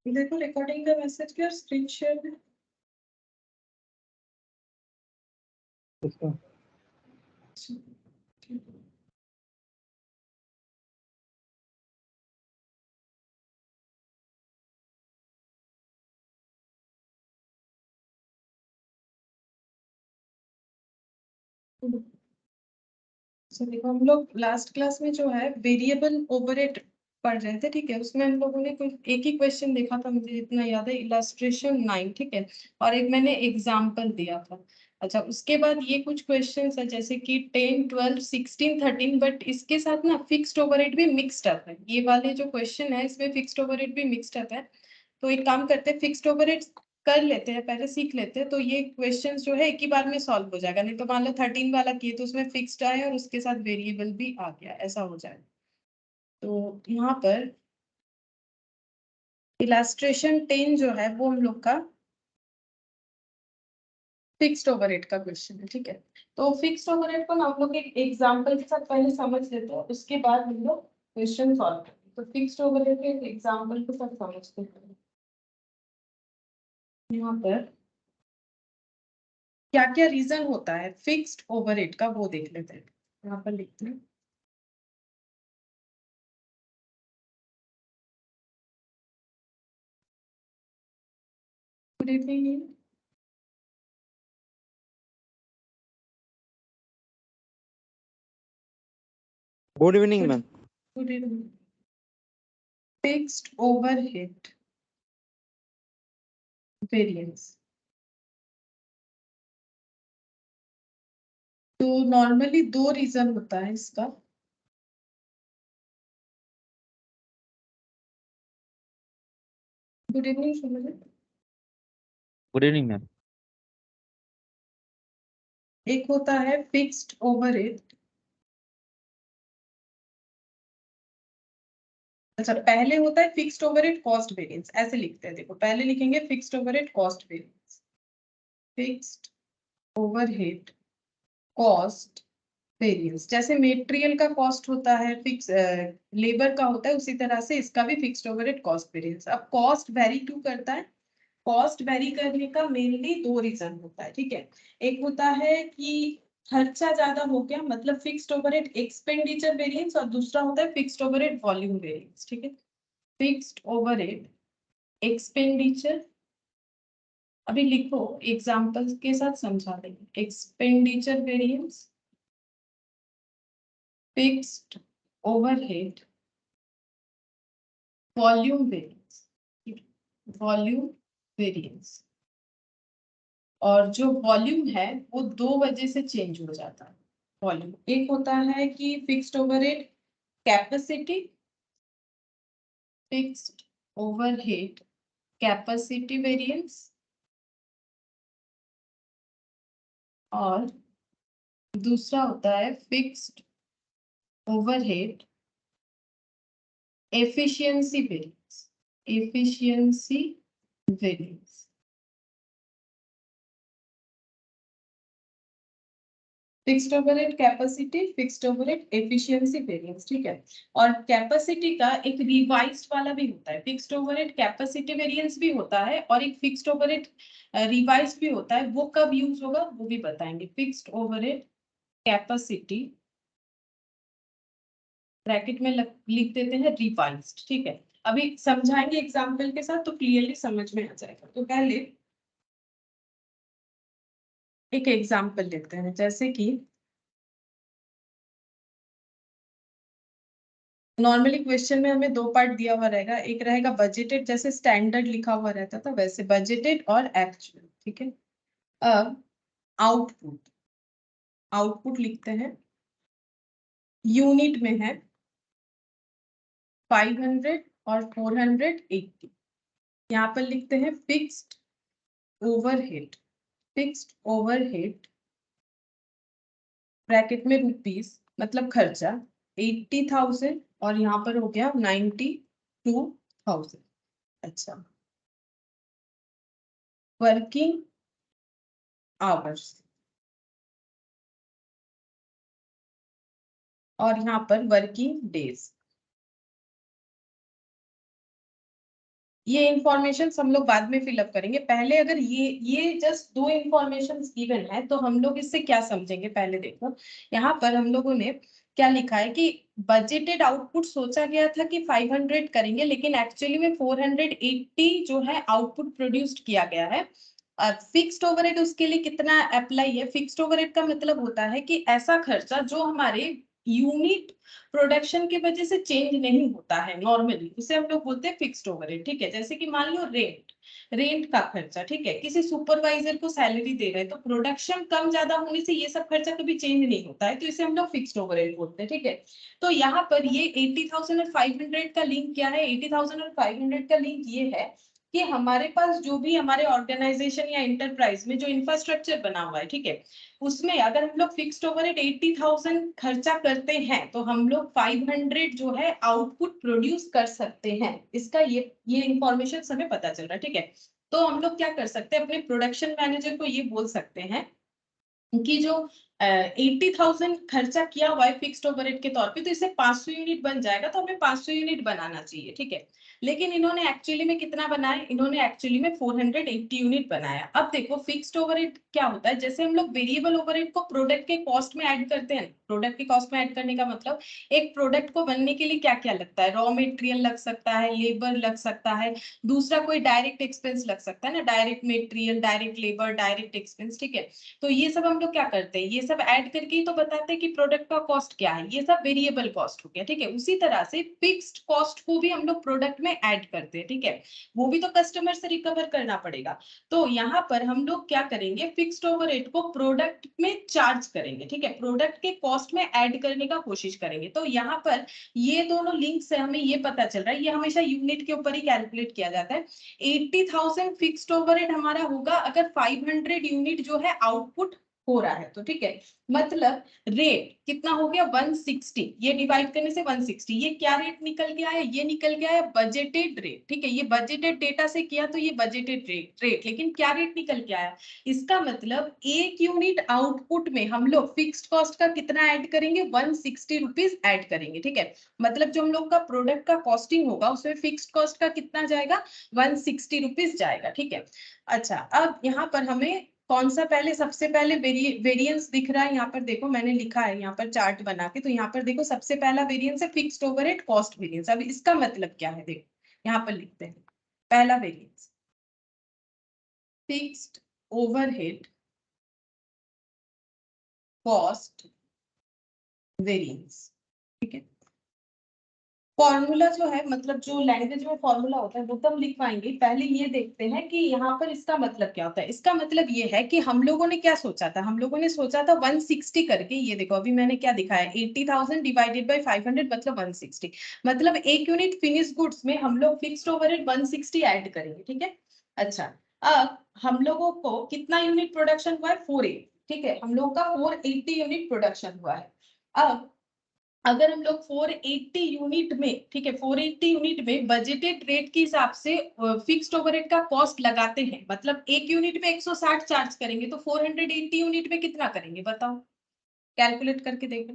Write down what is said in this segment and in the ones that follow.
देखो रिकॉर्डिंग का मैसेज किया और स्क्रीन शेयर में इसका देखो हम लोग लास्ट क्लास में जो है वेरिएबल ओवरहेड पढ़ रहे थे, ठीक है। उसमें हम लोगों ने कुछ एक ही क्वेश्चन देखा था, मुझे जितना याद है, इलस्ट्रेशन 9, ठीक है। और एक मैंने एग्जाम्पल दिया था। अच्छा, उसके बाद ये कुछ क्वेश्चन है जैसे कि 10, 12, 16, 13, बट इसके साथ ना फिक्स्ड ओवरहेड भी मिक्स्ड आता है। ये वाले जो क्वेश्चन है इसमें फिक्स्ड ओवरहेड भी मिक्स्ड आता है। तो एक काम करते हैं, फिक्स्ड ओवरहेड कर लेते हैं, पहले सीख लेते हैं, तो ये क्वेश्चंस जो है एक ही बार में सॉल्व हो जाएगा। नहीं तो मान लो 13 वाला किए तो उसमें फिक्स्ड आया और उसके साथ वेरिएबल भी आ गया, ऐसा हो जाए। तो यहाँ पर इलास्ट्रेशन 10 जो है वो हम लोग का फिक्स्ड ओवरहेड का क्वेश्चन है, ठीक है। तो फिक्स्ड ओवरहेड को ना हम लोग एक एग्जांपल के साथ पहले समझ लेते हैं, उसके बाद हम लोग क्वेश्चन सॉल्व करते हैं। तो फिक्स्ड ओवरहेड के एग्जांपल के साथ समझते हैं। यहाँ पर क्या क्या रीजन होता है फिक्स्ड ओवरहेड का वो देख लेते हैं। यहाँ पर लिखते हैं, good evening. Good evening ma'am. Good evening. Fixed overhead variance. तो नॉर्मली दो रीजन होता है इसका। Good evening Suman. Good evening ma'am. एक होता है फिक्स्ड ओवरहेड। अच्छा, पहले होता है फिक्स्ड ओवरहेड कॉस्ट वेरिएंस, ऐसे लिखते हैं। देखो पहले लिखेंगे fixed overhead cost variance. Fixed overhead cost variance, जैसे मटेरियल का कॉस्ट होता है फिक्स, लेबर का होता है, उसी तरह से इसका भी फिक्स्ड ओवरहेड कॉस्ट वेरिएंस। अब कॉस्ट वेरी क्यों करता है? कॉस्ट वेरी करने का मेनली दो रीजन होता है, ठीक है। एक होता है कि खर्चा ज्यादा हो गया, मतलब फिक्स्ड ओवरहेड एक्सपेंडिचर वेरिएंस, और दूसरा होता है फिक्स्ड ओवरहेड वॉल्यूम वेरिएंस, ठीक है। फिक्स्ड ओवरहेड एक्सपेंडिचर, अभी लिखो एग्जांपल्स के साथ समझा देंगे। Expenditure variance, fixed overhead volume variance, volume variance. और जो वॉल्यूम है वो दो वजह से चेंज हो जाता है। वॉल्यूम एक होता है कि fixed overhead capacity, fixed overhead capacity variance, और दूसरा होता है fixed overhead efficiency variance, efficiency variance. Fixed overhead capacity, fixed overhead efficiency variance, ठीक है। और कैपेसिटी का एक रिवाइज्ड वाला भी होता है, फिक्स्ड ओवरहेड कैपेसिटी वेरिएंस भी होता है, और एक फिक्स्ड ओवरहेड रिवाइज्ड भी होता है। वो कब यूज होगा वो भी बताएंगे। फिक्स्ड ओवरहेड कैपेसिटी ब्रैकेट में लिख देते हैं रिवाइज्ड, ठीक है। अभी समझाएंगे एग्जाम्पल के साथ तो क्लियरली समझ में आ जाएगा। तो पहले एक एग्जाम्पल लेते हैं, जैसे कि नॉर्मली क्वेश्चन में हमें दो पार्ट दिया हुआ रहेगा, एक रहेगा बजटेड, जैसे स्टैंडर्ड लिखा हुआ रहता था वैसे बजटेड और एक्चुअल, ठीक है। अब आउटपुट, आउटपुट लिखते हैं, यूनिट में है 500 और 480। यहाँ पर लिखते हैं fixed overhead, fixed overhead bracket में रुपीस, मतलब खर्चा 80,000, और यहाँ पर हो गया 92,000। अच्छा, वर्किंग आवर्स, और यहाँ पर वर्किंग डेज। ये इंफॉर्मेशन हम लोग बाद में फिलअप करेंगे। पहले अगर ये जस्ट दो इंफॉर्मेशन गिवन है तो हम लोग इससे क्या समझेंगे, पहले देखो यहाँ पर हम लोगों ने क्या लिखा है कि बजटेड आउटपुट सोचा गया था कि 500 करेंगे, लेकिन एक्चुअली में 480 जो है आउटपुट प्रोड्यूस्ड किया गया है। और फिक्स्ड ओवरहेड उसके लिए कितना अप्लाई है? फिक्स्ड ओवरहेड का मतलब होता है कि ऐसा खर्चा जो हमारे यूनिट प्रोडक्शन की वजह से चेंज नहीं होता है नॉर्मली, उसे हम लोग बोलते हैं फिक्स्ड ओवरहेड। ठीक है, जैसे कि मान लो रेंट का खर्चा, ठीक है, किसी सुपरवाइजर को सैलरी दे रहे हैं तो प्रोडक्शन कम ज्यादा होने से ये सब खर्चा कभी चेंज नहीं होता है, तो इसे हम लोग फिक्स्ड ओवरहेड बोलते हैं। ठीक है, तो यहाँ पर ये 80,000 और 500 का लिंक क्या है? 80,000 और 500 का लिंक ये है कि हमारे पास जो भी हमारे ऑर्गेनाइजेशन या इंटरप्राइज में जो इंफ्रास्ट्रक्चर बना हुआ है, ठीक है, उसमें अगर हम लोग फिक्स्ड ओवरहेड 80,000 खर्चा करते हैं तो हम लोग 500 जो है आउटपुट प्रोड्यूस कर सकते हैं। इसका ये इंफॉर्मेशन हमें पता चल रहा है। ठीक है, तो हम लोग क्या कर सकते हैं, अपने प्रोडक्शन मैनेजर को ये बोल सकते हैं कि जो 80,000 खर्चा किया हुआ है फिक्स्ड ओवरहेड के तौर पे, तो इससे 500 यूनिट बन जाएगा, तो हमें 500 यूनिट बनाना चाहिए। ठीक है, लेकिन इन्होंने एक्चुअली में कितना बनाया? इन्होंने एक्चुअली में 480 यूनिट बनाया। अब देखो फिक्स्ड ओवरहेड क्या होता है, जैसे हम लोग वेरिएबल ओवरहेड को प्रोडक्ट के कॉस्ट में ऐड करते हैं। प्रोडक्ट के कॉस्ट में ऐड करने का मतलब एक प्रोडक्ट को बनने के लिए क्या क्या लगता है? रॉ मेटेरियल लग सकता है, लेबर लग सकता है, दूसरा कोई डायरेक्ट एक्सपेंस लग सकता है ना, direct material, direct labour, direct expense. ठीक है, तो ये सब हम लोग क्या करते हैं, ये सब ऐड करके ही तो बताते हैं कि प्रोडक्ट का कॉस्ट क्या है। ये सब वेरिएबल कॉस्ट हो गया। ठीक है, उसी तरह से फिक्स्ड कॉस्ट को भी हम लोग प्रोडक्ट में ऐड करते हैं। ठीक है, वो भी तो कस्टमर से रिकवर करना पड़ेगा। तो यहाँ पर हम लोग क्या करेंगे, फिक्स्ड ओवरहेड को प्रोडक्ट में चार्ज करेंगे। ठीक है, प्रोडक्ट के कॉस्ट में ऐड करने का कोशिश करेंगे। तो यहाँ पर ये दोनों लिंक से हमें ये पता चल रहा है, ये हमेशा यूनिट के ऊपर ही कैलकुलेट किया जाता है। 80,000 फिक्स्ड ओवरहेड हमारा होगा अगर 500 यूनिट जो है आउटपुट हो रहा है तो। ठीक है, मतलब रेट कितना हो गया? 160। ये डिवाइड करने से 160, ये क्या रेट निकल गया है? ये निकल गया है बजटेड रेट। ठीक है, ये बजटेड डेटा से किया तो ये बजटेड रेट, लेकिन क्या रेट निकल के आया? इसका मतलब एक यूनिट आउटपुट में हम लोग फिक्स्ड कॉस्ट का कितना ऐड करेंगे? 160 रुपीज ऐड करेंगे। ठीक है, मतलब जो हम लोग का प्रोडक्ट का कॉस्टिंग होगा उसमें फिक्स्ड कॉस्ट का कितना जाएगा? 160 रुपीज जाएगा। ठीक है, अच्छा अब यहाँ पर हमें कौन सा पहले, सबसे पहले वेरिएंस दिख रहा है यहाँ पर, देखो मैंने लिखा है यहाँ पर चार्ट बना के, तो यहाँ पर देखो सबसे पहला वेरिएंस है फिक्स्ड ओवरहेड कॉस्ट वेरिएंस। अब इसका मतलब क्या है, देखो यहाँ पर लिखते हैं पहला variance, fixed overhead cost variance. ठीक है, फॉर्मूला जो है, मतलब जो लैंग्वेज में फॉर्मूला होता है वो तो हम लिख पाएंगे, पहले ये देखते हैं कि यहाँ पर इसका मतलब क्या होता है। इसका मतलब ये है कि हम लोगों ने क्या सोचा था, हम लोगों ने सोचा था 160 करके, ये देखो अभी मैंने क्या दिखाया, 80,000 डिवाइडेड बाय 500 मतलब 160, मतलब एक यूनिट फिनिश गुड्स में हम लोग फिक्स्ड ओवरहेड 160 ऐड करेंगे। ठीक है, अच्छा अब हम लोगों को कितना यूनिट प्रोडक्शन हुआ है? 480। ठीक है, हम लोग का 480 यूनिट प्रोडक्शन हुआ है। अब अगर हम लोग 480 यूनिट में, ठीक है, 480 यूनिट में बजटेड रेट के हिसाब से फिक्स्ड ओवरहेड का कॉस्ट लगाते हैं, मतलब एक यूनिट में 160 चार्ज करेंगे, तो 480 यूनिट में कितना करेंगे बताओ, कैलकुलेट करके देखो।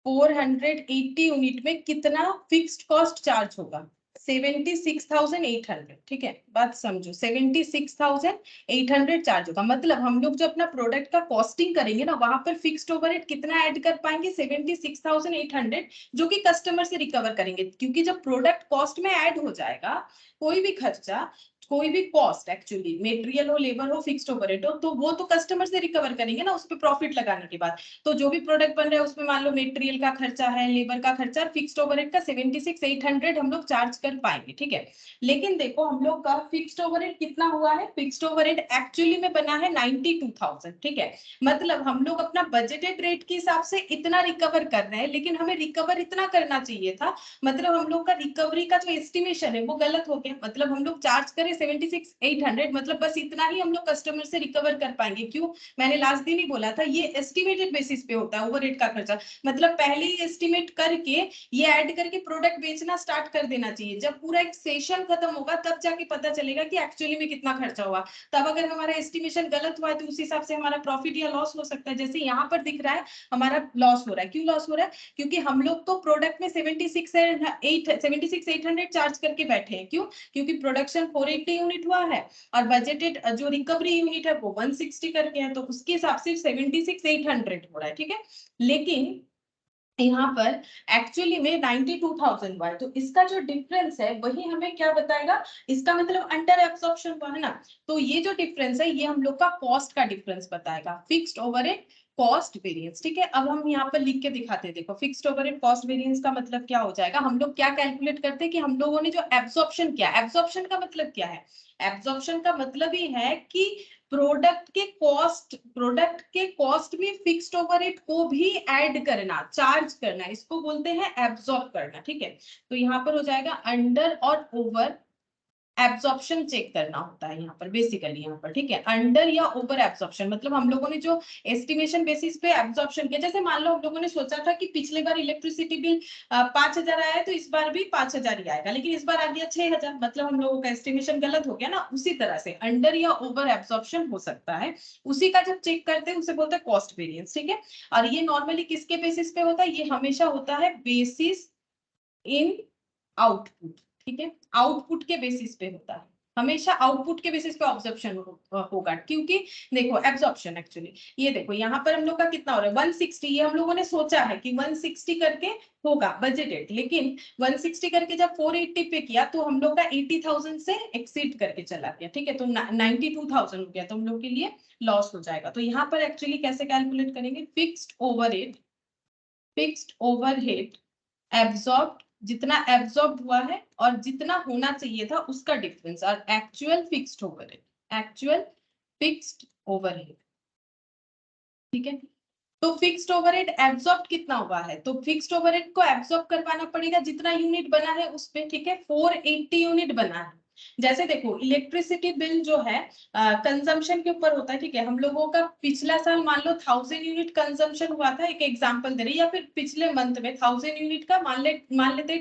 480 यूनिट में कितना फिक्स्ड कॉस्ट चार्ज होगा? 76,800। ठीक है, बात समझो, 76,800 चार्ज होगा। मतलब हम लोग जो अपना प्रोडक्ट का कॉस्टिंग करेंगे ना, वहां पर फिक्स्ड ओवरहेड कितना ऐड कर पाएंगे? 76,800, जो कि कस्टमर से रिकवर करेंगे, क्योंकि जब प्रोडक्ट कॉस्ट में ऐड हो जाएगा कोई भी खर्चा, कोई भी कॉस्ट, एक्चुअली मेटेरियल हो, लेबर हो, फिक्स्ड ओवरहेड हो, तो वो तो कस्टमर से रिकवर करेंगे ना उस पर प्रॉफिट लगाने के बाद। तो जो भी प्रोडक्ट बन रहा है उसमें मान लो मेटेरियल का खर्चा है, लेबर का खर्चा, फिक्स्ड ओवरहेड का 76,800 हम लोग चार्ज कर पाएंगे। ठीक है, लेकिन देखो हम लोग का फिक्स्ड ओवरहेड कितना हुआ है? फिक्स्ड ओवरहेड एक्चुअली में बना है 92,000। ठीक है, मतलब हम लोग अपना बजटेड रेट के हिसाब से इतना रिकवर कर रहे हैं, लेकिन हमें रिकवर इतना करना चाहिए था, मतलब हम लोग का रिकवरी का जो एस्टिमेशन है वो गलत हो गया। मतलब हम लोग चार्ज करें 76,800, मतलब बस इतना ही हम लोग कस्टमर से रिकवर कर पाएंगे। क्यों? मैंने लास्ट दिन ही बोला था ये एस्टिमेटेड बेसिस पे होता है ओवरहेड का खर्चा, मतलब पहले ही एस्टिमेट करके ये ऐड करके प्रोडक्ट बेचना स्टार्ट कर देना चाहिए। जब पूरा एक सेशन खत्म होगा तब जाके पता चलेगा कि एक्चुअली में कितना खर्चा हुआ। तब अगर हमारा एस्टिमेशन गलत हुआ है तो उस हिसाब से हमारा प्रॉफिट या लॉस हो सकता है। जैसे यहाँ पर दिख रहा है हमारा लॉस हो रहा है। क्यों लॉस हो रहा है? क्योंकि हम लोग तो प्रोडक्ट में 76,800 चार्ज करके बैठे हैं। क्यों? क्योंकि प्रोडक्शन 480 यूनिट हुआ है और बजटेड जो रिकवरी यूनिट है वो 160 करके है, तो उसके हिसाब से 76,800 हो रहा है। ठीक है, लेकिन यहाँ पर एक्चुअली में 92,000 हुआ है, तो इसका जो डिफरेंस है वही हमें क्या बताएगा? इसका मतलब अंडर एब्सॉर्प्शन हुआ है ना, तो ये जो डिफरेंस है ये हम लोग का कॉस्ट का डिफरेंस बताएगा, फिक्स्ड ओवरहेड कॉस्ट वेरिएंस। ठीक है, अब हम यहाँ पर लिख के दिखाते हैं। देखो फिक्स्ड ओवरहेड कॉस्ट वेरिएंस का मतलब क्या हो जाएगा? हम लोग क्या कैलकुलेट करते हैं कि हम लोगों ने जो एब्सॉर्प्शन किया, एब्सॉर्प्शन का मतलब क्या है? एब्सॉर्प्शन का मतलब ही है कि प्रोडक्ट के कॉस्ट में फिक्स्ड ओवरहेड को भी ऐड करना, चार्ज करना, इसको बोलते हैं एब्सॉर्ब करना। ठीक है, तो यहाँ पर हो जाएगा अंडर और ओवर एब्सॉर्प्शन चेक करना होता है यहाँ पर बेसिकली। यहाँ पर ठीक है, अंडर या ओवर एब्सॉर्प्शन मतलब हम लोगों ने जो एस्टिमेशन बेसिस पे एब्सॉर्प्शन किया। जैसे मान लो हम लोगों ने सोचा था कि पिछले बार इलेक्ट्रिसिटी बिल 5,000 आया है तो इस बार भी 5,000 ही आएगा, लेकिन इस बार आ गया 6,000, मतलब हम लोगों का एस्टिमेशन गलत हो गया ना। उसी तरह से अंडर या ओवर एब्सॉर्प्शन हो सकता है, उसी का जब चेक करते हैं उसे बोलते हैं कॉस्ट वेरिएंस। ठीक है, और ये नॉर्मली किसके बेसिस पे होता है? ये हमेशा होता है बेसिस इन आउटपुट। ठीक है, आउटपुट के बेसिस पे होता है, हमेशा आउटपुट के बेसिस पे ऑब्जर्वेशन होगा। क्योंकि देखो एब्जॉर्प्शन एक्चुअली ये देखो यहाँ पर हम लोग का कितना हो रहा है 160, ये हम लोगों ने सोचा है कि 160 करके होगा बजटेड, लेकिन 160 करके जब 480 पे किया तो हम लोग का 80,000 से एक्सीड करके चला गया। ठीक है, तो 92,000 हो गया, तो हम लोग के लिए लॉस हो जाएगा। तो यहाँ पर एक्चुअली कैसे कैलकुलेट करेंगे? फिक्स्ड ओवरहेड एब्सॉर्ब, जितना एब्सॉर्ब हुआ है और जितना होना चाहिए था उसका डिफरेंस, और एक्चुअल फिक्स्ड ओवरहेड। ठीक है, तो फिक्स्ड ओवरहेड एब्सॉर्ब कितना हुआ है? तो फिक्स्ड ओवरहेड को एब्सॉर्ब करवाना पड़ेगा जितना यूनिट बना है उस पे। ठीक है, 480 यूनिट बना है। जैसे देखो इलेक्ट्रिसिटी बिल जो है कंजम्पशन के ऊपर होता है। ठीक है, हम लोगों का पिछला साल मान लो 1000 यूनिट कंजम्पशन हुआ था, एक एग्जांपल दे रही, या फिर पिछले मंथ में 1000 यूनिट का मान लेते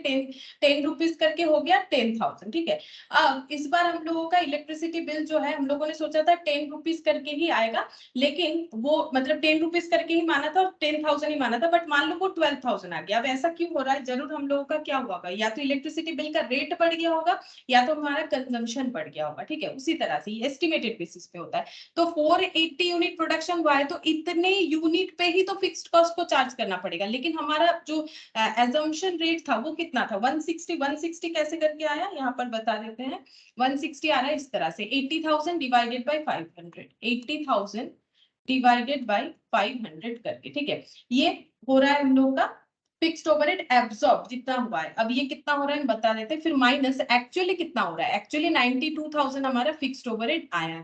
10 रुपीज करके हो गया 10,000। ठीक है, अब इस बार हम लोगों का इलेक्ट्रिसिटी बिल जो है हम लोगों ने सोचा था 10 रुपीज करके ही आएगा, लेकिन वो मतलब 10 रुपीज करके ही माना था और 10,000 ही माना था, बट मान लो वो 12,000 आ गया। अब ऐसा क्यों हो रहा है? जरूर हम लोगों का क्या हुआ होगा, या तो इलेक्ट्रिसिटी बिल का रेट बढ़ गया होगा या तो हमारा कंजम्पशन बढ़ गया होगा। ठीक है, उसी तरह से ये एस्टिमेटेड बेसिस पे होता है। तो 480 यूनिट प्रोडक्शन हुआ है तो इतने यूनिट पे ही तो फिक्स्ड कॉस्ट को चार्ज करना पड़ेगा, लेकिन हमारा जो एजम्पशन रेट था वो कितना था? 160 कैसे करके आया यहाँ पर बता देते हैं। 160 आ रहा है इस तरह से 80,000 डिवाइडेड बाय 500, 80,000 डिवाइडेड बाय 500 करके। ठीक है, ये हो रहा है हम लोग का फिक्स्ड ओवरहेड एब्सॉर्ब जितना हुआ है। अब ये कितना हो रहा है बता देते हैं, फिर माइनस एक्चुअली कितना हो रहा है। एक्चुअली 92,000 हमारा फिक्स्ड ओवरहेड आया है,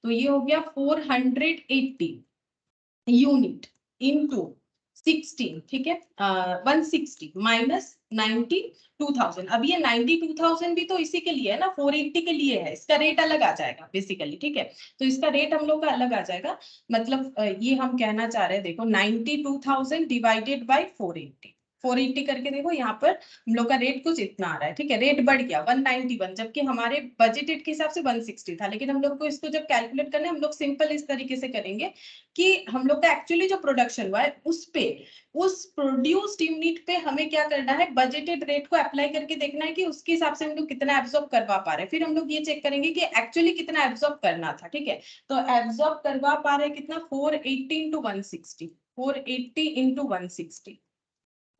तो ये हो गया 480 यूनिट इनटू 16। ठीक है, 160 माइनस 92,000। अब ये 92,000 भी तो इसी के लिए है ना, 480 के लिए है, इसका रेट अलग आ जाएगा बेसिकली। ठीक है, तो इसका रेट हम लोग का अलग आ जाएगा, मतलब ये हम कहना चाह रहे हैं देखो 92,000 डिवाइडेड बाय 480 करके देखो यहाँ पर हम लोग का रेट कुछ इतना आ रहा है। ठीक है, रेट बढ़ गया 191, जबकि हमारे बजटेड के हिसाब से 160 था, लेकिन हम लोग को इसको जब कैलकुलेट करना है हम लोग सिंपल इस तरीके से करेंगे कि हम लोग का एक्चुअली जो प्रोडक्शन हुआ है उस पे, उस प्रोड्यूस्ड यूनिट पे हमें क्या करना है, बजटेड रेट को अप्लाई करके देखना है कि उसके हिसाब से हम लोग कितना एब्जॉर्ब करवा पा रहे हैं। फिर हम लोग ये चेक करेंगे कि एक्चुअली कितना एब्जॉर्ब करना था। ठीक है, तो एब्जॉर्ब करवा पा रहे हैं कितना, 480 इंटू 160, 480 इंटू 160,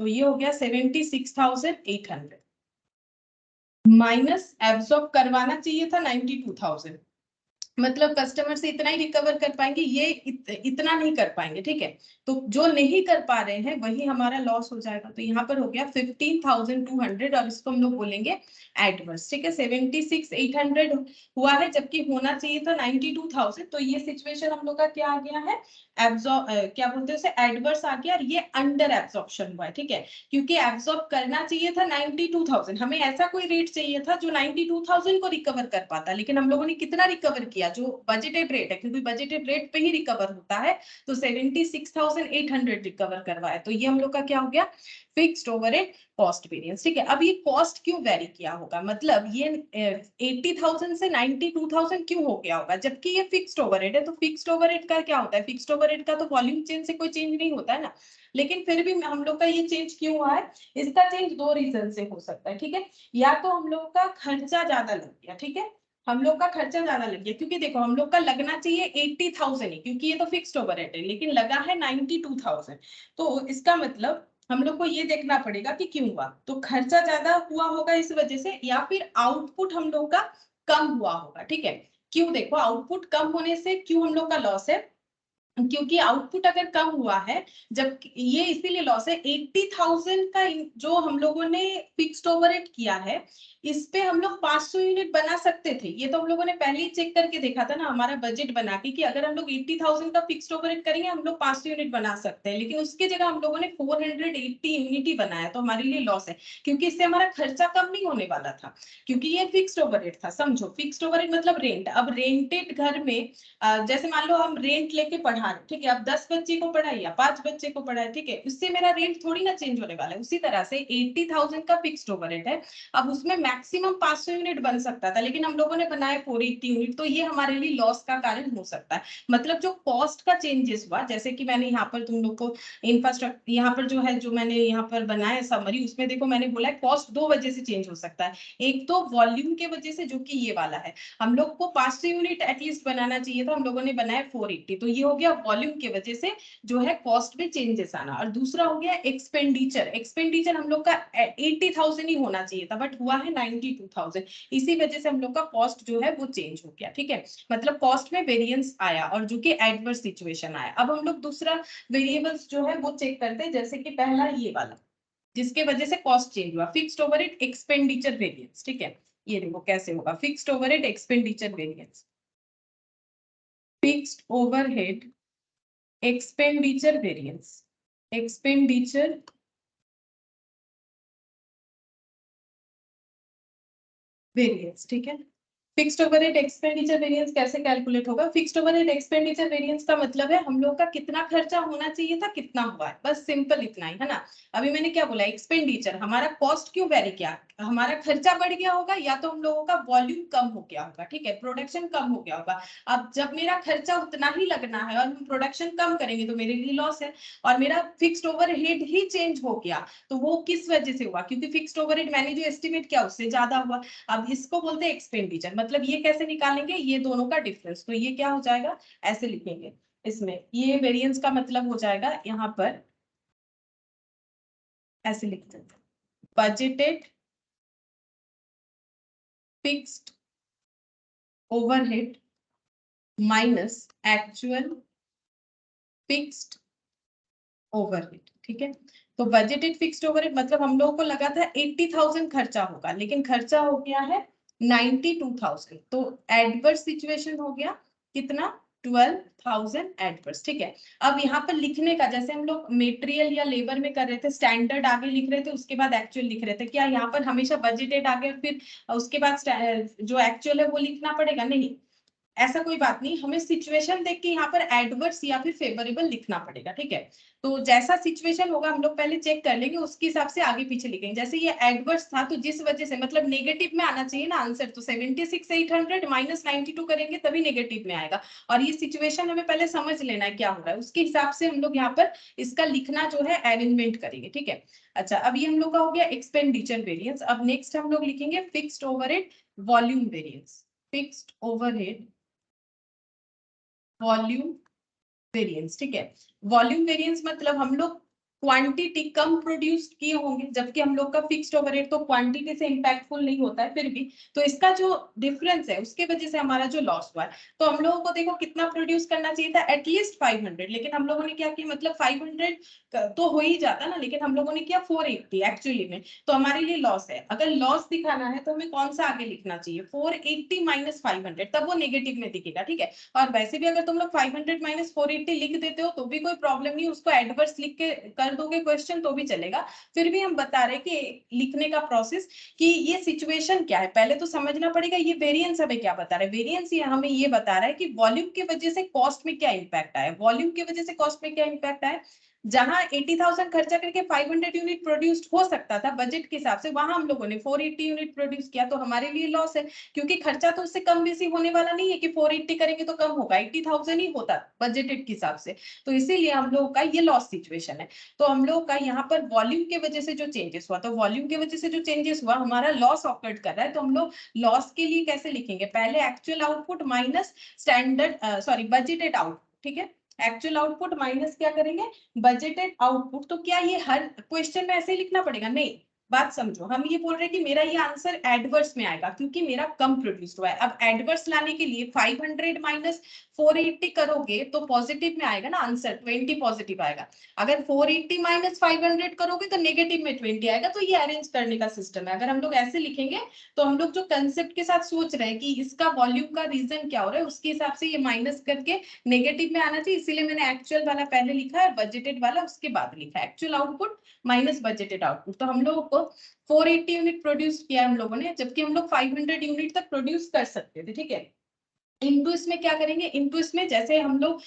तो ये हो गया 76,800 माइनस एब्जॉर्ब करवाना चाहिए था 92,000, मतलब कस्टमर से इतना ही रिकवर कर पाएंगे, ये इतना नहीं कर पाएंगे, ठीक है। तो जो नहीं कर पा रहे हैं वही हमारा लॉस हो जाएगा। तो यहाँ पर हो गया 15,200 और इसको हम लोग बोलेंगे एडवर्स, ठीक है। 76,800 हुआ है जबकि होना चाहिए था 92,000। तो ये सिचुएशन हम लोग का क्या आ गया है, क्या बोलते हैं उसे, एडवर्स आ गया और ये अंडर एब्जॉर्प्शन हुआ है, ठीक है। क्योंकि एब्जॉर्ब करना चाहिए था 92,000, हमें ऐसा कोई रेट चाहिए था जो 92,000 को रिकवर कर पाता, लेकिन हम लोगों ने कितना रिकवर किया, जो बजटेड रेट है, क्योंकि बजटेड रेट पे ही रिकवर होता है। तो 76,800 रिकवर करवाया। तो ये हम लोग का क्या हो गया, फिक्स्ड ओवरहेड कॉस्ट वेरिएंस, ठीक है। अब ये कॉस्ट क्यों वेरी किया होगा, मतलब ये 80,000 से 92,000 क्यों हो गया होगा, जबकि ये फिक्स्ड ओवरहेड है। तो फिक्स्ड ओवरहेड का क्या होता है, फिक्स्ड ओवरहेड का तो वॉल्यूम चेंज से कोई चेंज नहीं होता है ना, लेकिन फिर भी हम लोग का ये चेंज क्यों हुआ है, इसका चेंज दो रीजन से हो सकता है, ठीक है। या तो हम लोग का खर्चा ज्यादा लग गया, ठीक है, हम लोग का खर्चा ज्यादा लग गया, क्योंकि देखो हम लोग का लगना चाहिए 80,000 ही, क्योंकि ये तो फिक्स्ड ओवरहेड है, लेकिन लगा है 92,000। तो इसका मतलब हम लोग को ये देखना पड़ेगा कि क्यों हुआ। तो खर्चा ज्यादा हुआ होगा इस वजह से, या फिर आउटपुट हम लोग का कम हुआ होगा, ठीक है। क्यों, देखो आउटपुट कम होने से क्यों हम लोग का लॉस है, क्योंकि आउटपुट अगर कम हुआ है, जब ये इसीलिए लॉस है 80,000 का जो हम लोगों ने फिक्स्ड ओवरहेड किया है, इस पे हम लोग 500 यूनिट बना सकते थे। ये तो हम लोगों ने पहले ही चेक करके देखा था ना, हमारा बजट बना के कि अगर हम लोग 80,000 का फिक्स्ड ओवरहेड करेंगे हम लोग 500 यूनिट बना सकते हैं, लेकिन उसकी जगह हम लोगों ने 480 यूनिट ही बनाया, तो हमारे लिए लॉस है, क्योंकि इससे हमारा खर्चा कम नहीं होने वाला था, क्योंकि ये फिक्स्ड ओवरहेड था। समझो, फिक्स्ड ओवरहेड मतलब रेंट। अब रेंटेड घर में जैसे मान लो हम रेंट लेके पढ़ा रहे, ठीक है, अब 10 बच्चे को पढ़ाए या 5 बच्चे को पढ़ाए, ठीक है, उससे मेरा रेंट थोड़ी ना चेंज होने वाला है। उसी तरह से 80,000 का फिक्स्ड ओवरहेड है, अब उसमें मैक्सिमम 500 यूनिट बन सकता था, लेकिन हम लोगों ने बनाए 480 यूनिट, तो ये हमारे लिए लॉस का कारण हो सकता है। मतलब जो कॉस्ट का चेंजेस हुआ, जैसे कि मैंने यहाँ पर तुम लोग को इंफ्रास्ट्रक्चर यहाँ पर जो है, जो मैंने यहाँ पर बनाया समरी, उसमें देखो मैंने बोला है कॉस्ट दो वजह से चेंज हो सकता है। एक तो वॉल्यूम के वजह से, जो कि ये वाला है, हम लोग को 500 यूनिट एटलीस्ट बनाना चाहिए था, हम लोगों ने बनाया 480, तो ये हो गया वॉल्यूम की वजह से जो है कॉस्ट में चेंजेस आना। और दूसरा हो गया एक्सपेंडिचर। एक्सपेंडिचर हम लोग का 80,000 ही होना चाहिए था, बट हुआ है 92,000, इसी वजह से हम लोग का कॉस्ट जो है वो चेंज हो गया, ठीक है। मतलब कॉस्ट में वेरिएंस आया और जो कि एडवर्स सिचुएशन आया। अब हम लोग दूसरा वेरिएबल्स जो है वो चेक करते हैं, जैसे कि पहला ये वाला जिसके वजह से कॉस्ट चेंज हुआ, फिक्स्ड ओवरहेड एक्सपेंडिचर वेरिएंस, ठीक है। ये देखो कैसे होगा, fixed overhead expenditure variance, fixed overhead expenditure variance, expenditure variance, ठीक है। फिक्स्ड ओवरहेड एक्सपेंडिचर वेरिएंस कैसे कैलकुलेट होगा, फिक्स्ड ओवरहेड एक्सपेंडिचर वेरिएंस का मतलब है हम लोग का कितना खर्चा होना चाहिए था कितना हुआ है, बस सिंपल इतना ही है ना। अभी मैंने क्या बोला, एक्सपेंडिचर, हमारा कॉस्ट क्यों वेरी किया, हमारा खर्चा बढ़ गया होगा, या तो हम लोगों का वॉल्यूम कम हो गया होगा, ठीक है, प्रोडक्शन कम हो गया होगा। अब जब मेरा खर्चा उतना ही लगना है और हम प्रोडक्शन कम करेंगे तो मेरे लिए लॉस है, और मेरा फिक्स्ड ओवरहेड ही चेंज हो गया, तो वो किस वजह से हुआ, क्योंकि फिक्स्ड ओवरहेड मैंने जो एस्टिमेट किया उससे ज्यादा हुआ। अब इसको बोलते हैं एक्सपेंडिचर, मतलब ये कैसे निकालेंगे, ये दोनों का डिफरेंस, तो ये क्या हो जाएगा, ऐसे लिखेंगे इसमें, ये वेरिएंस का मतलब हो जाएगा यहाँ पर ऐसे लिखते हैं, budgeted fixed overhead minus actual fixed overhead, ठीक है। तो बजटेड फिक्स्ड ओवरहेड मतलब हम लोगों को लगा था 80,000 खर्चा होगा, लेकिन खर्चा हो गया है 92,000, तो एडवर्स सिचुएशन हो गया कितना, 12,000 एडवर्स, ठीक है। अब यहाँ पर लिखने का, जैसे हम लोग मेटेरियल या लेबर में कर रहे थे, स्टैंडर्ड आगे लिख रहे थे उसके बाद एक्चुअल लिख रहे थे, क्या यहाँ पर हमेशा बजटेड आगे फिर उसके बाद जो एक्चुअल है वो लिखना पड़ेगा, नहीं, ऐसा कोई बात नहीं, हमें सिचुएशन देख के यहाँ पर एडवर्स या फिर फेवरेबल लिखना पड़ेगा, ठीक है। तो जैसा सिचुएशन होगा हम लोग पहले चेक कर लेंगे, उसके हिसाब से आगे पीछे लिखेंगे। जैसे ये एडवर्स था तो जिस वजह से, मतलब नेगेटिव में आना चाहिए ना आंसर, तो 76,800 माइनस 92 करेंगे तभी नेगेटिव में आएगा, और ये सिचुएशन हमें पहले समझ लेना है क्या हो रहा है, उसके हिसाब से हम लोग यहाँ पर इसका लिखना जो है अरेंजमेंट करेंगे, ठीक है। अच्छा, अब ये हम लोग का हो गया एक्सपेंडिचर वेरिएंस। अब नेक्स्ट हम लोग लिखेंगे fixed overhead volume variance, fixed overhead volume variance, ठीक है। वॉल्यूम वेरिएंस मतलब हम लोग क्वांटिटी कम प्रोड्यूस किए होंगे, जबकि हम लोग का फिक्स्ड ओवरहेड तो क्वांटिटी से इंपैक्टफुल नहीं होता है फिर भी, तो इसका जो डिफरेंस है उसके वजह से हमारा जो लॉस हुआ है। तो हम लोगों को देखो कितना प्रोड्यूस करना चाहिए था, एटलीस्ट 500, लेकिन हम लोगों ने क्या किया, मतलब 500 तो हो ही जाता ना, लेकिन हम लोगों ने किया 480 एक्चुअली में, तो हमारे लिए लॉस है। अगर लॉस दिखाना है तो हमें कौन सा आगे लिखना चाहिए, 480 माइनस 500, तब वो नेगेटिव में दिखेगा, ठीक है। और वैसे भी अगर तुम लोग 500 माइनस 480 लिख देते हो तो भी कोई प्रॉब्लम नहीं, उसको एडवर्स लिख के कर दोगे क्वेश्चन तो भी चलेगा। फिर भी हम बता रहे कि लिखने का प्रोसेस कि ये सिचुएशन क्या है, पहले तो समझना पड़ेगा ये वेरिएंस हमें क्या बता रहा है। वेरिएंस ये हमें ये बता रहा है कि वॉल्यूम की वजह से कॉस्ट में क्या इंपैक्ट आया, वॉल्यूम की वजह से कॉस्ट में क्या इंपैक्ट आया। जहां 80,000 खर्चा करके 500 यूनिट प्रोड्यूस्ड हो सकता था बजट के हिसाब से, वहां हम लोगों ने 480 यूनिट प्रोड्यूस किया, तो हमारे लिए लॉस है, क्योंकि खर्चा तो उससे कम बेसी होने वाला नहीं है कि 480 करेंगे तो कम होगा, 80,000 ही होता बजटेड के हिसाब से। तो इसीलिए हम लोगों का ये लॉस सिचुएशन है। तो हम लोग का यहाँ पर वॉल्यूम के वजह से जो चेंजेस हुआ, तो वॉल्यूम की वजह से जो चेंजेस हुआ हमारा लॉस ऑकर्ड कर रहा है, तो हम लोग लॉस के लिए कैसे लिखेंगे, पहले actual output minus standard sorry budgeted output, ठीक है। एक्चुअल आउटपुट माइनस क्या करेंगे, बजटेड आउटपुट। तो क्या ये हर क्वेश्चन में ऐसे ही लिखना पड़ेगा, नहीं, बात समझो, हम ये बोल रहे हैं कि मेरा ये आंसर एडवर्स में आएगा क्योंकि मेरा कम प्रोड्यूस हुआ है। अब एडवर्स लाने के लिए 500 माइनस 480 करोगे तो पॉजिटिव में आएगा ना आंसर, 20 पॉजिटिव आएगा। अगर 480 माइनस 500 करोगे तो नेगेटिव में 20 आएगा। तो ये अरेंज करने का सिस्टम है। अगर हम लोग ऐसे लिखेंगे तो हम लोग जो कंसेप्ट के साथ सोच रहे हैं कि इसका वॉल्यूम का रीजन क्या हो रहा है, उसके हिसाब से ये माइनस करके नेगेटिव में आना चाहिए, इसीलिए मैंने एक्चुअल वाला पहले लिखा है, बजटेड वाला उसके बाद लिखा है, actual output minus budgeted output. तो हम लोगों को 480 यूनिट प्रोड्यूस किया हम लोगों ने, जबकि हम लोग 500 यूनिट तक प्रोड्यूस कर सकते थे, ठीक है। इनटू इसमें क्या करेंगे, इनटू इसमें जैसे हम लोग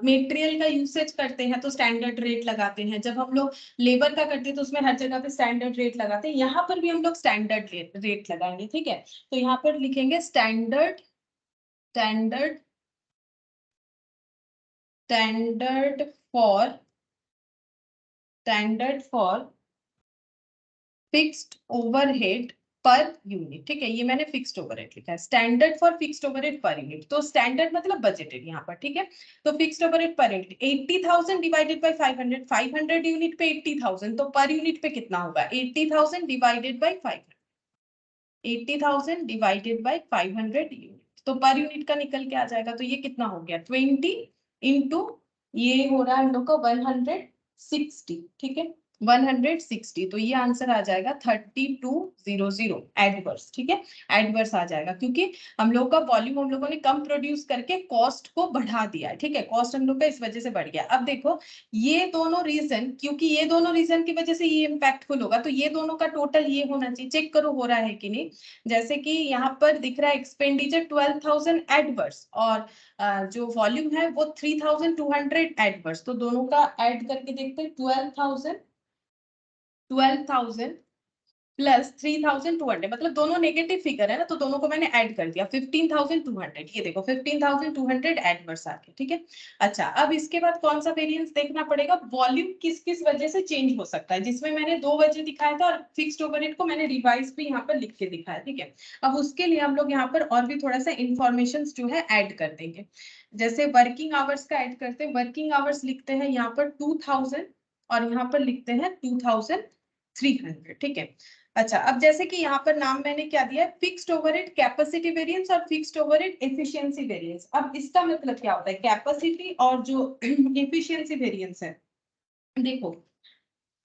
मेटेरियल का यूसेज करते हैं तो स्टैंडर्ड रेट लगाते हैं, जब हम लोग लेबर का करते हैं तो उसमें हर जगह पे स्टैंडर्ड रेट लगाते हैं, यहाँ पर भी हम लोग स्टैंडर्ड रेट लगाएंगे, ठीक है। तो यहाँ पर लिखेंगे standard standard standard for fixed overhead per unit, ठीक है। ये मैंने फिक्स्ड ओवरहेड लिखा है, standard for fixed overhead per unit, तो स्टैंडर्ड मतलब बजटेड यहाँ पर, ठीक है। तो fixed overhead per unit 80,000 divided by 500, 500 unit पे 80,000, तो पर यूनिट पे कितना होगा, 80,000 divided by 500, 80,000 divided by 500 unit, तो पर यूनिट का निकल के आ जाएगा। तो ये कितना हो गया, 20 इंटू ये हो रहा है हम लोग का 160, ठीक है, 160, तो ये आंसर आ जाएगा 3200 एडवर्स, ठीक है। एडवर्स आ जाएगा क्योंकि हम लोग का वॉल्यूम हम लोगों ने कम प्रोड्यूस करके कॉस्ट को बढ़ा दिया है, ठीक है। कॉस्ट हम लोग का इस वजह से बढ़ गया। अब देखो ये दोनों रीजन, क्योंकि ये दोनों रीजन की वजह से ये इम्पैक्टफुल होगा, तो ये दोनों का टोटल ये होना चाहिए, चेक करो हो रहा है कि नहीं। जैसे कि यहाँ पर दिख रहा है एक्सपेंडिचर 12,000 एडवर्स और जो वॉल्यूम है वो 3,200 एडवर्स, तो दोनों का ऐड करके देखते हैं, 12,000 प्लस 3,200, मतलब दोनों नेगेटिव फिगर है ना, तो दोनों को मैंने ऐड कर दिया 15,200, ये देखो 15,200 एडवर्स आ गया, ठीक है। अच्छा, अब इसके बाद कौन सा वेरिएंस देखना पड़ेगा, वॉल्यूम किस किस वजह से चेंज हो सकता है, जिसमें मैंने दो वजह दिखाया था और फिक्स्ड ओवरहेड को मैंने रिवाइज भी यहाँ पर लिख के दिखाया, ठीक है। अब उसके लिए हम लोग यहाँ पर और भी थोड़ा सा इंफॉर्मेशन जो है ऐड कर देंगे, जैसे वर्किंग आवर्स का ऐड करते हैं। वर्किंग आवर्स लिखते हैं यहाँ पर 2,000 और यहाँ पर लिखते हैं 2,300, ठीक है। अच्छा, अब जैसे कि यहाँ पर नाम मैंने क्या दिया है, फिक्स्ड ओवरहेड कैपेसिटी वेरिएंस और फिक्स्ड ओवरहेड एफिशिएंसी वेरिएंस। अब इसका मतलब क्या होता है, कैपेसिटी और जो एफिशिएंसी वेरिएंस है, देखो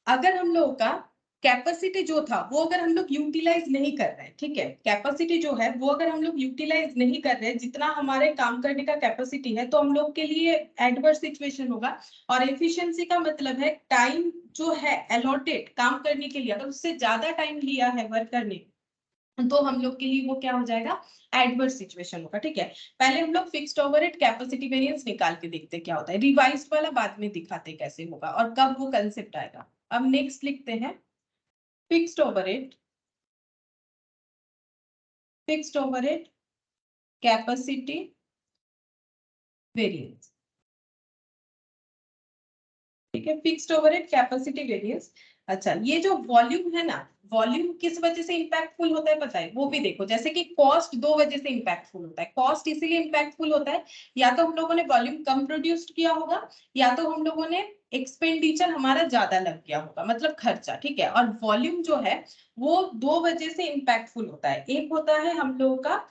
अगर हम लोगों का कैपेसिटी जो था वो अगर हम लोग यूटिलाइज नहीं कर रहे हैं, ठीक है, कैपेसिटी जो है वो अगर हम लोग यूटिलाइज नहीं कर रहे हैं जितना हमारे काम करने का कैपेसिटी है, तो हम लोग के लिए एडवर्स सिचुएशन होगा। और एफिशिएंसी का मतलब है टाइम जो है अलॉटेड काम करने के लिए, अगर उससे ज्यादा टाइम लिया है वर्कर ने तो हम लोग के लिए वो क्या हो जाएगा, एडवर्स सिचुएशन होगा, ठीक है। पहले हम लोग फिक्स्ड ओवरहेड कैपेसिटी वेरिएंस निकाल के देखते क्या होता है, रिवाइज्ड वाला बाद में दिखाते कैसे होगा और कब वो कंसेप्ट आएगा। अब नेक्स्ट लिखते हैं फिक्स्ड ओवरहेड कैपेसिटी वेरिएंस, ठीक है। फिक्स्ड ओवरहेड कैपेसिटी वेरिएंस, अच्छा, ये जो वॉल्यूम है ना, वॉल्यूम किस वजह से इंपैक्टफुल होता है पता है? वो भी देखो, जैसे कि कॉस्ट दो वजह से इंपैक्टफुल होता है। कॉस्ट इसीलिए इंपैक्टफुल होता है, या तो हम लोगों ने वॉल्यूम कम प्रोड्यूस किया होगा, या तो हम लोगों ने एक्सपेंडिचर हमारा ज्यादा लग गया होगा, मतलब खर्चा, ठीक है। और वॉल्यूम जो है वो दो वजह से इंपैक्टफुल होता है। एक होता है हम लोग का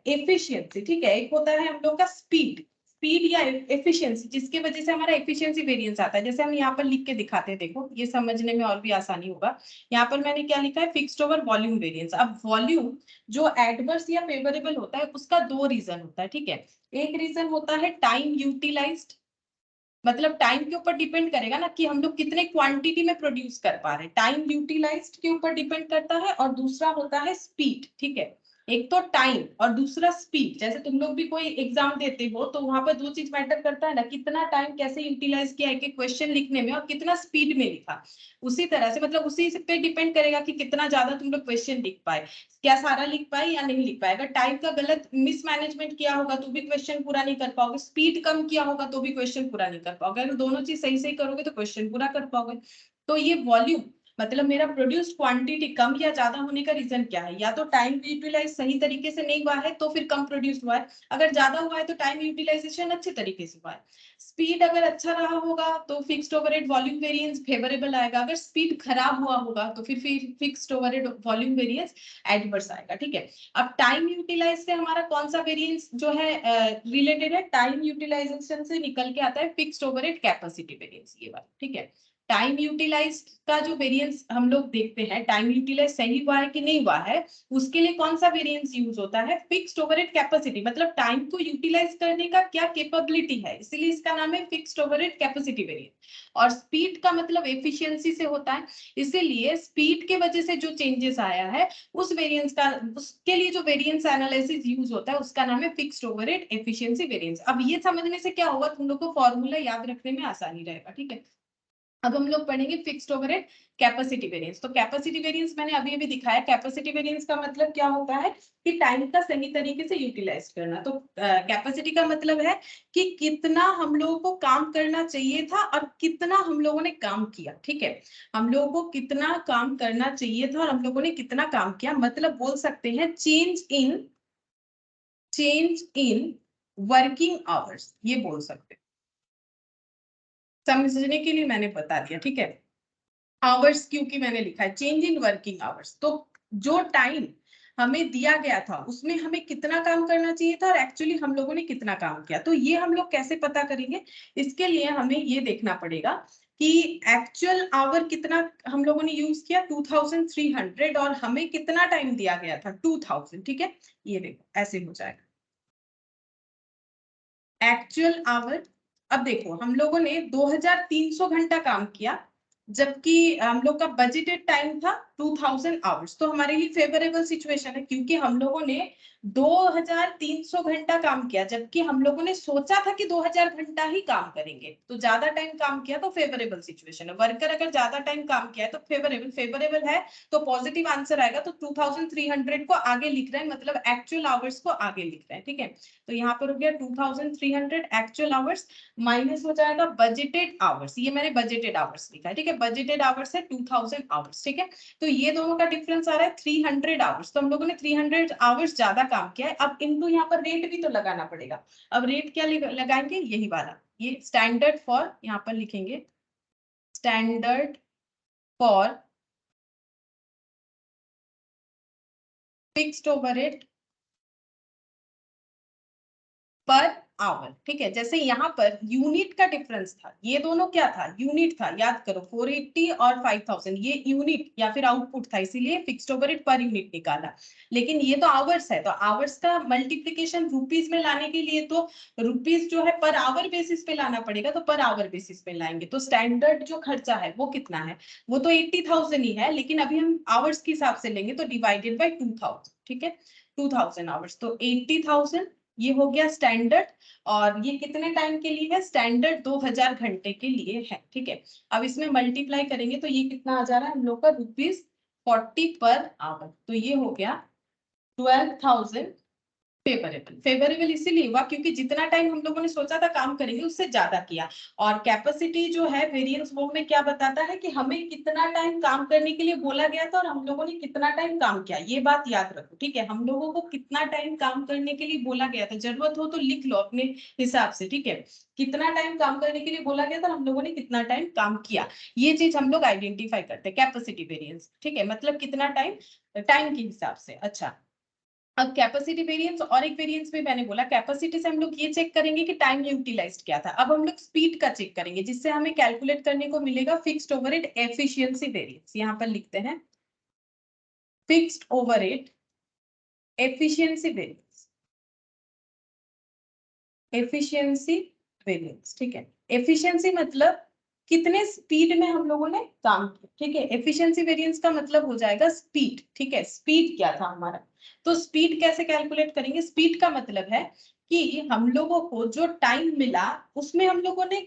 एफिशिएंसी, ठीक है, एक होता है हम लोग का स्पीड, स्पीड या एफिशिएंसी, जिसके वजह से हमारा एफिशिएंसी वेरिएंस आता है। जैसे हम यहाँ पर लिख के दिखाते हैं, देखो ये समझने में और भी आसानी होगा। यहाँ पर मैंने क्या लिखा है, फिक्स्ड ओवर वॉल्यूम वेरिएंस। अब वॉल्यूम जो एडवर्स या फेवरेबल होता है उसका दो रीजन होता है, ठीक है। एक रीजन होता है टाइम यूटिलाइज्ड, मतलब टाइम के ऊपर डिपेंड करेगा ना कि हम लोग कितने क्वांटिटी में प्रोड्यूस कर पा रहे हैं, टाइम यूटिलाइज्ड के ऊपर डिपेंड करता है। और दूसरा होता है स्पीड, ठीक है। एक तो टाइम और दूसरा स्पीड। जैसे तुम लोग भी कोई एग्जाम देते हो तो वहां पर दो चीज मैटर करता है ना, कितना टाइम कैसे यूटिलाइज किया एक एक क्वेश्चन लिखने में और कितना स्पीड में लिखा। उसी तरह से मतलब उसी पे डिपेंड करेगा कि कितना ज्यादा तुम लोग क्वेश्चन लिख पाए, क्या सारा लिख पाए या नहीं लिख पाए। अगर टाइम का गलत मिसमैनेजमेंट किया होगा तो भी क्वेश्चन पूरा नहीं कर पाओगे, स्पीड कम किया होगा तो भी क्वेश्चन पूरा नहीं कर पाओगे। अगर दोनों चीज सही सही करोगे तो क्वेश्चन पूरा कर पाओगे। तो ये वॉल्यूम मतलब मेरा प्रोड्यूस्ड क्वांटिटी कम या ज्यादा होने का रीजन क्या है? या तो टाइम यूटिलाइज सही तरीके से नहीं हुआ है तो फिर कम प्रोड्यूस हुआ है, अगर ज्यादा हुआ है तो टाइम यूटिलाइजेशन अच्छे तरीके से हुआ है। स्पीड अगर अच्छा रहा होगा तो fixed overhead volume variance favourable आएगा, अगर स्पीड खराब हुआ होगा तो फिर fixed overhead volume variance adverse आएगा, ठीक है। अब टाइम यूटिलाइज से हमारा कौन सा वेरिएंस जो है रिलेटेड है? टाइम यूटिलाइजेशन से निकल के आता है फिक्स्ड ओवरहेड कैपेसिटी वेरिएंस, ये वाला, ठीक है। टाइम यूटिलाइज का जो वेरिएंस हम लोग देखते हैं, टाइम यूटिलाइज सही हुआ है कि नहीं हुआ है, उसके लिए कौन सा वेरिएंस यूज होता है? फिक्स्ड ओवरहेड कैपेसिटी, मतलब टाइम को यूटिलाइज करने का क्या कैपेबिलिटी है, इसीलिए इसका नाम है फिक्स्ड ओवरहेड कैपेसिटी वेरिएंस। और स्पीड का मतलब एफिशिएंसी से होता है, इसीलिए स्पीड के वजह से जो चेंजेस आया है उस वेरिएंस का, उसके लिए जो वेरिएंस एनालिसिस यूज होता है उसका नाम है फिक्स्ड ओवरहेड एफिशिएंसी वेरिएंस। अब ये समझने से क्या होगा, तुम लोग को फॉर्मूला याद रखने में आसानी रहेगा, ठीक है। अब हम लोग पढ़ेंगे फिक्स्ड ओवरहेड कैपेसिटी वेरिएंस। तो कैपेसिटी वेरिएंस मैंने अभी अभी दिखाया। कैपेसिटी वेरिएंस का मतलब क्या होता है कि टाइम का सही तरीके से यूटिलाइज करना। तो कैपेसिटी का मतलब है कि कितना हम लोगों को काम करना चाहिए था और कितना हम लोगों ने काम किया, ठीक है। हम लोगों को कितना काम करना चाहिए था और हम लोगों ने कितना काम किया, मतलब बोल सकते हैं चेंज इन वर्किंग आवर्स, ये बोल सकते हैं। समझने के लिए मैंने बता दिया, ठीक है। आवर्स क्योंकि मैंने लिखा है चेंज इन वर्किंग आवर्स, तो जो टाइम हमें दिया गया था उसमें हमें कितना काम करना चाहिए था और एक्चुअली हम लोगों ने कितना काम किया। तो ये हम लोग कैसे पता करेंगे? इसके लिए हमें ये देखना पड़ेगा कि एक्चुअल आवर कितना हम लोगों ने यूज किया, 2300, और हमें कितना टाइम दिया गया था, 2000, ठीक है। ये देखो ऐसे हो जाएगा एक्चुअल आवर। अब देखो हम लोगों ने 2300 घंटा काम किया, जबकि हम लोग का बजटेड टाइम था 2000 आवर्स। तो हमारे लिए फेवरेबल सिचुएशन है, क्योंकि हम लोगों ने 2300 घंटा काम किया, जबकि हम लोगों ने सोचा था कि 2000 घंटा ही काम करेंगे, तो ज्यादा टाइम काम किया तो फेवरेबल सिचुएशन है। वर्कर अगर ज्यादा टाइम काम किया है तो फेवरेबल है, तो पॉजिटिव आंसर आएगा। तो 2300 को आगे लिख रहे हैं, मतलब एक्चुअल आवर्स को आगे लिख रहे हैं, ठीक है। तो यहाँ पर हो गया 2300 एक्चुअल आवर्स माइनस हो जाएगा बजटेड आवर्स, ये मैंने बजटेड आवर्स लिखा है, ठीक है। बजटेड आवर्स है 2000 आवर्स, ठीक है। तो ये दोनों का डिफरेंस आ रहा है 300 आवर्स। तो हम लोगों ने 300 आवर्स ज्यादा काम किया है। अब इनटू यहाँ पर रेट भी तो लगाना पड़ेगा। अब रेट क्या लगाएंगे? यही वाला, ये स्टैंडर्ड फॉर, यहाँ पर लिखेंगे standard for fixed overhead per hour, ठीक है। जैसे यहाँ पर यूनिट का डिफरेंस था, ये दोनों क्या था? यूनिट था, याद करो 480 और 5000, ये यूनिट या फिर आउटपुट था, इसीलिए फिक्स्ड ओवरहेड पर यूनिट निकाला। लेकिन ये तो आवर्स है, तो आवर्स का मल्टीप्लीकेशन रुपीज में लाने के लिए तो रुपीज जो है पर आवर बेसिस पे लाना पड़ेगा, तो पर आवर बेसिस पे लाएंगे। तो स्टैंडर्ड जो खर्चा है वो कितना है? वो तो 80,000 ही है, लेकिन अभी हम आवर्स के हिसाब से लेंगे तो डिवाइडेड बाई 2000, ठीक है। 2000 आवर्स, तो 80,000 ये हो गया स्टैंडर्ड। और ये कितने टाइम के लिए है? स्टैंडर्ड 2000 घंटे के लिए है, ठीक है। अब इसमें मल्टीप्लाई करेंगे तो ये कितना आ जा रहा है हम लोग का? ₹40 पर आवर। तो ये हो गया 12,000 फेवरेबल। फेवरेबल इसीलिए हुआ क्योंकि जितना टाइम हम लोगों ने सोचा था काम करेंगे उससे ज्यादा किया। और कैपेसिटी जो है वेरिएंस वो में क्या बताता है कि हमें कितना टाइम काम करने के लिए बोला गया था और हम लोगों ने कितना टाइम काम किया। ये बात याद रखो, ठीक है। हम लोगों को कितना टाइम काम करने के लिए बोला गया था, जरूरत हो तो लिख लो अपने हिसाब से, ठीक है। कितना टाइम काम करने के लिए बोला गया था, हम लोगों ने कितना टाइम काम किया, ये चीज हम लोग आइडेंटिफाई करते हैं कैपेसिटी वेरिएंस, ठीक है। मतलब कितना टाइम, टाइम के हिसाब से। अच्छा, अब कैपेसिटी वेरिएंस और एक वेरिएंस में मैंने बोला कैपेसिटी से हम लोग ये चेक करेंगे कि टाइम यूटिलाइज्ड क्या था। अब हम लोग स्पीड का चेक करेंगे जिससे हमें कैलकुलेट करने को मिलेगा फिक्स्ड ओवरहेड एफिशिएंसी वेरिएंस। यहां पर लिखते हैं fixed overhead efficiency variance, efficiency variance, ठीक है। एफिशिएंसी मतलब कितने स्पीड में हम लोगों ने काम किया, ठीक है। एफिशिएंसी वेरिएंस का मतलब हो जाएगा स्पीड, ठीक है। स्पीड क्या था हमारा, तो स्पीड कैसे कैलकुलेट करेंगे। स्पीड का मतलब है कि हम लोगों को जो टाइम मिला उसमें हम लोगों ने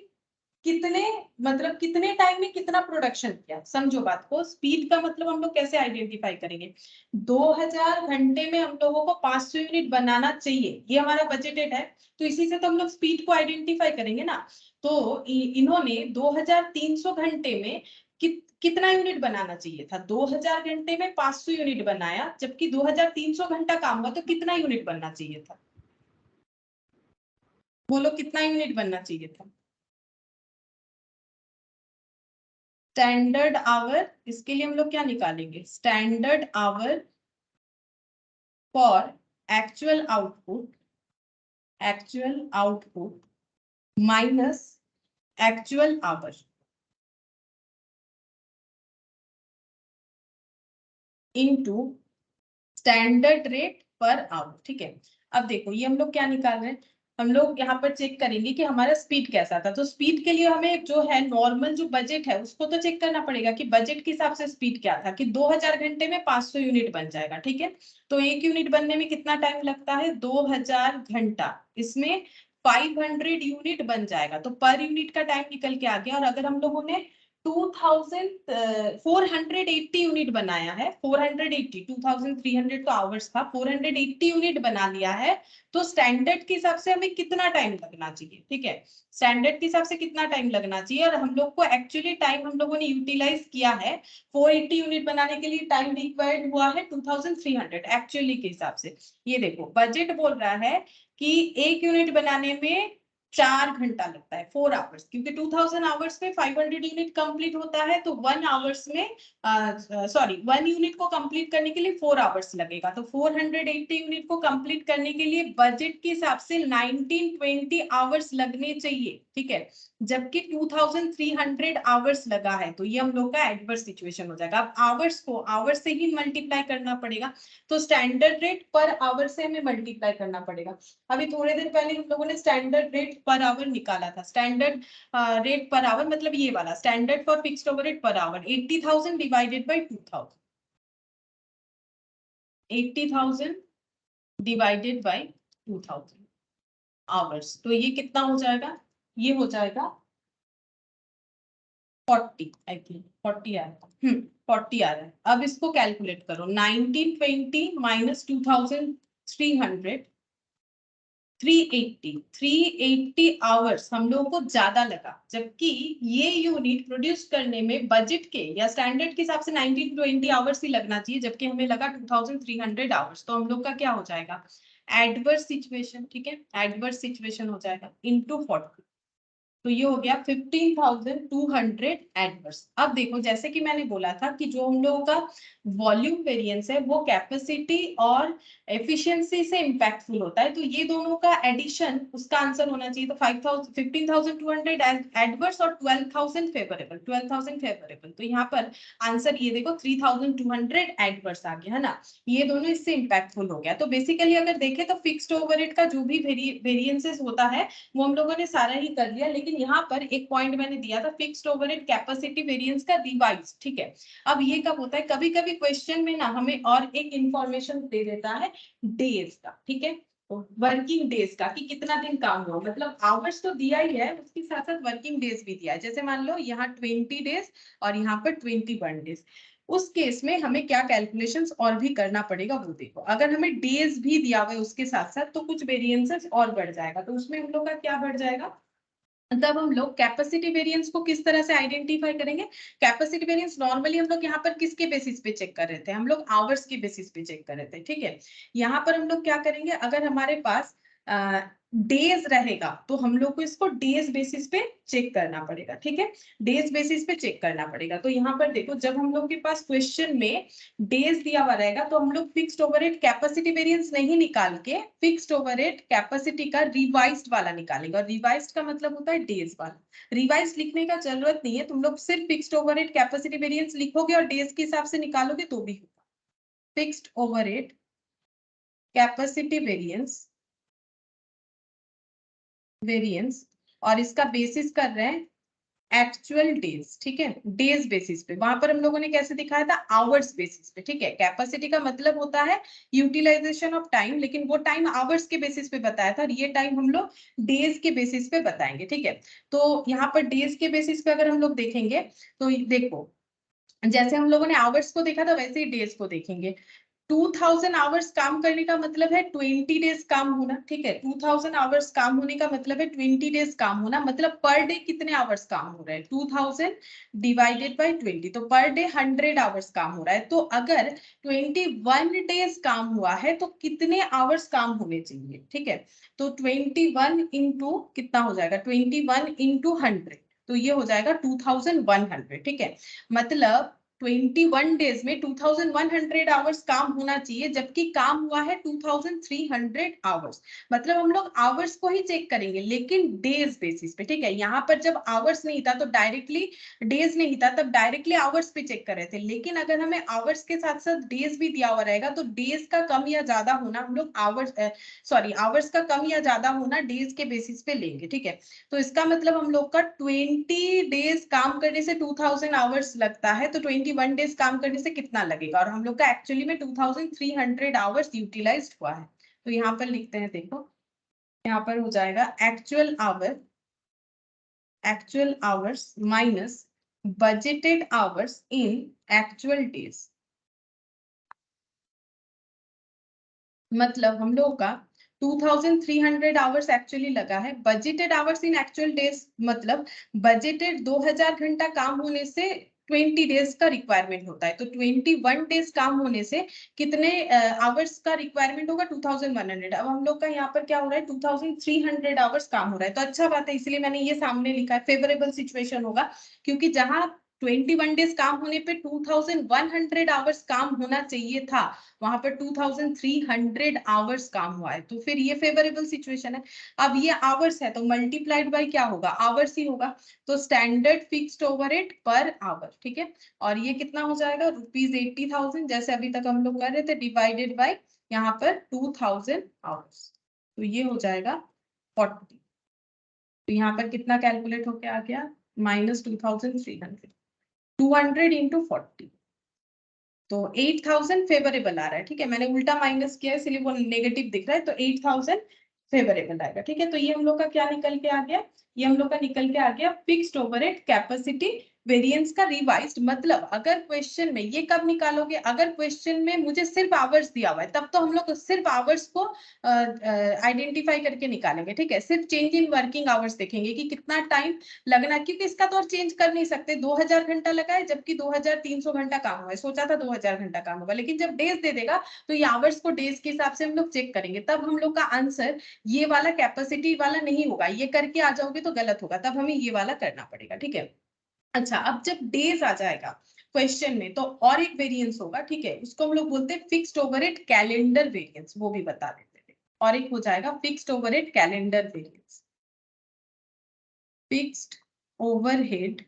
कितने, मतलब कितने टाइम में कितना प्रोडक्शन किया। समझो बात को, स्पीड का मतलब हम लोग कैसे आइडेंटिफाई करेंगे। 2000 घंटे में हम लोगों को 500 यूनिट बनाना चाहिए, ये हमारा बजटेड है। तो इसी से तो हम लोग स्पीड को आइडेंटिफाई करेंगे ना। तो इन्होंने 2300 घंटे में कितना यूनिट बनाना चाहिए था। 2000 घंटे में 500 यूनिट बनाया, जबकि 2300 घंटा काम हुआ, तो कितना यूनिट बनना चाहिए था। बोलो कितना यूनिट बनना चाहिए था। स्टैंडर्ड आवर, इसके लिए हम लोग क्या निकालेंगे, standard hour for actual output, actual output minus actual our into standard rate per hour, ठीक है। अब देखो ये हम लोग क्या निकाल रहे हैं, हम लोग यहाँ पर चेक करेंगे कि हमारा स्पीड कैसा था। तो स्पीड के लिए हमें जो है नॉर्मल जो बजट है उसको तो चेक करना पड़ेगा कि बजट के हिसाब से स्पीड क्या था, कि 2000 घंटे में 500 यूनिट बन जाएगा, ठीक है। तो एक यूनिट बनने में कितना टाइम लगता है, 2000 घंटा, इसमें 500 यूनिट बन जाएगा, तो पर यूनिट का टाइम निकल के आ गया। और अगर हम लोगों ने 480 यूनिट बनाया है, 480, 2300 तो आवर्स था, 480 यूनिट बना लिया है, तो स्टैंडर्ड के हिसाब से हमें कितना टाइम लगना चाहिए, ठीक है। स्टैंडर्ड के हिसाब से कितना टाइम लगना चाहिए, और हम लोग को एक्चुअली टाइम हम लोगों ने यूटिलाइज किया है 480 यूनिट बनाने के लिए टाइम रिक्वायर्ड हुआ है 2300 एक्चुअली के हिसाब से। ये देखो बजट बोल रहा है कि एक यूनिट बनाने में 4 घंटा लगता है, 4 आवर्स, क्योंकि 2000 आवर्स में 500 यूनिट कंप्लीट होता है, तो 1 आवर्स में सॉरी 1 यूनिट को कंप्लीट करने के लिए 4 आवर्स लगेगा। तो 480 यूनिट को कंप्लीट करने के लिए बजट के हिसाब से 1920 आवर्स लगने चाहिए, ठीक है। जबकि 2300 आवर्स लगा है, तो ये हम लोग का एडवर्स सिचुएशन हो जाएगा। अब आवर्स को आवर्स से ही मल्टीप्लाई करना पड़ेगा, तो स्टैंडर्ड रेट पर आवर से हमें मल्टीप्लाई करना पड़ेगा। अभी थोड़े दिन पहले हम लोगों ने स्टैंडर्ड रेट पर आवर निकाला था। स्टैंडर्ड रेट पर आवर मतलब ये वाला standard for fixed overhead per hour 80,000 divided by 2000, 80,000 divided by 2000 hours, तो ये कितना हो जाएगा, ये हो जाएगा 40, आई थिंक 40 आ रहा है, 40 आ रहा है। अब इसको कैलकुलेट करो, 1920 माइनस 2300, 380 आवर्स हम लोगों को ज्यादा लगा, जबकि ये यूनिट प्रोड्यूस करने में बजट के या स्टैंडर्ड के हिसाब से 1920 आवर्स ही लगना चाहिए, जबकि हमें लगा 2300 आवर्स। तो हम लोग का क्या हो जाएगा, एडवर्स सिचुएशन, ठीक है, एडवर्स सिचुएशन हो जाएगा इनटू 40, तो ये हो गया 15,200 एडवर्स। अब देखो जैसे कि मैंने बोला था कि जो हम लोगों का वॉल्यूम वेरिएंस है वो कैपेसिटी और एफिशिएंसी से इंपैक्टफुल होता है, तो ये दोनों का एडिशन उसका आंसर होना चाहिए। तो 15,200 एडवर्स और 12,000 फेवरेबल, 12,000 फेवरेबल, तो यहाँ पर आंसर ये देखो 3,200 एडवर्स आ गया है ना, ये दोनों इससे इंपैक्टफुल हो गया। तो बेसिकली अगर देखें तो फिक्स्ड ओवरहेड का जो भी वेरिएंसेस होता है वो हम लोगों ने सारा ही कर लिया, लेकिन यहाँ पर एक पॉइंट मैंने दिया था फिक्स्ड ओवरहेड कैपेसिटी वेरिएंस का रिवाइज, ठीक है। अब ये कब होता है, कभी कभी क्वेश्चन में ना हमें और एक इंफॉर्मेशन दे देता है डेज का, ठीक है, वर्किंग डेज का, कि कितना दिन काम हुआ, मतलब आवर्स तो दिया ही है, उसके साथ साथ वर्किंग डेज भी दिया है। जैसे मान लो यहाँ 20 डेज और यहाँ पर 21 डेज, उस केस में हमें क्या कैलकुलेशंस और भी करना पड़ेगा वो देखो। अगर हमें डेज भी दिया हुआ है उसके साथ साथ तो कुछ वेरिएंसेस और बढ़ जाएगा। तो उसमें हम लोग का क्या बढ़ जाएगा, तब हम लोग कैपेसिटी वेरिएंस को किस तरह से आइडेंटिफाई करेंगे। कैपेसिटी वेरिएंस नॉर्मली हम लोग यहाँ पर किसके बेसिस पे चेक कर रहे थे, हम लोग आवर्स के बेसिस पे चेक कर रहे थे, ठीक है। यहाँ पर हम लोग क्या करेंगे, अगर हमारे पास डेज रहेगा तो हम लोग को इसको डेज बेसिस पे चेक करना पड़ेगा, ठीक है। डेज बेसिस पे चेक करना पड़ेगा। तो यहाँ पर देखो, जब हम लोग के पास क्वेश्चन में डेज दिया हुआ रहेगा तो हम लोग फिक्स्ड ओवरहेड कैपेसिटी वेरिएंस नहीं निकाल के फिक्स्ड ओवरहेड कैपेसिटी का रिवाइज्ड वाला निकालेंगे। और रिवाइज्ड का मतलब होता है डेज वाला। रिवाइज्ड लिखने का जरूरत नहीं है, तुम लोग सिर्फ फिक्स्ड ओवरहेड कैपेसिटी वेरिएंस लिखोगे और डेज के हिसाब से निकालोगे तो भी होगा। फिक्स्ड ओवरहेड कैपेसिटी वेरिएंस और इसका बेसिस कर रहे हैं एक्चुअल डेज, ठीक है। डेज बेसिस पे, वहां पर हम लोगों ने कैसे दिखाया था, आवर्स बेसिस पे, ठीक है। कैपेसिटी का मतलब होता है यूटिलाइजेशन ऑफ टाइम, लेकिन वो टाइम आवर्स के बेसिस पे बताया था, और ये टाइम हम लोग डेज के बेसिस पे बताएंगे, ठीक है। तो यहाँ पर डेज के बेसिस पे अगर हम लोग देखेंगे तो देखो, जैसे हम लोगों ने आवर्स को देखा था वैसे ही डेज को देखेंगे। 2000 आवर्स काम करने का मतलब है 20 डेज काम होना, ठीक है। 2000 आवर्स काम होने का मतलब है 20 डेज काम होना। मतलब पर डे कितने आवर्स काम हो रहे हैं, 2000 डिवाइडेड बाय 20, तो पर डे 100 आवर्स काम हो रहा है। तो अगर 21 डेज काम हुआ है तो कितने आवर्स काम होने चाहिए, ठीक है। तो 21 इंटू कितना हो जाएगा, 21 इंटू 100, तो ये हो जाएगा 2100, ठीक है। मतलब 21 डेज में 2100 आवर्स काम होना चाहिए, जबकि काम हुआ है 2300 आवर्स। मतलब हम लोग आवर्स को ही चेक करेंगे लेकिन डेज बेसिस पे, ठीक है। यहाँ पर जब आवर्स नहीं था तो डायरेक्टली, डेज नहीं था तब डायरेक्टली आवर्स पे चेक कर रहे थे, लेकिन अगर हमें आवर्स के साथ साथ डेज भी दिया हुआ रहेगा तो डेज का कम या ज्यादा होना हम लोग आवर्स का कम या ज्यादा होना डेज के बेसिस पे लेंगे, ठीक है। तो इसका मतलब हम लोग का 20 डेज काम करने से 2000 आवर्स लगता है, तो 21 डेज काम करने से कितना लगेगा, और हम लोग का एक्चुअली में 2300 आवर्स यूटिलाइज्ड हुआ है। तो यहाँ पर लिखते हैं, देखो यहाँ पर हो जाएगा actual hours minus budgeted hours in actual days. मतलब हम लोग का 2300 आवर्स एक्चुअली लगा है, budgeted hours in actual days मतलब बजटेड 2000 घंटा काम होने से 20 डेज का रिक्वायरमेंट होता है। तो 21 डेज काम होने से कितने आवर्स का रिक्वायरमेंट होगा, 2100। अब हम लोग का यहाँ पर क्या हो रहा है, 2300 आवर्स काम हो रहा है, तो अच्छा बात है, इसलिए मैंने ये सामने लिखा है। फेवरेबल सिचुएशन होगा, क्योंकि जहां 21 डेज काम होने पे 2100 आवर्स काम होना चाहिए था, वहां पर 2300 आवर्स काम हुआ है, तो फिर ये फेवरेबल सिचुएशन है। अब ये आवर्स है तो मल्टीप्लाइड बाय क्या होगा, आवर्स ही होगा। तो standard fixed overhead per hour, ठीक है। और ये कितना हो जाएगा, ₹80,000, जैसे अभी तक हम लोग कर रहे थे, डिवाइडेड बाय यहाँ पर 2000 आवर्स, तो ये हो जाएगा 40। तो यहाँ पर कितना कैलकुलेट होके आ गया, -2300, 200 इंटू 40, तो 8000 फेवरेबल आ रहा है, ठीक है। मैंने उल्टा माइनस किया है इसलिए वो नेगेटिव दिख रहा है, तो 8000 फेवरेबल आएगा, ठीक है। तो ये हम लोग का क्या निकल के आ गया, ये हम लोग का निकल के आ गया फिक्स्ड ओवरहेड कैपेसिटी वेरिएंस का रिवाइज्ड। मतलब अगर क्वेश्चन में, ये कब निकालोगे, अगर क्वेश्चन में मुझे सिर्फ आवर्स दिया हुआ है तब तो हम लोग सिर्फ आवर्स को आइडेंटिफाई करके निकालेंगे, ठीक है। सिर्फ चेंज इन वर्किंग आवर्स देखेंगे कि कितना टाइम लगना, क्योंकि इसका तो और चेंज कर नहीं सकते। 2000 घंटा लगा है जबकि 2300 घंटा काम हुआ है, सोचा था 2000 घंटा काम होगा, लेकिन जब डेज दे देगा तो ये आवर्स को डेज के हिसाब से हम लोग चेक करेंगे, तब हम लोग का आंसर ये वाला कैपेसिटी वाला नहीं होगा। ये करके आ जाओगे तो गलत होगा, तब हमें ये वाला करना पड़ेगा, ठीक है। अच्छा, अब जब डेज आ जाएगा क्वेश्चन में तो और एक वेरिएंस होगा, ठीक है, उसको हम लोग बोलते हैं फिक्स्ड ओवरहेड कैलेंडर वेरिएंस, वो भी बता देते हैं। और एक हो जाएगा fixed overhead calendar variance, fixed overhead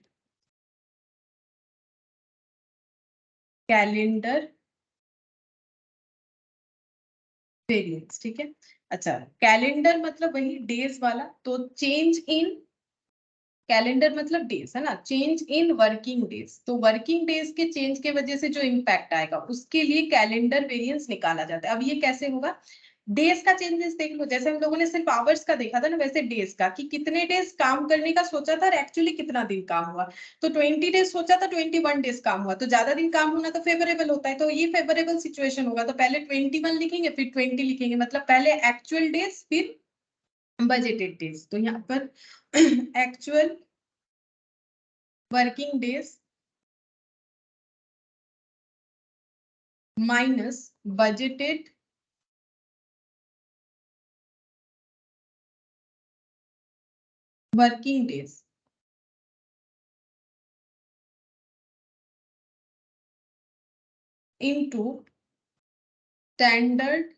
calendar variance, ठीक है। अच्छा, कैलेंडर मतलब वही डेज वाला, तो चेंज इन कैलेंडर मतलब डेज है ना, चेंज इन वर्किंग डेज, तो वर्किंग डेज के चेंज के वजह से जो इम्पैक्ट आएगा उसके लिए कैलेंडर वेरिएंस निकाला जाता है। अब ये कैसे होगा, डेज का चेंजेस देख लो, जैसे हम लोगों ने सिर्फ आवर्स का देखा था ना, वैसे डेज का कि कितने डेज काम करने का सोचा था और एक्चुअली कितना दिन काम हुआ। तो 20 डेज सोचा था, 21 डेज काम हुआ, तो ज्यादा दिन काम होना तो फेवरेबल होता है, तो ये फेवरेबल सिचुएशन होगा। तो पहले 21 लिखेंगे, फिर 20 लिखेंगे, मतलब पहले एक्चुअल डेज फिर बजटेड डेज। तो यहाँ पर actual working days minus budgeted working days into standard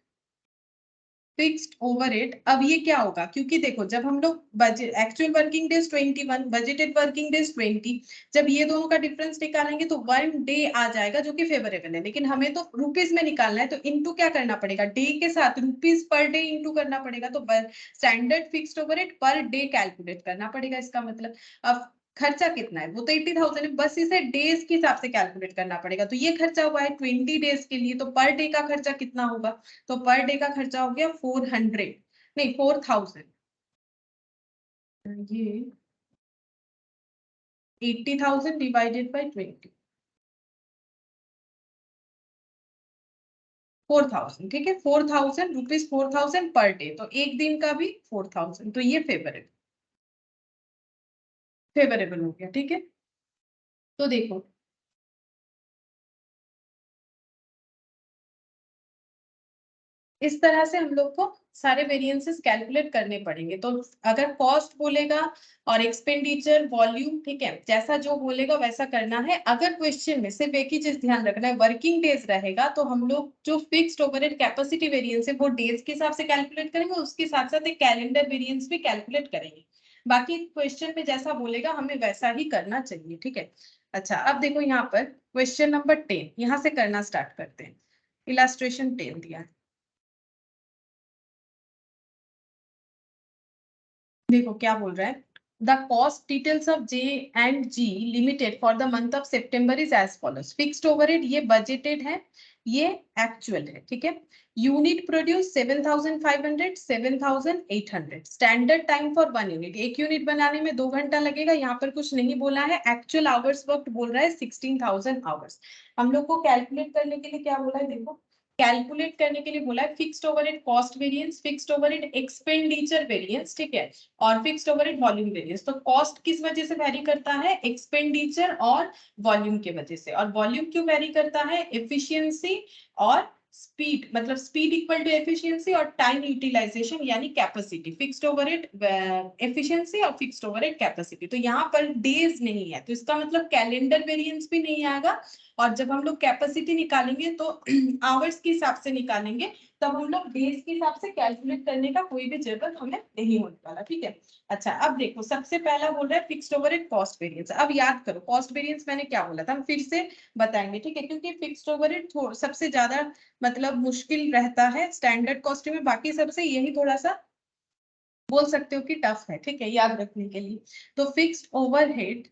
fixed overhead. अब ये क्या होगा, क्योंकि देखो जब हम लोग budget actual working days 21, budgeted working days 20, जब ये दोनों का डिफरेंस निकालेंगे तो 1 डे आ जाएगा जो कि फेवरेबल है, लेकिन हमें तो रुपीज में निकालना है, तो इनटू क्या करना पड़ेगा, डे के साथ रुपीज पर डे इनटू करना पड़ेगा। तो standard fixed overhead per day calculate करना पड़ेगा। इसका मतलब अब खर्चा कितना है, वो तो 80,000 है, बस इसे डेज के हिसाब से कैलकुलेट करना पड़ेगा। तो ये खर्चा हुआ है 20 डेज के लिए, तो पर डे का खर्चा कितना होगा, तो पर डे का खर्चा हो गया 400, नहीं 4000। ये 80,000 डिवाइडेड बाई 20, 4000, ठीक है, 4000 रुपीज, 4000 पर डे, तो एक दिन का भी 4000, तो ये फेवरेबल हो गया, ठीक है। तो देखो इस तरह से हम लोग को सारे वेरिएंसेस कैलकुलेट करने पड़ेंगे। तो अगर कॉस्ट बोलेगा और एक्सपेंडिचर वॉल्यूम, ठीक है, जैसा जो बोलेगा वैसा करना है। अगर क्वेश्चन में सिर्फ एक ही चीज ध्यान रखना है, वर्किंग डेज रहेगा, तो हम लोग जो फिक्स्ड ओवरहेड कैपेसिटी वेरिएंस है वो डेज के हिसाब से कैलकुलेट करेंगे, उसके साथ साथ एक कैलेंडर वेरिएंस भी कैलकुलेट करेंगे। बाकी क्वेश्चन में जैसा बोलेगा हमें वैसा ही करना चाहिए, ठीक है। अच्छा, अब देखो यहाँ पर क्वेश्चन नंबर 10, यहाँ से करना स्टार्ट करते हैं। इलास्ट्रेशन 10 दिया है, देखो क्या बोल रहा है। The cost details of J and G limited for the month of September is as follows. Fixed overhead ये बजटेड है, ये एक्चुअल है, ठीक है। Unit produce 7500, 7800। Standard time for 1 unit, एक यूनिट बनाने में 2 घंटा लगेगा, यहाँ पर कुछ नहीं बोला है। एक्चुअल आवर्स वर्क बोल रहा है 16,000 आवर्स। हम लोग को कैलकुलेट करने के लिए क्या बोला है, देखो कैलकुलेट करने के लिए बोला है fixed overhead cost variance, fixed overhead expenditure variance, ठीक है, और फिक्स्ड ओवरहेड वॉल्यूम वेरिएंस। तो कॉस्ट किस वजह से वेरी करता है, एक्सपेंडिचर और वॉल्यूम की वजह से। और वॉल्यूम क्यों वेरी करता है, एफिशिएंसी और स्पीड, मतलब स्पीड इक्वल टू एफिशिएंसी और टाइम यूटिलाइजेशन यानी कैपेसिटी। फिक्स्ड ओवरहेड एफिशिएंसी और फिक्स्ड ओवरहेड कैपेसिटी। तो यहाँ पर डेज नहीं है, तो इसका मतलब कैलेंडर वेरिएंस भी नहीं आएगा। और जब हम लोग कैपेसिटी निकालेंगे तो आवर्स के हिसाब से निकालेंगे, तब हम लोग डेज के हिसाब से कैलकुलेट करने का कोई भी जरूरत हमें नहीं होने वाला, ठीक है। अच्छा, अब देखो सबसे पहला बोल रहा है फिक्स्ड ओवरहेड कॉस्ट वेरिएंस। अब याद करो कॉस्ट वेरिएंस मैंने क्या बोला था, हम फिर से बताएंगे, ठीक है, क्योंकि फिक्स्ड ओवरहेड सबसे ज्यादा मतलब मुश्किल रहता है स्टैंडर्ड कॉस्ट में, बाकी सबसे यही थोड़ा सा बोल सकते हो कि टफ है, ठीक है, याद रखने के लिए। तो फिक्स्ड ओवरहेड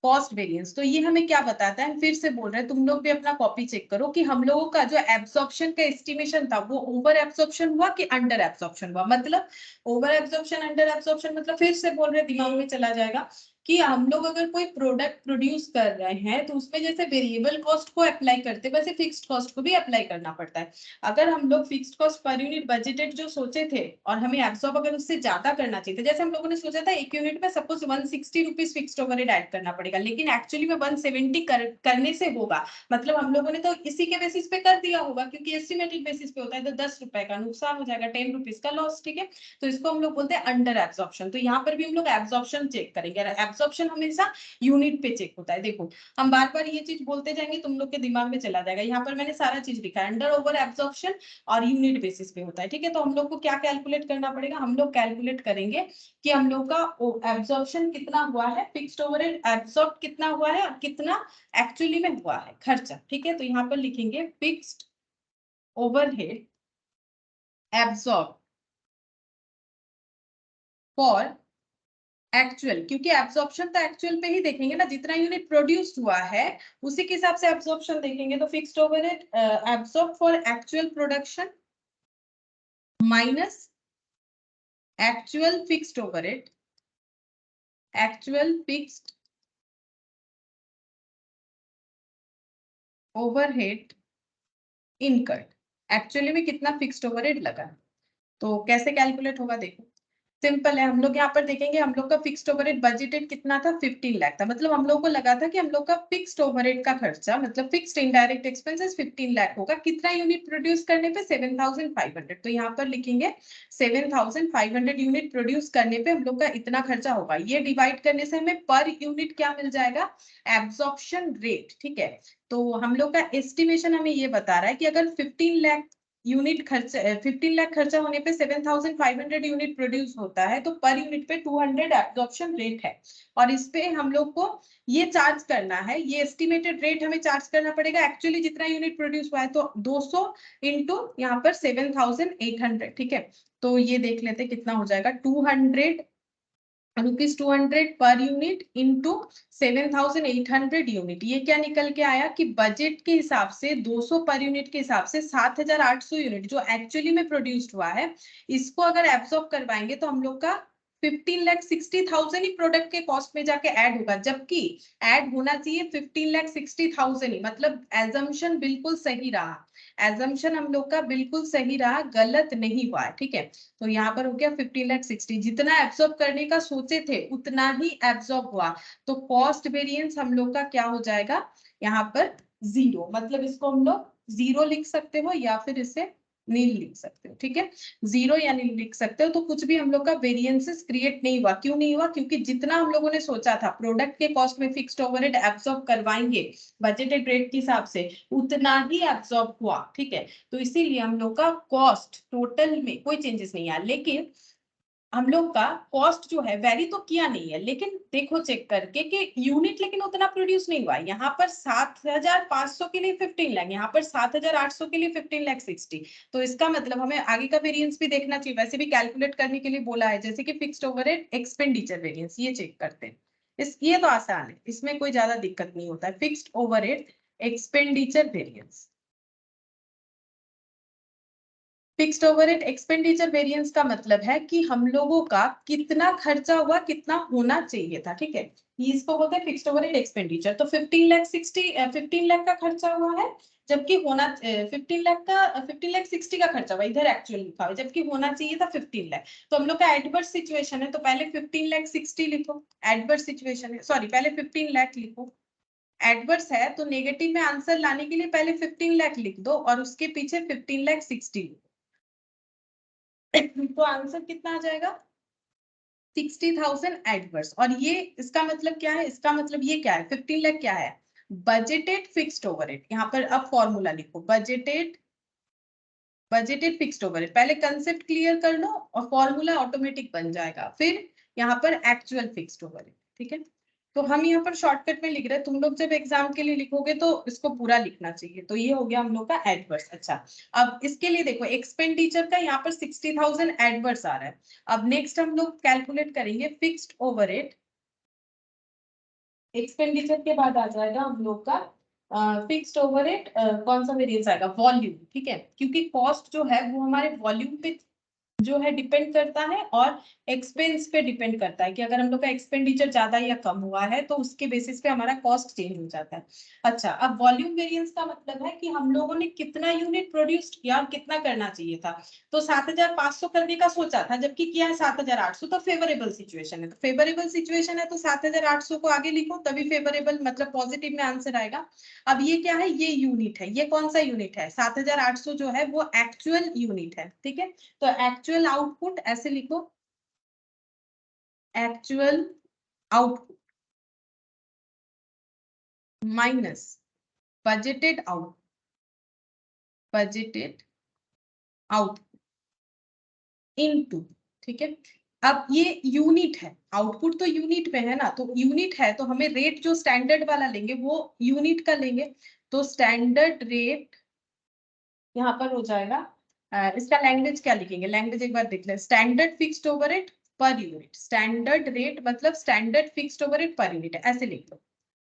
कॉस्ट वेरिएंस, तो ये हमें क्या बताता है, फिर से बोल रहे हैं, तुम लोग भी अपना कॉपी चेक करो कि हम लोगों का जो एब्जॉर्प्शन का एस्टिमेशन था वो ओवर एब्जॉर्प्शन हुआ कि अंडर एब्जॉर्प्शन हुआ। मतलब ओवर एब्जॉर्प्शन अंडर एब्जॉर्प्शन मतलब फिर से बोल रहे, दिमाग में चला जाएगा कि हम लोग अगर कोई प्रोडक्ट प्रोड्यूस कर रहे हैं तो उसमें जैसे वेरिएबल कॉस्ट को अप्लाई करते हैं वैसे फिक्स्ड कॉस्ट को भी अप्लाई करना पड़ता है। अगर हम लोग fixed cost per unit budgeted जो सोचे थे और हमें एब्सॉर्ब अगर उससे ज्यादा करना चाहिए, जैसे हम लोगों ने सोचा था एक यूनिट में suppose 160 rupees fixed overhead add करना पड़ेगा, लेकिन एक्चुअली में 170 करने से होगा। मतलब हम लोगों ने तो इसी के बेसिस पे कर दिया होगा, क्योंकि एस्टिमेटेड बेसिस पे होता है, तो 10 रुपए का नुकसान हो जाएगा, 10 रुपीज का लॉस, ठीक है। तो इसको हम लोग बोलते हैं अंडर एब्जॉर्प्शन। तो यहाँ पर भी हम लोग एब्जॉर्प्शन चेक करेंगे, एब्जॉर्प्शन हमेशा यूनिट पे चेक होता है। देखो हम बार बार ये चीज बोलते जाएंगे, तुम लोग के दिमाग में चला जाएगा। यहाँ पर मैंने सारा चीज लिखा है, अंडर ओवर एब्जॉर्प्शन और यूनिट बेसिस पे होता है, ठीक है। तो हम लोग को क्या कैलकुलेट करना पड़ेगा, हम लोग कैलकुलेट करेंगे कि हम लोग का एब्जॉर्प्शन कितना हुआ है, फिक्स्ड ओवरहेड एब्जॉर्ब कितना हुआ है और कितना एक्चुअली में हुआ है खर्चा, ठीक है। तो यहाँ पर लिखेंगे fixed overhead absorb for actual, क्योंकि एब्जॉर्प्शन तो एक्चुअल पे ही देखेंगे ना, जितना यूनिट प्रोड्यूस हुआ है उसी के हिसाब से एब्जॉर्प्शन देखेंगे। तो fixed overhead absorb for actual production minus actual fixed overhead, actual fixed overhead incurred. Actually में कितना फिक्स्ड ओवरहेड लगा, तो कैसे कैलकुलेट होगा देखो, सिंपल है। हम लोग यहाँ पर देखेंगे, हम लोग का फिक्स्ड ओवरहेड बजटेड कितना था, 15 लाख था। मतलब हम लोग को लगा था कि हम लोग का फिक्स्ड ओवरहेड का खर्चा, मतलब फिक्स्ड इनडायरेक्ट एक्सपेंसेस 15 लाख होगा। कितना यूनिट प्रोड्यूस करने पे, 7500। तो यहाँ पर लिखेंगे 7500 यूनिट प्रोड्यूस करने पे हम लोग का इतना खर्चा होगा। ये डिवाइड करने से हमें पर यूनिट क्या मिल जाएगा, एब्जॉर्प्शन रेट। ठीक है, तो हम लोग का एस्टिमेशन हमें ये बता रहा है कि अगर 15 लाख यूनिट खर्चा, 15 लाख खर्चा होने पे 7500 यूनिट प्रोड्यूस होता है, तो पर यूनिट पे 200 एब्जॉर्प्शन रेट है। और इस पे हम लोग को ये चार्ज करना है, ये एस्टिमेटेड रेट हमें चार्ज करना पड़ेगा। एक्चुअली जितना यूनिट प्रोड्यूस हुआ है तो 200 इंटू यहाँ पर 7800। ठीक है, तो ये देख लेते कितना हो जाएगा, 200 rupees 200 per unit into 7800 unit. ये क्या निकल के आया कि बजट के हिसाब से 200 पर यूनिट के हिसाब से 7800 यूनिट जो एक्चुअली में प्रोड्यूस्ड हुआ है, इसको अगर एब्सॉर्ब करवाएंगे तो हम लोग का 15,60,000 ही प्रोडक्ट के कॉस्ट में जाके ऐड होगा, जबकि ऐड होना चाहिए 15,60,000 ही। मतलब एजम्पशन बिल्कुल सही रहा, एजम्पशन हम लोग का बिल्कुल सही रहा, गलत नहीं हुआ है। ठीक है, तो यहाँ पर हो गया 15,60,000, जितना एब्सॉर्ब करने का सोचे थे उतना ही एब्सॉर्ब हुआ। तो कॉस्ट वेरिएंस हम लोग का क्या हो जाएगा, यहाँ पर 0। मतलब इसको हम लोग 0 लिख सकते हो या फिर इसे नील लिख सकते हो। ठीक है, 0 या नील लिख सकते हो। तो कुछ भी हम लोग का वेरिएंसेस क्रिएट नहीं हुआ। क्यों नहीं हुआ, क्योंकि जितना हम लोगों ने सोचा था प्रोडक्ट के कॉस्ट में फिक्स्ड ओवरहेड एब्सॉर्ब करवाएंगे बजटेड रेट के हिसाब से, उतना ही एब्सॉर्ब हुआ। ठीक है, तो इसीलिए हम लोग का कॉस्ट टोटल में कोई चेंजेस नहीं आया। लेकिन हम लोग का कॉस्ट जो है वेरी तो किया नहीं है, लेकिन देखो चेक करके कि यूनिट लेकिन उतना प्रोड्यूस नहीं हुआ। यहाँ पर 7500 के लिए 15 लाख, यहाँ पर 7800 के लिए 15,60,000। तो इसका मतलब हमें आगे का वेरिएंस भी देखना चाहिए। वैसे भी कैलकुलेट करने के लिए बोला है, जैसे कि फिक्स्ड ओवरहेड एक्सपेंडिचर वेरिएंस, ये चेक करते हैं। ये तो आसान है, इसमें कोई ज्यादा दिक्कत नहीं होता है। Fixed overhead expenditure variance, fixed overhead expenditure variance का मतलब है कि हम लोगों का कितना खर्चा हुआ, कितना होना चाहिए था। ठीक है, इसको बोलते हैं फिक्स्ड ओवरहेड एक्सपेंडिचर। तो 15 लाख का खर्चा हुआ है, जबकि होना 15 लाख 60 का खर्चा हुआ, इधर एक्चुअल लिखा हुआ, जबकि होना चाहिए था 15 लाख। तो हम लोग का एडवर्स सिचुएशन है, तो पहले 15 लाख 60 लिखो। एडवर्स सिचुएशन है, सॉरी, पहले 15 लाख लिखो। एडवर्स है तो नेगेटिव में आंसर लाने के लिए पहले 15 लाख लिख दो और उसके पीछे 15 लाख 60 लिखो। तो आंसर कितना आ जाएगा, 60,000 एडवर्स। और ये इसका मतलब क्या है, इसका मतलब ये क्या है, 15 लाख क्या है, बजटेड फिक्स्ड ओवरहेड। यहाँ पर अब फॉर्मूला लिखो, बजटेड फिक्स्ड ओवरहेड। पहले कंसेप्ट क्लियर कर लो और फॉर्मूला ऑटोमेटिक बन जाएगा। फिर यहाँ पर एक्चुअल फिक्स्ड ओवरहेड। ठीक है, तो हम यहाँ पर शॉर्टकट में लिख रहे हैं, तुम लोग जब एग्जाम के लिए लिखोगे तो इसको पूरा लिखना चाहिए। तो ये हो गया हम लोग का एडवर्स। अच्छा, अब इसके लिए देखो एक्सपेंडिचर का यहाँ पर 60,000 एडवर्स आ रहा है। अब नेक्स्ट हम लोग कैलकुलेट करेंगे फिक्स्ड ओवरहेड एक्सपेंडिचर के बाद आ जाएगा हम लोग का फिक्स्ड ओवरहेड, कौन सा वेरिएंस आएगा, वॉल्यूम। ठीक है, क्योंकि कॉस्ट जो है वो हमारे वॉल्यूम पे जो है डिपेंड करता है और एक्सपेंस पे डिपेंड करता है कि अगर हम लोग का एक्सपेंडिचर ज्यादा या कम हुआ है तो उसके बेसिस पे हमारा कॉस्ट चेंज हो जाता है। अच्छा, अब वॉल्यूम वेरिएंस का मतलब है कि हम लोगों ने कितना यूनिट प्रोड्यूस किया और कितना करना चाहिए था। तो 7500 करने का सोचा था, जबकि किया है 7800, तो फेवरेबल सिचुएशन है। तो फेवरेबल सिचुएशन है तो 7800 को आगे लिखो, तभी फेवरेबल मतलब पॉजिटिव में आंसर आएगा। अब ये क्या है, ये यूनिट है। ये कौन सा यूनिट है, 7800 जो है वो एक्चुअल यूनिट है। ठीक है, तो एक्चुअल आउटपुट ऐसे लिखो, actual output minus budgeted output into. ठीक है, अब ये यूनिट है, आउटपुट तो यूनिट में है ना, तो यूनिट है तो हमें रेट जो स्टैंडर्ड वाला लेंगे वो यूनिट का लेंगे। तो स्टैंडर्ड रेट यहाँ पर हो जाएगा, इसका लैंग्वेज क्या लिखेंगे, लैंग्वेज एक बार देख लें, standard fixed overhead per unit. Standard rate मतलब standard fixed overhead per unit, ऐसे लिख लो।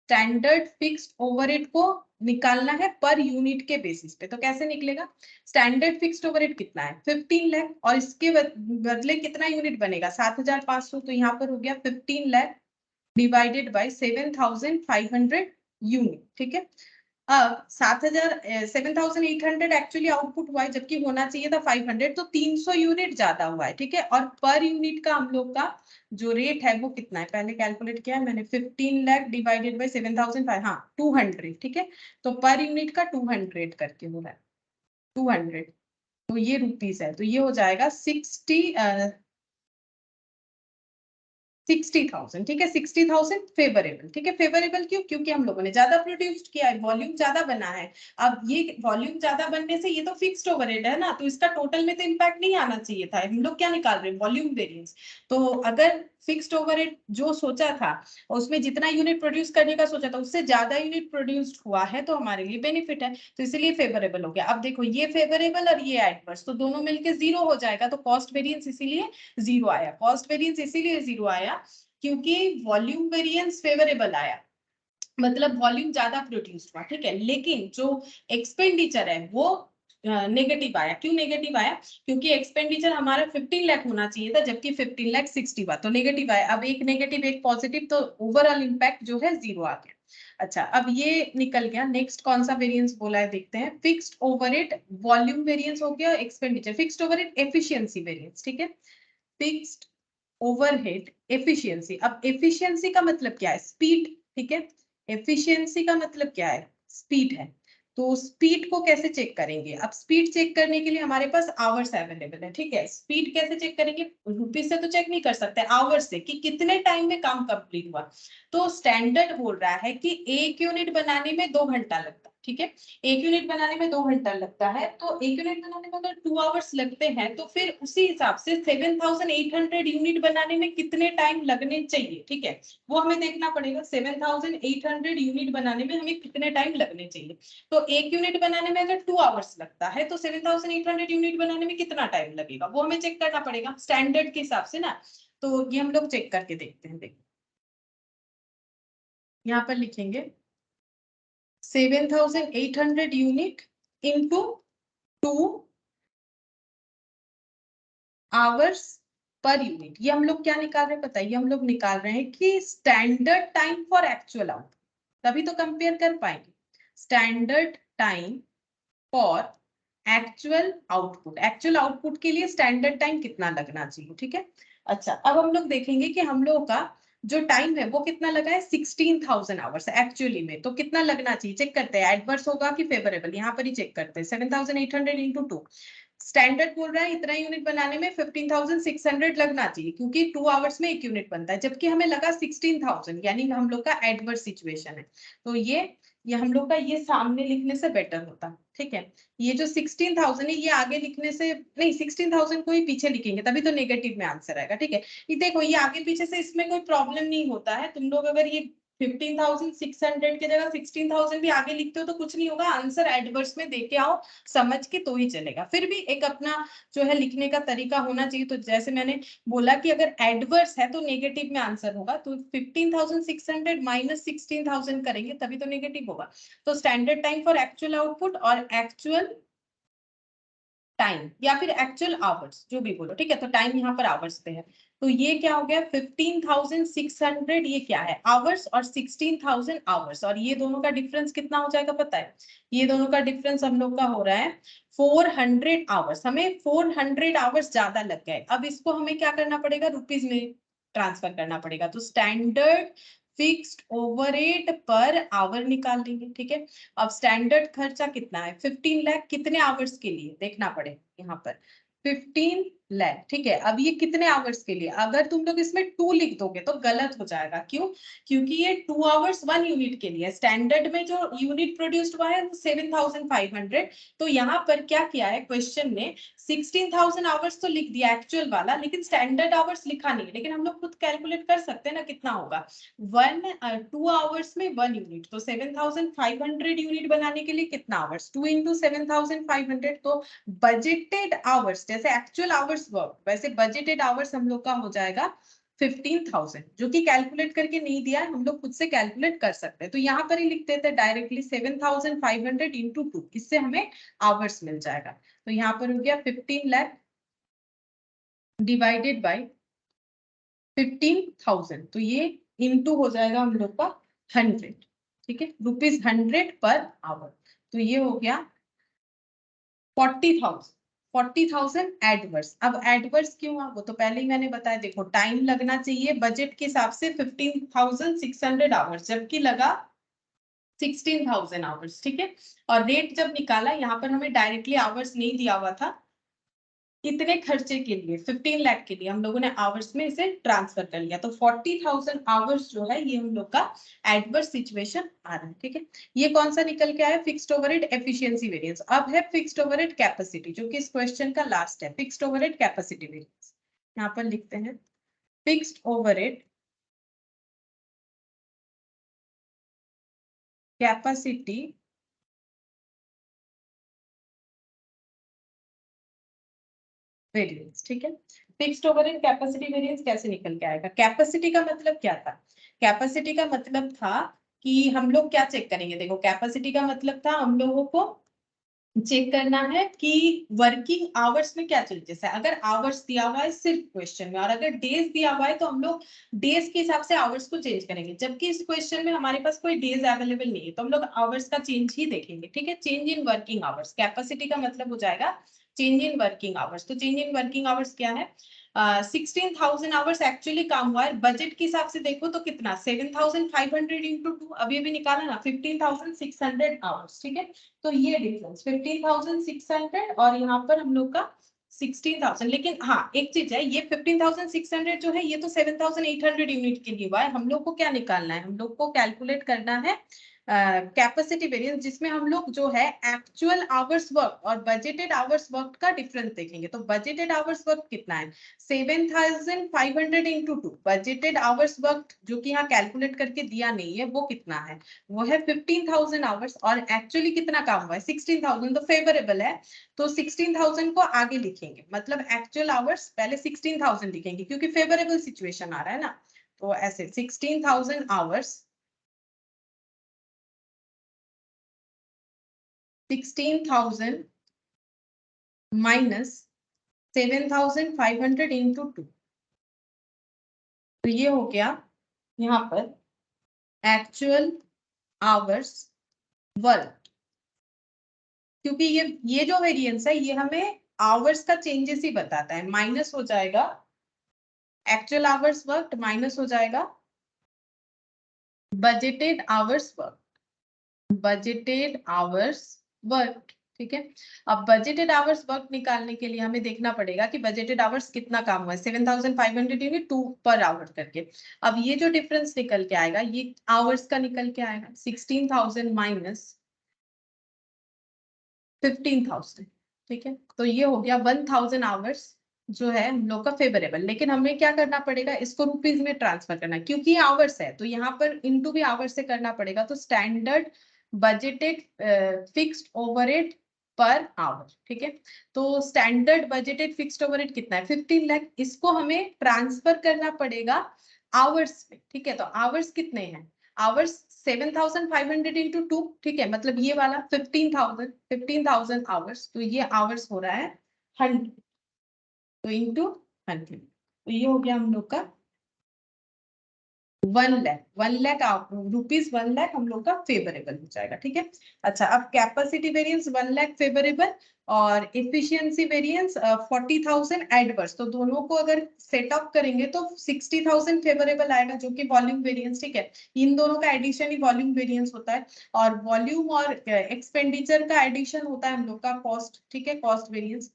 स्टैंडर्ड फिक्स्ड ओवरहेड को निकालना है पर यूनिट के बेसिस पे। तो कैसे निकलेगा? स्टैंडर्ड फिक्स्ड ओवरहेड कितना है? 15 लाख, और इसके बदले कितना यूनिट बनेगा? 7500। तो यहाँ पर हो गया 15 लाख डिवाइडेड बाय 7500 यूनिट। ठीक है, अब 7800 एक्चुअली आउटपुट हुआ है, जबकि होना चाहिए था 500, तो 300 यूनिट ज्यादा हुआ है। ठीक है, और पर यूनिट का हम लोग का जो रेट है वो कितना है पहले कैलकुलेट किया है मैंने, 15 लाख डिवाइडेड बाय 7500, हाँ 200। ठीक है, तो पर यूनिट का 200 करके हो रहा है, 200, तो ये रुपीस है, तो ये हो जाएगा 60,000। ठीक है, 60,000 फेवरेबल। ठीक है, फेवरेबल क्यों? क्योंकि हम लोगों ने ज्यादा प्रोड्यूस किया है, वॉल्यूम ज्यादा बना है। अब ये वॉल्यूम ज्यादा बनने से ये तो फिक्स्ड ओवरहेड है ना, तो इसका टोटल में तो इम्पैक्ट नहीं आना चाहिए था। हम लोग क्या निकाल रहे हैं? Volume variance. तो अगर फिक्स्ड ओवरहेड जो सोचा था उसमें जितना यूनिट प्रोड्यूस करने का सोचा था उससे ज्यादा यूनिट प्रोड्यूस्ड हुआ है, तो हमारे लिए बेनिफिट है, तो इसलिए फेवरेबल हो गया। अब देखो ये फेवरेबल और ये एडवर्स, तो दोनों मिलके जीरो हो जाएगा, तो कॉस्ट वेरिएंस इसीलिए जीरो आया। कॉस्ट वेरिएंस इसीलिए जीरो आया क्योंकि वॉल्यूम वेरिएंस फेवरेबल आया, मतलब वॉल्यूम ज्यादा प्रोड्यूस हुआ। ठीक है, लेकिन जो एक्सपेंडिचर है वो नेगेटिव आया। क्यों नेगेटिव आया? क्योंकि एक्सपेंडिचर हमारा 15 लाख होना चाहिए था, जबकि 15 लाख 60 हुआ, तो नेगेटिव आया। अब एक नेगेटिव एक पॉजिटिव, तो ओवरऑल इंपैक्ट जो है जीरो आ गया। अच्छा, अब ये निकल गया। नेक्स्ट कौन सा वेरिएंस बोला है देखते हैं। फिक्स्ड ओवरहेड वॉल्यूम वेरिएंस हो गया, expenditure. Fixed overhead efficiency variance. ठीक है, फिक्स्ड ओवरहेड एफिशिएंसी। अब एफिशिएंसी का मतलब क्या है? स्पीड। ठीक है, एफिशिएंसी का मतलब क्या है? स्पीड है। तो स्पीड को कैसे चेक करेंगे? अब स्पीड चेक करने के लिए हमारे पास आवर्स अवेलेबल है। ठीक है, स्पीड कैसे चेक करेंगे? रुपीज से तो चेक नहीं कर सकते, आवर्स से, कि कितने टाइम में काम कंप्लीट हुआ। तो स्टैंडर्ड बोल रहा है कि 1 यूनिट बनाने में 2 घंटा लगता है। ठीक है, 1 यूनिट बनाने में 2 घंटा लगता है, तो 1 यूनिट बनाने में अगर 2 आवर्स लगते हैं, तो फिर उसी हिसाब से 7800 यूनिट बनाने में कितने टाइम लगने चाहिए। ठीक है, वो हमें देखना पड़ेगा। 7800 यूनिट बनाने में हमें कितने टाइम लगने चाहिए। तो 1 यूनिट बनाने में अगर 2 आवर्स लगता है, तो 7800 यूनिट बनाने में कितना टाइम लगेगा वो हमें चेक करना पड़ेगा स्टैंडर्ड के हिसाब से ना। तो ये हम लोग चेक करके देखते हैं। देखो यहाँ पर लिखेंगे 7800 unit into 2 hours per unit. ये हम लोग क्या निकाल रहे हैं पता है? ये हम लोग निकाल रहे हैं कि standard time for actual output, तभी तो कंपेयर कर पाएंगे। Standard time for actual output के लिए स्टैंडर्ड टाइम कितना लगना चाहिए। ठीक है, अच्छा अब हम लोग देखेंगे कि हम लोग का जो टाइम है वो कितना लगा है, 16,000 आवर्स एक्चुअली में। तो कितना लगना चाहिए चेक करते हैं, एडवर्स होगा कि फेवरेबल, यहाँ पर ही चेक करते हैं। 7800 इंटू 2, स्टैंडर्ड बोल रहा है इतना यूनिट बनाने में 15,600 लगना चाहिए, क्योंकि 2 आवर्स में 1 यूनिट बनता है, जबकि हमें लगा 16,000, यानी हम लोग का एडवर्स सिचुएशन है। तो ये हम लोग का ये सामने लिखने से बेटर होता। ठीक है, ये जो 16,000 है ये आगे लिखने से नहीं, 16,000 को ही पीछे लिखेंगे तभी तो नेगेटिव में आंसर आएगा। ठीक है, ये देखो ये आगे पीछे से इसमें कोई प्रॉब्लम नहीं होता है। तुम लोग अगर ये 15,600 की जगह 16,000 भी आगे लिखते हो तो कुछ नहीं होगा, आंसर एडवर्स में देके आओ समझ के तो ही चलेगा। फिर भी एक अपना जो है लिखने का तरीका होना चाहिए। तो जैसे मैंने बोला कि अगर एडवर्स है तो नेगेटिव में आंसर होगा, तो 15,600 माइनस 16,000 करेंगे तभी तो नेगेटिव होगा। तो standard time for actual output और एक्चुअल टाइम या फिर एक्चुअल आवर्स जो भी बोलो। ठीक है, तो टाइम यहाँ पर आवर्स पे है, तो ये क्या हो गया 15,600, ये क्या है आवर्स, और 16,000 आवर्स, और ये दोनों का डिफरेंस कितना हो जाएगा पता है? ये दोनों का डिफरेंस हम लोग का हो रहा है 400 आवर्स। हमें 400 आवर्स ज्यादा लग गए। अब इसको हमें क्या करना पड़ेगा, रुपीज में ट्रांसफर करना पड़ेगा। तो standard fixed overhead per hour निकाल लेंगे। ठीक है, अब स्टैंडर्ड खर्चा कितना है 15 लाख, कितने आवर्स के लिए देखना पड़ेगा यहाँ पर 15 लाख। ठीक है, अब ये कितने आवर्स के लिए, अगर तुम लोग इसमें 2 लिख दोगे तो गलत हो जाएगा। क्यों? क्योंकि ये 2 आवर्स 1 यूनिट के लिए, स्टैंडर्ड में जो यूनिट प्रोड्यूस्ड हुआ है वो 7,500। तो यहाँ पर क्या किया है क्वेश्चन ने, 16,000 आवर्स तो लिख दिया एक्चुअल वाला, लेकिन स्टैंडर्ड आवर्स लिखा नहीं। लेकिन हम लोग खुद कैलकुलेट कर सकते हैं ना कितना होगा, 2 आवर्स में 1 यूनिट, तो 7,500 यूनिट बनाने के लिए कितना आवर्स, 2 इंटू 7,500। तो बजटेड आवर्स, जैसे एक्चुअल आवर्स वर्क वैसे बजटेड आवर्स हम लोग का हो जाएगा 15,000, जो कि कैलकुलेट करके नहीं दिया है, हम लोग खुद से कैलकुलेट कर सकते हैं। तो यहाँ पर ही लिख देते हैं डायरेक्टली 7,500 इंटू 2, इससे हमें आवर्स मिल जाएगा। तो यहाँ पर हो गया 15 लाख डिवाइडेड बाई 15,000, तो ये इंटू हो जाएगा हम लोग का 100, ठीक है, ₹100 पर आवर। तो ये हो गया 40,000 एडवर्स। अब एडवर्स क्यों हुआ वो तो पहले ही मैंने बताया, देखो टाइम लगना चाहिए बजट के हिसाब से 15,600 आवर्स, जबकि लगा 16,000 आवर्स, ठीक है। और रेट जब निकाला, यहाँ पर हमें डायरेक्टली आवर्स नहीं दिया हुआ था, इतने खर्चे के लिए 15 लाख के लिए हम लोगों ने आवर्स में इसे ट्रांसफर कर लिया। तो 40,000 आवर्स जो है ये हम लोग का एडवर्स सिचुएशन आ रहा है, ठीक है। ये कौन सा निकल के आया, फिक्स्ड ओवरहेड एफिशिएंसी वेरिएंस। अब है फिक्स्ड ओवरहेड कैपेसिटी, जो कि इस क्वेश्चन का लास्ट है, फिक्स्ड ओवरहेड कैपेसिटी वेरिएंस। यहाँ पर लिखते हैं फिक्स्ड ओवरहेड कैपेसिटी वेरिएंस, ठीक है। फिक्स्ड ओवरहेड कैपेसिटी वेरिएंस कैसे निकल के आएगा, कैपेसिटी का मतलब क्या था, कैपेसिटी का मतलब था कि हम लोग क्या चेक करेंगे, देखो कैपेसिटी का मतलब था हम लोगों को चेक करना है कि वर्किंग आवर्स में क्या चेंजेस है। अगर आवर्स दिया हुआ है सिर्फ क्वेश्चन में, और अगर डेज दिया हुआ है तो हम लोग डेज के हिसाब से आवर्स को चेंज करेंगे, जबकि इस क्वेश्चन में हमारे पास कोई डेज अवेलेबल नहीं है, तो हम लोग आवर्स का चेंज ही देखेंगे, ठीक है। Change in working hours, capacity का मतलब हो जाएगा चेंज इन वर्किंग आवर्स। तो चेंज इन वर्किंग आवर्स क्या है, 16,000 आवर्स एक्चुअली काम हुआ है, बजट के हिसाब से देखो तो कितना 7,500 इंटू 2, अभी अभी निकाला ना 15,600 आवर्स, ठीक है। तो ये डिफरेंस 15,600 और यहाँ पर हम लोग का 16,000। लेकिन हाँ एक चीज है, ये 15,600 जो है ये तो 7,800 यूनिट के लिए हुआ है, हम लोग को क्या निकालना है, हम लोग को कैलकुलेट करना है कैपेसिटी वेरिएंस, जिसमें हम लोग जो है एक्चुअल आवर्स वर्क और बजटेड आवर्स वर्क का डिफरेंस देखेंगे। तो बजटेड आवर्स वर्क कितना है, 7,500 इंटू 2, बजटेड आवर्स वर्क जो कि यहाँ कैलकुलेट करके दिया नहीं है वो कितना है, वो है 15,000 आवर्स, और एक्चुअली कितना काम हुआ है 16,000, तो फेवरेबल है। तो 16,000 को आगे लिखेंगे, मतलब एक्चुअल आवर्स पहले 16,000 लिखेंगे क्योंकि फेवरेबल सिचुएशन आ रहा है ना। तो ऐसे 16,000 आवर्स 16,000 माइनस 7,500 इंटू 2, तो ये हो गया यहाँ पर एक्चुअल आवर्स वर्क, क्योंकि ये जो वेरिएंस है ये हमें आवर्स का चेंजेस ही बताता है, माइनस हो जाएगा एक्चुअल आवर्स वर्क, माइनस हो जाएगा budgeted hours work, budgeted hours work, ठीक है। अब बजटेड आवर्स वर्क निकालने के लिए हमें देखना पड़ेगा कि बजटेड आवर्स कितना काम हुआ है, 7,500 यूनिट 2 पर आवर करके। अब ये जो डिफरेंस निकल के आएगा ये आवर्स का निकल के आएगा, 16,000 माइनस 15,000, ठीक है। तो ये हो गया 1,000 आवर्स जो है हम लोग का फेवरेबल। लेकिन हमें क्या करना पड़ेगा, इसको रुपीज में ट्रांसफर करना, क्योंकि आवर्स है तो यहाँ पर इनटू भी आवर्स से करना पड़ेगा। तो standard budgeted fixed overhead per hour, ठीक है। तो स्टैंडर्ड बजटेड फिक्स्ड ओवरहेड कितना है 15 लाख, इसको हमें ट्रांसफर करना पड़ेगा आवर्स में, ठीक है। तो आवर्स कितने हैं, आवर्स 7,500 इंटू 2, ठीक है, मतलब ये वाला 15,000 आवर्स, तो ये आवर्स हो रहा है 100, तो इंटू 100, तो ये हो गया हम लोग का 1 लाख रुपीज 1 लाख हम लोग का फेवरेबल हो जाएगा, ठीक है। अच्छा अब कैपेसिटी वेरिएंस 1 लाख फेवरेबल और एफिशिएंसी वेरिएंस 40,000 एडवर्स, तो दोनों को अगर सेटअप करेंगे तो 60,000 फेवरेबल आएगा, जो कि वॉल्यूम वेरिएंस, ठीक है। इन दोनों का एडिशन ही वॉल्यूम वेरिएंस होता है, और वॉल्यूम और एक्सपेंडिचर का एडिशन होता है हम लोग का कॉस्ट, ठीक है, कॉस्ट वेरिएंस।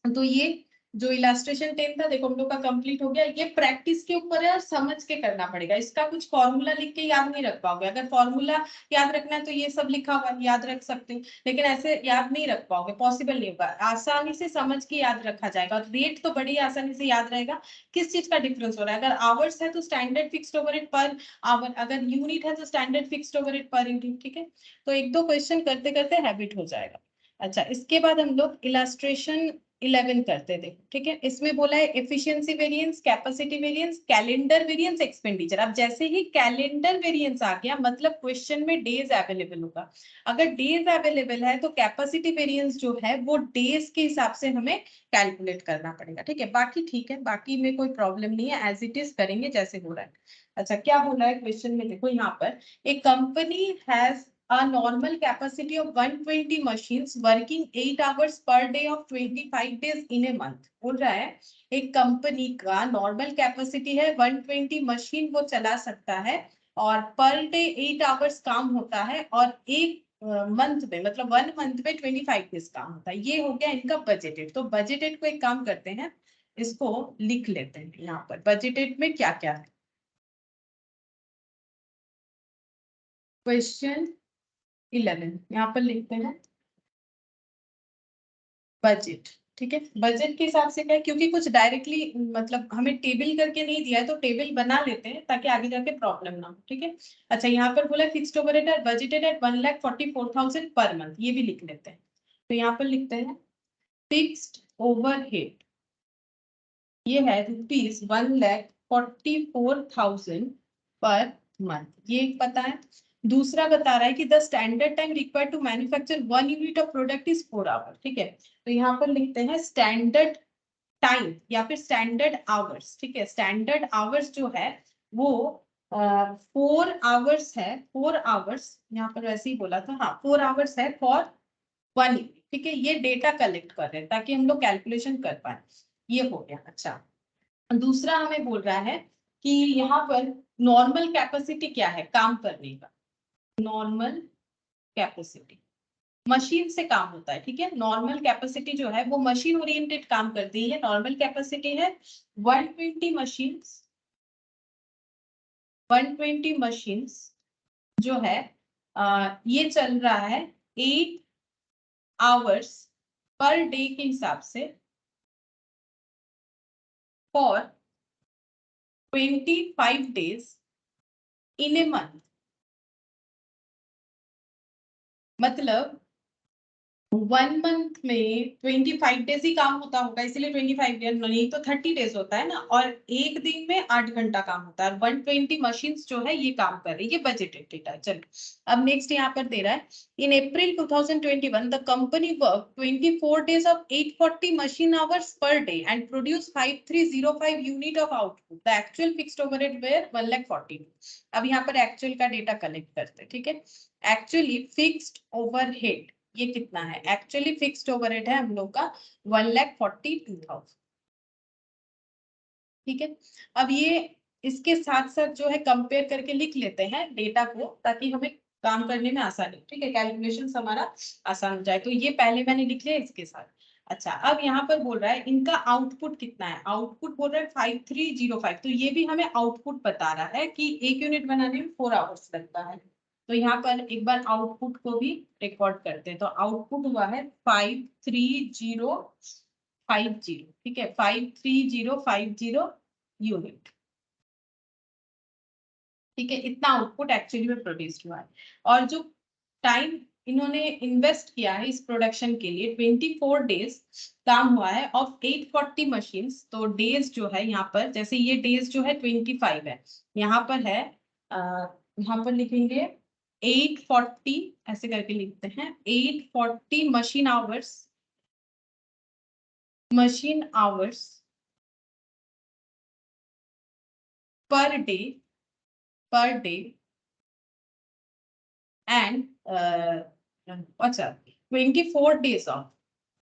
तो ये जो इलास्ट्रेशन 10 था देखो हम लोग का कंप्लीट हो गया। ये प्रैक्टिस के ऊपर है और समझ के करना पड़ेगा, इसका कुछ फॉर्मूला लिख के याद नहीं रख पाओगे। अगर फॉर्मूला याद रखना है तो ये सब लिखा हुआ याद रख सकते हो, लेकिन ऐसे याद नहीं रख पाओगे, पॉसिबल नहीं होगा। आसानी से समझ के याद रखा जाएगा, और रेट तो बड़ी आसानी से याद रहेगा। किस चीज का डिफरेंस हो रहा है, अगर आवर्स है तो standard fixed overhead per hour, अगर यूनिट है तो standard fixed overhead per unit, ठीक है। तो एक दो क्वेश्चन करते करते हैबिट हो जाएगा। अच्छा इसके बाद हम लोग इलास्ट्रेशन 11 करते थे, ठीक है। इसमें बोला है efficiency variance, capacity variance, calendar variance, expenditure. अब जैसे ही कैलेंडर वेरिएंस आ गया मतलब क्वेश्चन में डेज अवेलेबल होगा। अगर डेज अवेलेबल है तो कैपेसिटी वेरिएंस जो है वो डेज के हिसाब से हमें कैलकुलेट करना पड़ेगा, ठीक है। बाकी ठीक है, बाकी में कोई प्रॉब्लम नहीं है, एज इट इज करेंगे जैसे हो रहा है। अच्छा, क्या बोला है क्वेश्चन में, देखो यहाँ पर एक company has a normal capacity of 120 machines working 8 hours per day of 25 days in a month। बोल रहा है एक कंपनी का नॉर्मल कैपेसिटी है 120 मशीन वो चला सकता है और पर डे 8 आवर्स काम होता है और एक मंथ में मतलब 1 मंथ में 25 डेज काम होता है। ये हो गया इनका बजटेड। तो बजटेड को एक काम करते हैं, इसको लिख लेते हैं यहाँ पर बजटेड में क्या क्या है। क्वेश्चन 11 यहाँ पर लिखते हैं बजट, ठीक है। बजट के हिसाब से क्या है, क्योंकि कुछ डायरेक्टली मतलब हमें टेबल करके नहीं दिया है तो टेबल बना लेते हैं ताकि आगे जाके प्रॉब्लम ना हो, ठीक है। अच्छा, यहाँ पर बोला fixed overhead are budgeted at 1,44,000 per month, ये भी लिख लेते हैं। तो यहाँ पर लिखते हैं फिक्स्ड ओवरहेड ये है ₹1,44,000 पर मंथ, ये एक पता है। दूसरा बता रहा है कि the standard time required to manufacture 1 unit of product is 4 hour, ठीक है। तो यहाँ पर लिखते हैं स्टैंडर्ड टाइम या फिर स्टैंडर्ड आवर्स, ठीक है। स्टैंडर्ड आवर्स जो है वो 4 आवर्स है, 4 आवर्स यहाँ पर वैसे ही बोला था, हाँ 4 आवर्स है फॉर 1 यूनिट, ठीक है। ये डेटा कलेक्ट कर रहे हैं ताकि हम लोग कैलकुलेशन कर पाए, ये हो गया। अच्छा, दूसरा हमें बोल रहा है कि यहाँ पर नॉर्मल कैपेसिटी क्या है काम करने का, नॉर्मल कैपेसिटी मशीन से काम होता है, ठीक है। नॉर्मल कैपेसिटी जो है वो मशीन ओरिएंटेड काम करती है। नॉर्मल कैपेसिटी है 120 मशीन्स, 120 मशीन्स जो है ये चल रहा है 8 आवर्स पर डे के हिसाब से for 25 days in a month. मतलब 1 मंथ में 25 डेज ही काम होता होगा, इसीलिए 25 डेज, नहीं तो 30 डेज होता है ना। और एक दिन में 8 घंटा काम होता है। 120 मशीन्स जो है ये काम कर रही है, ये बजटेड डेटा है। चलो, अब नेक्स्ट यहाँ पर दे रहा है in April 2021 the company work 24 days of 840 machine hours per day and produce 5305 unit of output. The actual fixed overhead were 1,40,000। अब यहाँ पर एक्चुअल का डेटा कलेक्ट करते हैं, ठीक है। एक्चुअली फिक्स्ड ओवरहेड ये कितना है, एक्चुअली फिक्स्ड ओवरहेड है हम लोग का 1,42,000, ठीक है। अब ये इसके साथ साथ जो है कंपेयर करके लिख लेते हैं डेटा को ताकि हमें काम करने में आसानी, ठीक है, कैलकुलेशन हमारा आसान हो जाए। तो ये पहले मैंने लिख लिया इसके साथ। अच्छा, अब यहाँ पर बोल रहा है इनका आउटपुट कितना है, आउटपुट बोल रहा है 5305। तो ये भी हमें आउटपुट बता रहा है कि एक यूनिट बनाने में 4 आवर्स लगता है। तो यहाँ पर एक बार आउटपुट को भी रिकॉर्ड करते हैं। तो आउटपुट हुआ है 53050, ठीक है, 53050 यूनिट, ठीक है। इतना आउटपुट एक्चुअली में प्रोड्यूस हुआ है। और जो टाइम इन्होंने इन्वेस्ट किया है इस प्रोडक्शन के लिए 24 डेज काम हुआ है ऑफ 840 मशीन्स। तो डेज जो है यहाँ पर, जैसे ये डेज जो है 25 है, यहाँ पर है यहाँ पर लिखेंगे 840, ऐसे करके लिखते हैं 840 machine hours, machine hours per day, पर डे एंड अच्छा 24 days of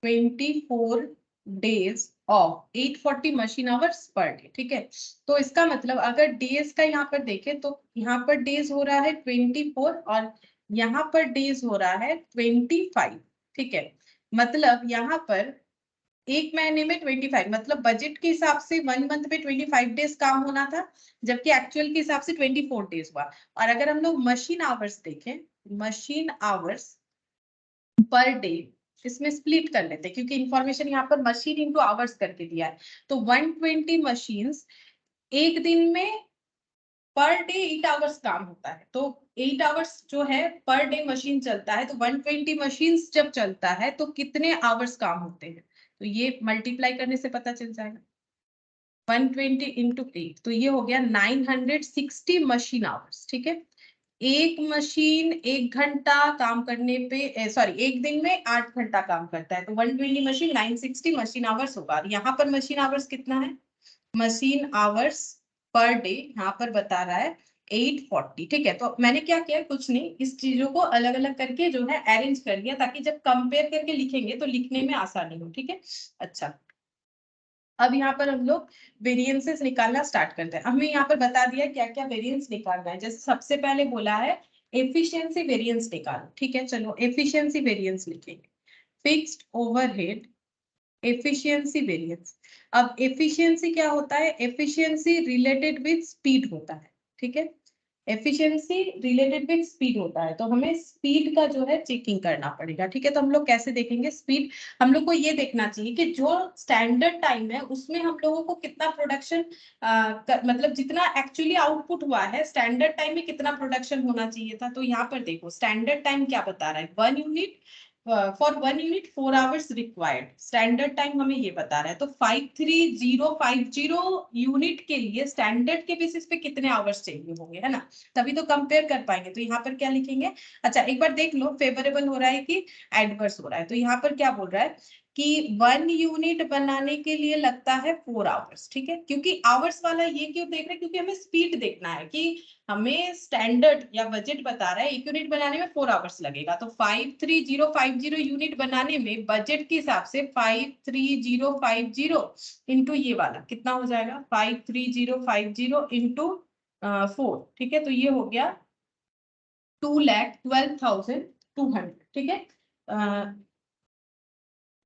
24 days of 840 machine hours per day, ठीक है। तो इसका मतलब अगर डेज का यहाँ पर देखें तो यहाँ पर डेज हो रहा है 24 और यहाँ पर डेज हो रहा है 25, ठीक है। मतलब यहाँ पर एक महीने में 25, मतलब बजट के हिसाब से 1 मंथ में 25 डेज काम होना था, जबकि एक्चुअल के हिसाब से 24 डेज हुआ। और अगर हम लोग मशीन आवर्स देखें, मशीन आवर्स पर डे, इसमें स्प्लिट कर लेते हैं क्योंकि इंफॉर्मेशन यहाँ पर मशीन इंटू आवर्स करके दिया है। तो 120 मशीन्स एक दिन में पर डे 8 आवर्स काम होता है। तो 8 आवर्स जो है पर डे मशीन चलता है, तो 120 मशीन्स जब चलता है तो कितने आवर्स काम होते हैं। तो ये मल्टीप्लाई करने से पता चल जाएगा 120 इंटू 8, तो ये हो गया 960 मशीन आवर्स। ठीक है, एक मशीन 1 घंटा काम करने पे, सॉरी, एक दिन में 8 घंटा काम करता है, तो 120 मशीन 960 मशीन आवर्स होगा। यहाँ पर मशीन आवर्स कितना है, मशीन आवर्स पर डे यहाँ पर बता रहा है 840। ठीक है, तो मैंने क्या किया, कुछ नहीं, इस चीजों को अलग अलग करके जो है अरेंज कर लिया, ताकि जब कंपेयर करके लिखेंगे तो लिखने में आसानी हो। ठीक है, अच्छा, अब यहाँ पर हम लोग वेरिएंसेस निकालना स्टार्ट करते हैं। हमें यहाँ पर बता दिया क्या क्या वेरिएंस निकालना है। जैसे सबसे पहले बोला है एफिशिएंसी वेरिएंस निकालो। ठीक है, चलो एफिशिएंसी वेरिएंस लिखेंगे, फिक्स्ड ओवरहेड एफिशिएंसी वेरिएंस। अब एफिशिएंसी क्या होता है, एफिशिएंसी रिलेटेड विद स्पीड होता है। ठीक है, एफिशिएंसी रिलेटेड विद स्पीड होता है, तो हमें स्पीड का जो है चेकिंग करना पड़ेगा। ठीक है, तो हम लोग कैसे देखेंगे स्पीड, हम लोग को ये देखना चाहिए कि जो स्टैंडर्ड टाइम है उसमें हम लोगों को कितना प्रोडक्शन, मतलब जितना एक्चुअली आउटपुट हुआ है स्टैंडर्ड टाइम में कितना प्रोडक्शन होना चाहिए था। तो यहाँ पर देखो स्टैंडर्ड टाइम क्या बता रहा है, 1 unit for 1 unit 4 hours required, standard time हमें ये बता रहा है। तो 53050 यूनिट के लिए स्टैंडर्ड के बेसिस पे कितने आवर्स चाहिए होंगे, है ना, तभी तो कंपेयर कर पाएंगे। तो यहाँ पर क्या लिखेंगे, अच्छा एक बार देख लो फेवरेबल हो रहा है कि एडवर्स हो रहा है। तो यहाँ पर क्या बोल रहा है कि 1 यूनिट बनाने के लिए लगता है 4 आवर्स। ठीक है, क्योंकि आवर्स वाला ये क्यों देख रहे हैं, क्योंकि हमें स्पीड देखना है कि हमें स्टैंडर्ड या बजट बता रहा है 1 यूनिट बनाने में 4 आवर्स लगेगा। तो 53050 यूनिट बनाने में बजट के हिसाब से 53050 इंटू ये वाला कितना हो जाएगा, 53050 इंटू 4। ठीक है, तो ये हो गया 2,12,200। ठीक है,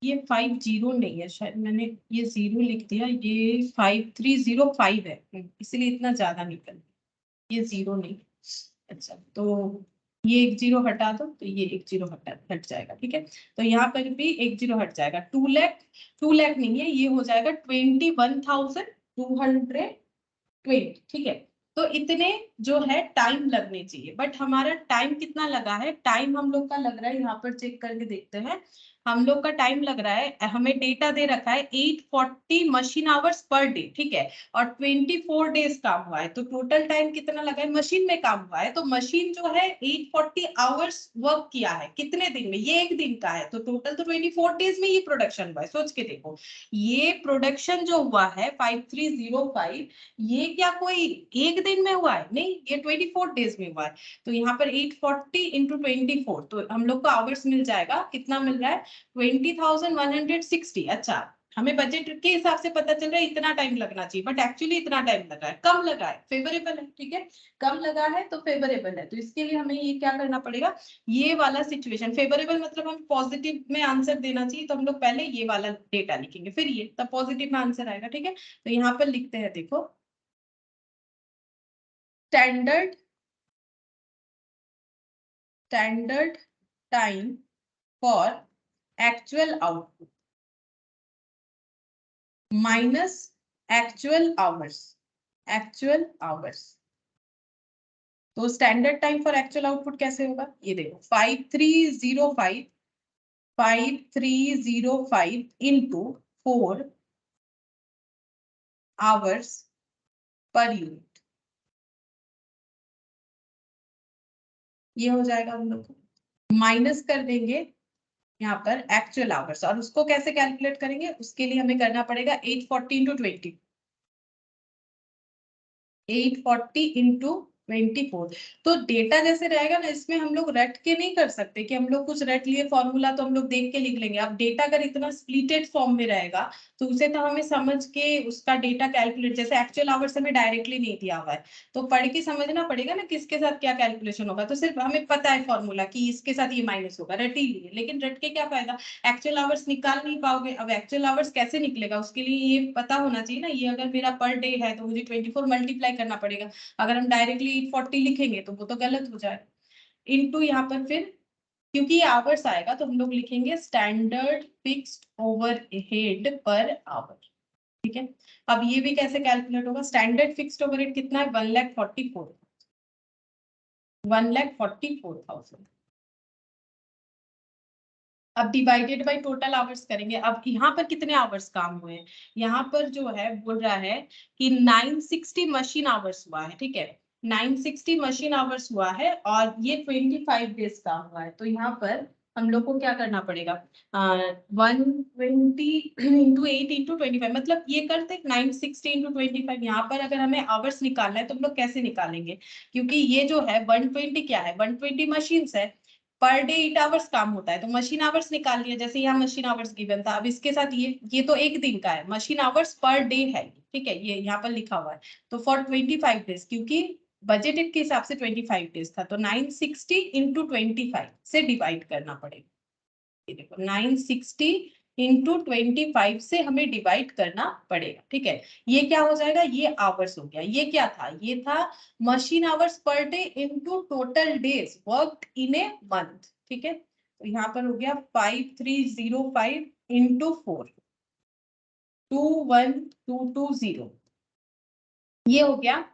ये 50 नहीं है, शायद मैंने ये 0 लिख दिया, ये 5305 है, इसलिए इतना ज्यादा निकल, ये 0 नहीं। अच्छा, तो ये 1 0 हटा दो, तो ये 1 0 हट जाएगा। ठीक है, तो यहाँ पर भी 1 0 हट जाएगा, 2 लाख नहीं है, ये हो जाएगा 21,220। ठीक है, तो इतने जो है टाइम लगने चाहिए, बट हमारा टाइम कितना लगा है, टाइम हम लोग का लग रहा है, यहाँ पर चेक करके देखते हैं, हम लोग का टाइम लग रहा है, हमें डेटा दे रखा है 840 मशीन आवर्स पर डे। ठीक है, और 24 डेज काम हुआ है, तो टोटल टाइम कितना लगा है, मशीन में काम हुआ है, तो मशीन जो है 840 आवर्स वर्क किया है कितने दिन में, ये एक दिन का है, तो टोटल तो 24 डेज में ये प्रोडक्शन हुआ है। सोच के देखो, ये प्रोडक्शन जो हुआ है 5305, ये क्या कोई एक दिन में हुआ है, नहीं, ये 24 डेज में हुआ है। तो यहाँ पर 840 इंटू 24, तो हम लोग को आवर्स मिल जाएगा, कितना मिल रहा है, 20,160। अच्छा, हमें बजट के हिसाब से पता चल रहा है इतना टाइम लगना चाहिए, बट एक्चुअली इतना टाइम लगा है, कम लगा है, फेवरेबल है। ठीक है, कम लगा है तो फेवरेबल है, तो इसके लिए हमें ये क्या करना पड़ेगा, ये वाला सिचुएशन, फेवरेबल मतलब हम पॉजिटिव में आंसर देना चाहिए, तो हम लोग पहले ये वाला डेटा लिखेंगे, फिर ये, तब पॉजिटिव में आंसर आएगा। ठीक है, तो यहाँ पर लिखते हैं, देखो standard time for actual output minus actual hours. तो standard time for actual output कैसे होगा, ये देखो 5305 इंटू 4 आवर्स पर यूनिट, ये हो जाएगा हम लोग को, माइनस कर देंगे यहाँ पर एक्चुअल आवर्स, और उसको कैसे कैलकुलेट करेंगे, उसके लिए हमें करना पड़ेगा 840 इंटू 20, 840 इंटू 24। तो डेटा जैसे रहेगा ना, इसमें हम लोग रट के नहीं कर सकते कि हम लोग कुछ रट लिए फॉर्मूला तो हम लोग देख के लिख लेंगे। अब डेटा अगर इतना स्प्लिटेड फॉर्म में रहेगा तो उसे तो हमें समझ के उसका डेटा कैलकुलेट, जैसे एक्चुअल आवर्स हमें डायरेक्टली नहीं दिया हुआ है, तो पढ़ के समझना पड़ेगा ना किसके साथ क्या कैलकुलेशन होगा। तो सिर्फ हमें पता है फॉर्मूला कि इसके साथ ये माइनस होगा, रट ही लिए, लेकिन रट के क्या फायदा, एक्चुअल आवर्स निकाल नहीं पाओगे। अब एक्चुअल आवर्स कैसे निकलेगा, उसके लिए ये पता होना चाहिए ना, ये अगर मेरा पर डे है तो मुझे 24 मल्टीप्लाई करना पड़ेगा। अगर हम डायरेक्टली 840 लिखेंगे तो वो तो गलत हो जाएगा। इनटू यहाँ पर फिर, क्योंकि ये आवर्स आएगा तो हम लोग लिखेंगे standard fixed overhead per hour. ठीक है, अब ये भी कैसे कैलकुलेट होगा, स्टैंडर्ड फिक्स्ड ओवरहेड कितना है, 1,44,000। अब डिवाइडेड बाय टोटल आवर्स करेंगे। अब यहाँ पर कितने आवर्स काम हुए हैं, यहाँ पर जो है बोल रहा है कि 960 मशीन आवर्स हुआ है, ठीक है 960 मशीन आवर्स हुआ है और ये 25 डेज का हुआ है। तो यहाँ पर हम लोग को क्या करना पड़ेगा, 120 इंटू 8 इंटू 25, मतलब ये करते 960 इंटू 25। यहाँ पर अगर हमें आवर्स निकालना है तो हम लोग कैसे निकालेंगे, क्योंकि ये जो है 120 क्या है, 120 मशीन्स है, पर डे 8 आवर्स काम होता है, तो मशीन आवर्स निकाल लिया, जैसे यहाँ मशीन आवर्स गिवन था। अब इसके साथ ये तो एक दिन का है, मशीन आवर्स पर डे है, ठीक है, ये यहाँ पर लिखा हुआ है। तो फॉर 25 डेज, क्योंकि बजटेड के हिसाब से 25 डेज था, तो 960 इंटू 25 से डिवाइड करना पड़ेगा। ये देखो 960 इंटू 25 से हमें डिवाइड करना पड़ेगा, ठीक है। ये क्या हो जाएगा, ये आवर्स हो गया। ये क्या था, ये था machine hours per day into total days worked in a month, ठीक है। तो यहाँ पर हो गया 5305 इंटू 4, 21220, ये हो गया।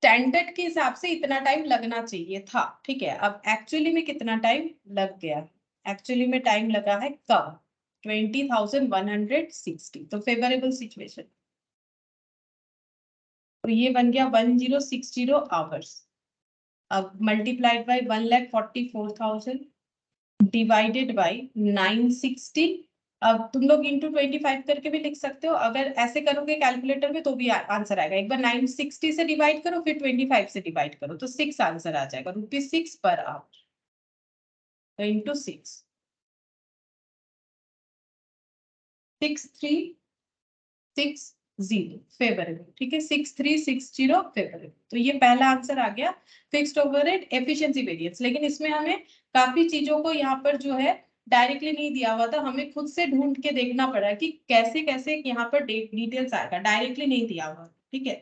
स्टैंडर्ड के हिसाब से इतना टाइम लगना चाहिए था, ठीक है। अब एक्चुअली में कितना टाइम लग गया, एक्चुअली में टाइम लगा है कब, 20,160, तो फेवरेबल सिचुएशन। तो ये बन गया 1060 आवर्स। अब मल्टीप्लाइड बाय 1,44,000 डिवाइडेड बाय 960। अब तुम लोग इंटू 25 करके भी लिख सकते हो, अगर ऐसे करोगे कैलकुलेटर में तो भी आंसर आएगा। एक बार 960 से डिवाइड करो, फिर 25 से डिवाइड करो, तो 6 आंसर आ जाएगा, ₹6 पर आवर। तो इंटू 6, 6360 फेवरेबल, ठीक है, 6360 फेवरेबल। तो ये पहला आंसर आ गया, फिक्स्ड ओवरहेड एफिशिएंसी वेरिएंस। लेकिन इसमें हमें काफी चीजों को यहाँ पर जो है डायरेक्टली नहीं दिया हुआ था, हमें खुद से ढूंढ के देखना पड़ा कि कैसे कैसे यहाँ पर डिटेल्स आएगा, डायरेक्टली नहीं दिया हुआ, ठीक है।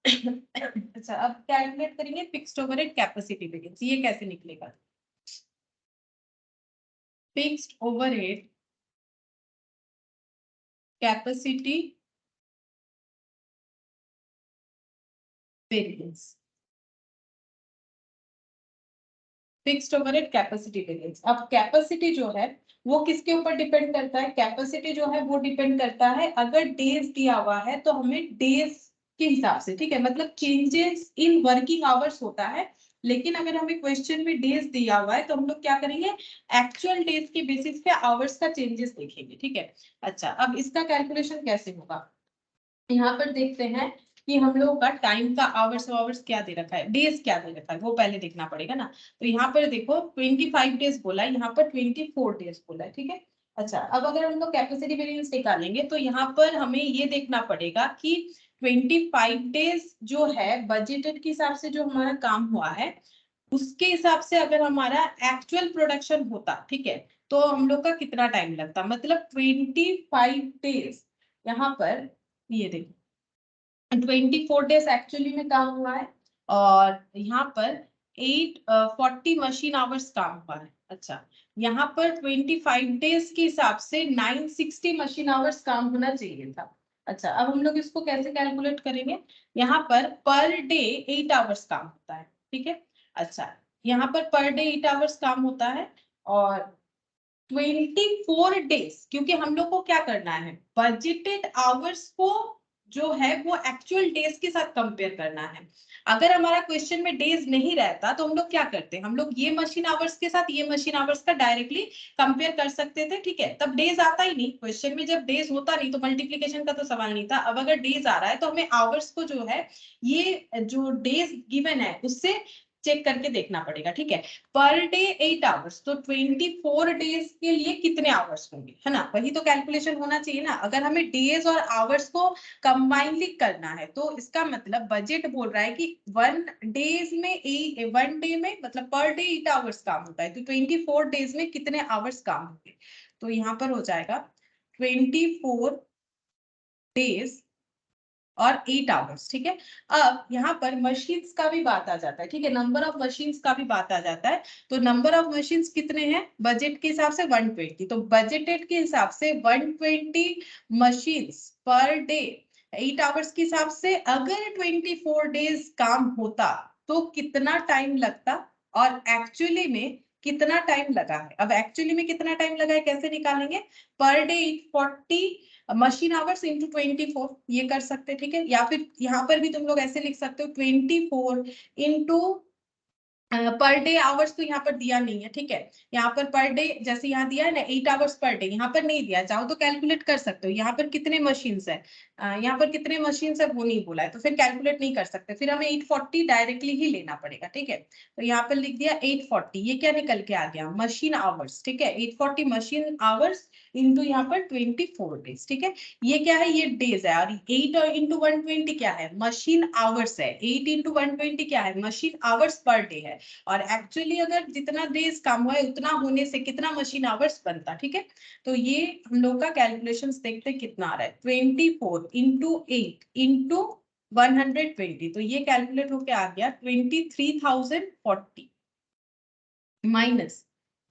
अच्छा, अब कैलकुलेट करेंगे फिक्स्ड ओवरहेड कैपेसिटी वेरिएंस। ये कैसे निकलेगा, fixed overhead capacity variance, fixed overhead capacity variance. अब कैपेसिटी जो है वो किसके ऊपर डिपेंड करता है, कैपेसिटी जो है वो डिपेंड करता है, अगर डेज दिया हुआ है तो हमें डेज के हिसाब से, ठीक है, मतलब चेंजेस इन वर्किंग आवर्स होता है। लेकिन अगर हमें क्वेश्चन में डेज दिया हुआ है तो हम लोग क्या करेंगे, एक्चुअल डेज के बेसिस पे आवर्स का चेंजेस देखेंगे, ठीक है। अच्छा, अब इसका कैलकुलेशन कैसे होगा, यहाँ पर देखते हैं कि हम लोग का टाइम का आवर्स क्या दे रखा है, डेज क्या दे रखा है, वो पहले देखना पड़ेगा ना। तो यहाँ पर देखो 25 डेज बोला है, यहाँ पर 24 डेज बोला है, ठीक है। अच्छा, अब अगर हम लोग कैपेसिटी वेरिएंस निकालेंगे तो यहाँ पर हमें ये देखना पड़ेगा कि 25 डेज जो है बजटेड के हिसाब से जो हमारा काम हुआ है, उसके हिसाब से अगर हमारा एक्चुअल प्रोडक्शन होता, ठीक है, तो हम लोग का कितना टाइम लगता, मतलब 25 डेज। यहाँ पर ये देखो 24 डेज एक्चुअली में काम हुआ है, और यहाँ पर 840 मशीन आवर्स काम हुआ है। अच्छा, यहाँ पर 25 डेज के हिसाब से 960 मशीन आवर्स काम होना चाहिए था। अच्छा, अब हम लोग इसको कैसे कैलकुलेट करेंगे, यहाँ पर डे 8 आवर्स काम होता है, ठीक है। अच्छा, यहाँ पर डे 8 आवर्स काम होता है, और 24 डेज, क्योंकि हम लोग को क्या करना है, बजटेड आवर्स को जो है वो एक्चुअल डेज के साथ कंपेयर करना है। अगर हमारा क्वेश्चन में डेज नहीं रहता तो हम लोग क्या करते, हम लोग ये मशीन आवर्स के साथ ये मशीन आवर्स का डायरेक्टली कंपेयर कर सकते थे, ठीक है। तब डेज आता ही नहीं क्वेश्चन में, जब डेज होता नहीं तो मल्टीप्लीकेशन का तो सवाल नहीं था। अब अगर डेज आ रहा है तो हमें आवर्स को जो है, ये जो डेज गिवन है उससे चेक करके देखना पड़ेगा, ठीक है। पर डे 8 आवर्स, तो 24 डेज के लिए कितने आवर्स होंगे, है ना, वही तो कैलकुलेशन होना चाहिए ना। अगर हमें डेज और आवर्स को कंबाइनली करना है तो इसका मतलब बजट बोल रहा है कि 1 डे में मतलब पर डे 8 आवर्स काम होता है, तो 24 डेज में कितने आवर्स काम होंगे। तो यहाँ पर हो जाएगा 24 डेज और 8 आवर्स, ठीक है। अब यहाँ पर मशीन्स का भी बात आ जाता है, ठीक है, नंबर ऑफ मशीन्स का भी बात आ जाता है। तो नंबर ऑफ मशीन्स कितने हैं बजट के हिसाब से, 120, तो बजटेड के हिसाब से 120 मशीन्स पर डे 8 आवर्स के हिसाब से अगर 24 डेज काम होता तो कितना टाइम लगता, और एक्चुअली में कितना टाइम लगा है। अब एक्चुअली में कितना टाइम लगा है कैसे निकालेंगे, per day 840 machine hours into 24, ये कर सकते हैं, ठीक है। या फिर यहाँ पर भी तुम लोग ऐसे लिख सकते हो 24 इंटू पर डे आवर्स, तो यहाँ पर दिया नहीं है, ठीक है। यहाँ पर डे जैसे यहाँ दिया है ना 8 आवर्स पर डे, यहाँ पर नहीं दिया, चाहो तो कैलकुलेट कर सकते हो। यहाँ पर कितने मशीन्स है, यहाँ पर कितने मशीन्स है वो नहीं बोला है, तो फिर कैलकुलेट नहीं कर सकते, फिर हमें 840 डायरेक्टली ही लेना पड़ेगा, ठीक है। तो यहाँ पर लिख दिया 840, ये क्या निकल के आ गया, मशीन आवर्स, ठीक है। 840 मशीन आवर्स इंटू यहाँ पर 24 डेज, ठीक है। ये क्या है, ये डेज है, और 8 और इंटू 120 क्या है, मशीन आवर्स है। 8 इंटू 120 क्या है, मशीन आवर्स पर डे है। और एक्चुअली अगर जितना डेज काम हुआ है उतना होने से कितना मशीन आवर्स बनता, ठीक है। तो ये हम लोग का कैलकुलेशंस देखते हैं कितना आ रहा है, 24 इंटू 8 इंटू 120, तो ये कैलकुलेट होके आ गया 23,040 माइनस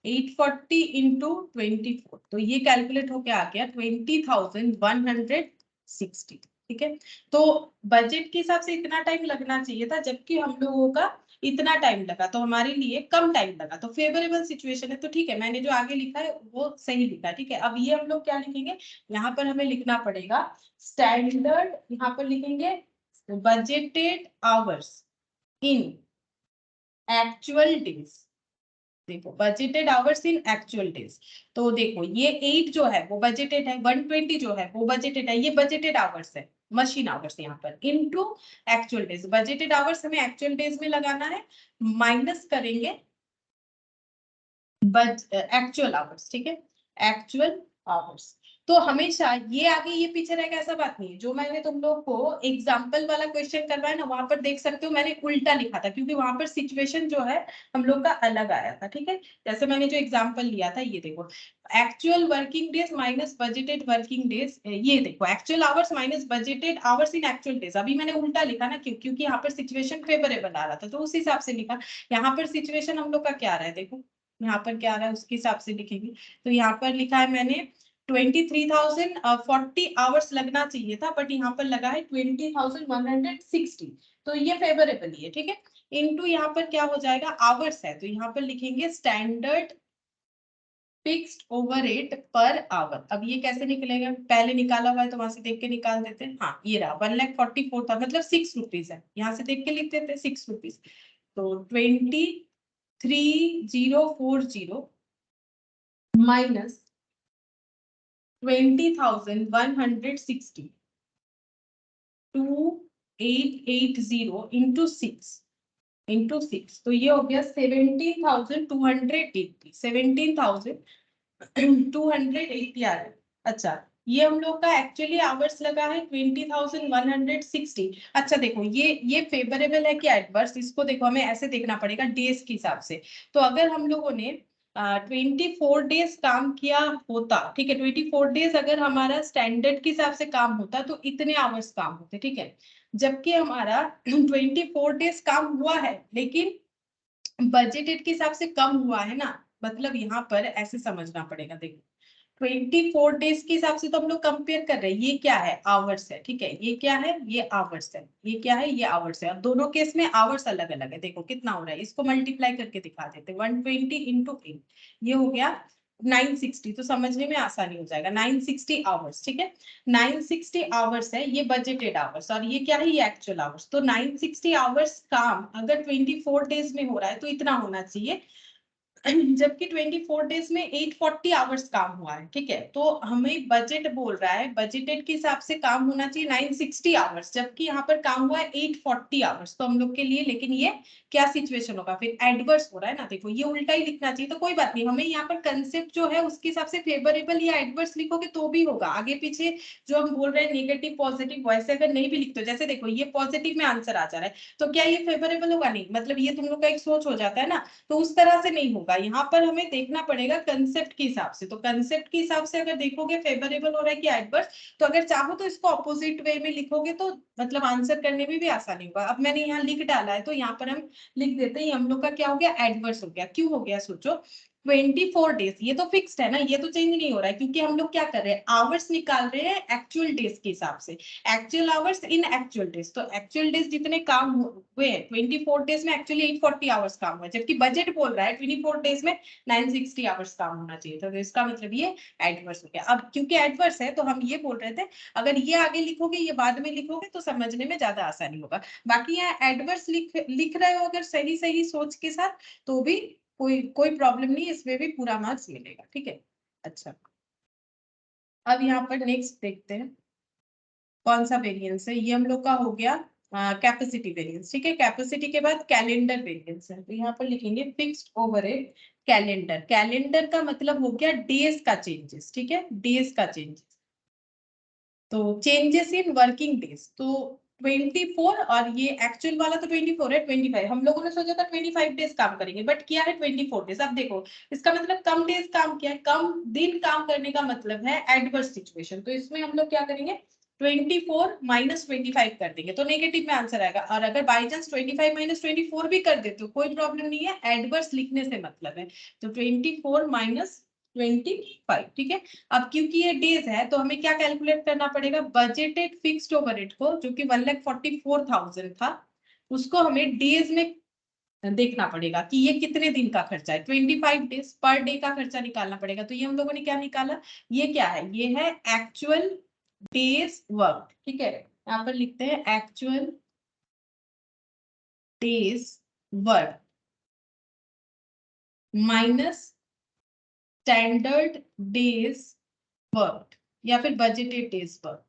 840 इंटू 24, तो ये कैलकुलेट होके आ गया 20,160, ठीक है। तो बजट के हिसाब से इतना टाइम लगना चाहिए था, जबकि हम लोगों का इतना टाइम लगा, तो हमारे लिए कम टाइम लगा, तो फेवरेबल सिचुएशन है, तो ठीक है। मैंने जो आगे लिखा है वो सही लिखा, ठीक है। अब ये हम लोग क्या लिखेंगे, यहाँ पर हमें लिखना पड़ेगा स्टैंडर्ड, यहाँ पर लिखेंगे budgeted hours in actual days. देखो budgeted hours in actual days, तो देखो ये 8 जो है वो बजटेड है, 120 जो है वो बजटेड है, ये बजटेड आवर्स है, मशीन आवर्स यहाँ पर into actual days. Budgeted hours हमें एक्चुअल डेज में लगाना है, माइनस करेंगे एक्चुअल आवर्स, ठीक है, एक्चुअल आवर्स। तो हमेशा ये आगे ये पीछे रहेगा ऐसा बात नहीं है। जो मैंने तुम लोग को एग्जाम्पल वाला क्वेश्चन करवाया ना, वहां पर देख सकते हो मैंने उल्टा लिखा था, क्योंकि वहां पर सिचुएशन जो है हम लोग का अलग आया था, ठीक है। जैसे मैंने जो एग्जाम्पल लिया था, ये देखो actual working days minus budgeted working days, ये देखो actual hours minus budgeted hours in actual days. अभी मैंने उल्टा लिखा ना, क्योंकि यहाँ पर सिचुएशन फेवरेबल आ रहा था, तो उस हिसाब से लिखा। यहाँ पर सिचुएशन हम लोग का क्या आ रहा है, देखो यहाँ पर क्या आ रहा है उसके हिसाब से लिखेंगे। तो यहाँ पर लिखा है मैंने 23,040 आवर्स लगना चाहिए था, बट यहाँ पर लगा है 20,160, तो ये फेवरेबल ही है, ठीक है। इनटू यहाँ पर क्या हो जाएगा, आवर्स है, तो यहाँ पर लिखेंगे standard fixed overhead per hour. अब ये कैसे निकलेगा, पहले निकाला हुआ है तो वहां से देख के निकाल देते हैं। हाँ ये रहा 1,44,000 था, मतलब 6 रुपीज है, यहाँ से देख के लिख देते हैं 6 रुपीज। तो 23,040 माइनस 20,160 2880 इंटू 6, तो ये हो गया 17,280, 17,280 आ रहा है। अच्छा ये हम लोग का एक्चुअली आवर्स लगा है 20,160। अच्छा देखो ये फेवरेबल है कि एडवर्स, इसको देखो हमें ऐसे देखना पड़ेगा डेज के हिसाब से। तो अगर हम लोगों ने 24 डेज काम किया होता, ठीक है, 24 डेज अगर हमारा स्टैंडर्ड के हिसाब से काम होता तो इतने आवर्स काम होते, ठीक है। जबकि हमारा 24 डेज काम हुआ है, लेकिन बजटेड के हिसाब से कम हुआ है ना, मतलब यहाँ पर ऐसे समझना पड़ेगा। देखो 24 डेज के हिसाब से तो हम लोग कंपेयर कर रहे हैं, ये क्या है, आवर्स है, ठीक है, ये क्या है, ये आवर्स है, ये क्या है, ये आवर्स है। और दोनों केस में आवर्स अलग अलग है, देखो कितना हो रहा है, इसको मल्टीप्लाई करके दिखा देते, 120 इंटू 8, ये हो गया 960, तो समझने में आसानी हो जाएगा, 960 आवर्स, ठीक है। 960 आवर्स है, ये बजटेड आवर्स, और ये क्या है, ये एक्चुअल आवर्स। तो 960 आवर्स काम अगर 24 डेज में हो रहा है तो इतना होना चाहिए, जबकि 24 डेज में 840 आवर्स काम हुआ है, ठीक है। तो हमें बजट बोल रहा है, बजटेड के हिसाब से काम होना चाहिए 960 आवर्स, जबकि यहाँ पर काम हुआ है 840 आवर्स, तो हम लोग के लिए, लेकिन ये क्या सिचुएशन होगा, फिर एडवर्स हो रहा है ना। देखो ये उल्टा ही लिखना चाहिए, तो कोई बात नहीं, हमें यहाँ पर कंसेप्ट जो है उसके हिसाब से फेवरेबल या एडवर्स लिखोगे तो भी होगा। आगे पीछे जो हम बोल रहे हैं नेगेटिव पॉजिटिव, वैसे अगर नहीं भी लिखते, जैसे देखो ये पॉजिटिव में आंसर आ जा रहा है, तो क्या ये फेवरेबल होगा, नहीं, मतलब ये तुम लोग का एक सोच हो जाता है ना, तो उस तरह से नहीं होगा। यहाँ पर हमें देखना पड़ेगा कंसेप्ट के हिसाब से, तो कंसेप्ट के हिसाब से अगर देखोगे फेवरेबल हो रहा है कि एडवर्स, तो अगर चाहो तो इसको अपोजिट वे में लिखोगे तो मतलब आंसर करने में भी आसानी होगा। अब मैंने यहाँ लिख डाला है, तो यहाँ पर हम लिख देते हैं हम लोग का क्या हो गया, एडवर्स हो गया। क्यों हो गया सोचो, 24 डेज, ये तो फिक्स्ड है ना, ये तो चेंज नहीं हो रहा है, क्योंकि हम लोग क्या कर रहे हैं, आवर्स निकाल रहे हैं एक्चुअल डेज के हिसाब से, actual hours in actual days. तो एक्चुअल डेज जितने काम हुए हैं 24 डेज में, एक्चुअली 840 आवर्स काम हुआ है, जबकि बजट बोल रहा है 24 डेज में 960 आवर्स काम होना चाहिए था। तो इसका मतलब ये एडवर्स हो गया। अब क्योंकि एडवर्स है तो हम ये बोल रहे थे, अगर ये आगे लिखोगे ये बाद में लिखोगे तो समझने में ज्यादा आसानी होगा। बाकी यहाँ एडवर्स लिख रहे हो अगर सही सही सोच के साथ, तो भी कोई कोई प्रॉब्लम नहीं, इसमें भी पूरा मार्क्स मिलेगा। ठीक है, अच्छा अब यहाँ पर नेक्स्ट देखते हैं कौन सा वेरिएंस है। ये हम लोग का हो गया कैपेसिटी वेरिएंस। ठीक है, कैपेसिटी के बाद कैलेंडर वेरिएंस है, तो यहाँ पर लिखेंगे फिक्स्ड ओवरहेड कैलेंडर। कैलेंडर का मतलब हो गया डेज का चेंजेस। ठीक है, डेज का चेंजेस, तो चेंजेस इन वर्किंग डेज। तो 24 और ये एक्चुअल वाला तो 24 है, 25 हम लोगों ने सोचा था 25 डेज काम करेंगे, बट किया है 24 डेज। अब देखो इसका मतलब कम डेज काम किया है, कम दिन काम करने का मतलब है एडवर्स सिचुएशन। तो इसमें हम लोग क्या करेंगे, 24 माइनस 25 कर देंगे तो नेगेटिव में आंसर आएगा। और अगर बाई चांस 25 माइनस 24 भी कर देते हो कोई प्रॉब्लम नहीं है, एडवर्स लिखने से मतलब है। तो 24 माइनस 25। ठीक है, अब क्योंकि ये डेज है तो हमें क्या कैलकुलेट करना पड़ेगा, बजटेड फिक्स्ड ओवरहेड को, जो कि 1,44,000 था, उसको हमें डेज में देखना पड़ेगा कि ये कितने दिन का खर्चा है। 25 डेज पर डे का खर्चा निकालना पड़ेगा। तो ये हम लोगों ने क्या निकाला, ये क्या है, ये है एक्चुअल डेज वर्क। ठीक है, यहाँ पर लिखते हैं actual days work minus standard days work या फिर बजटेड डेज वर्क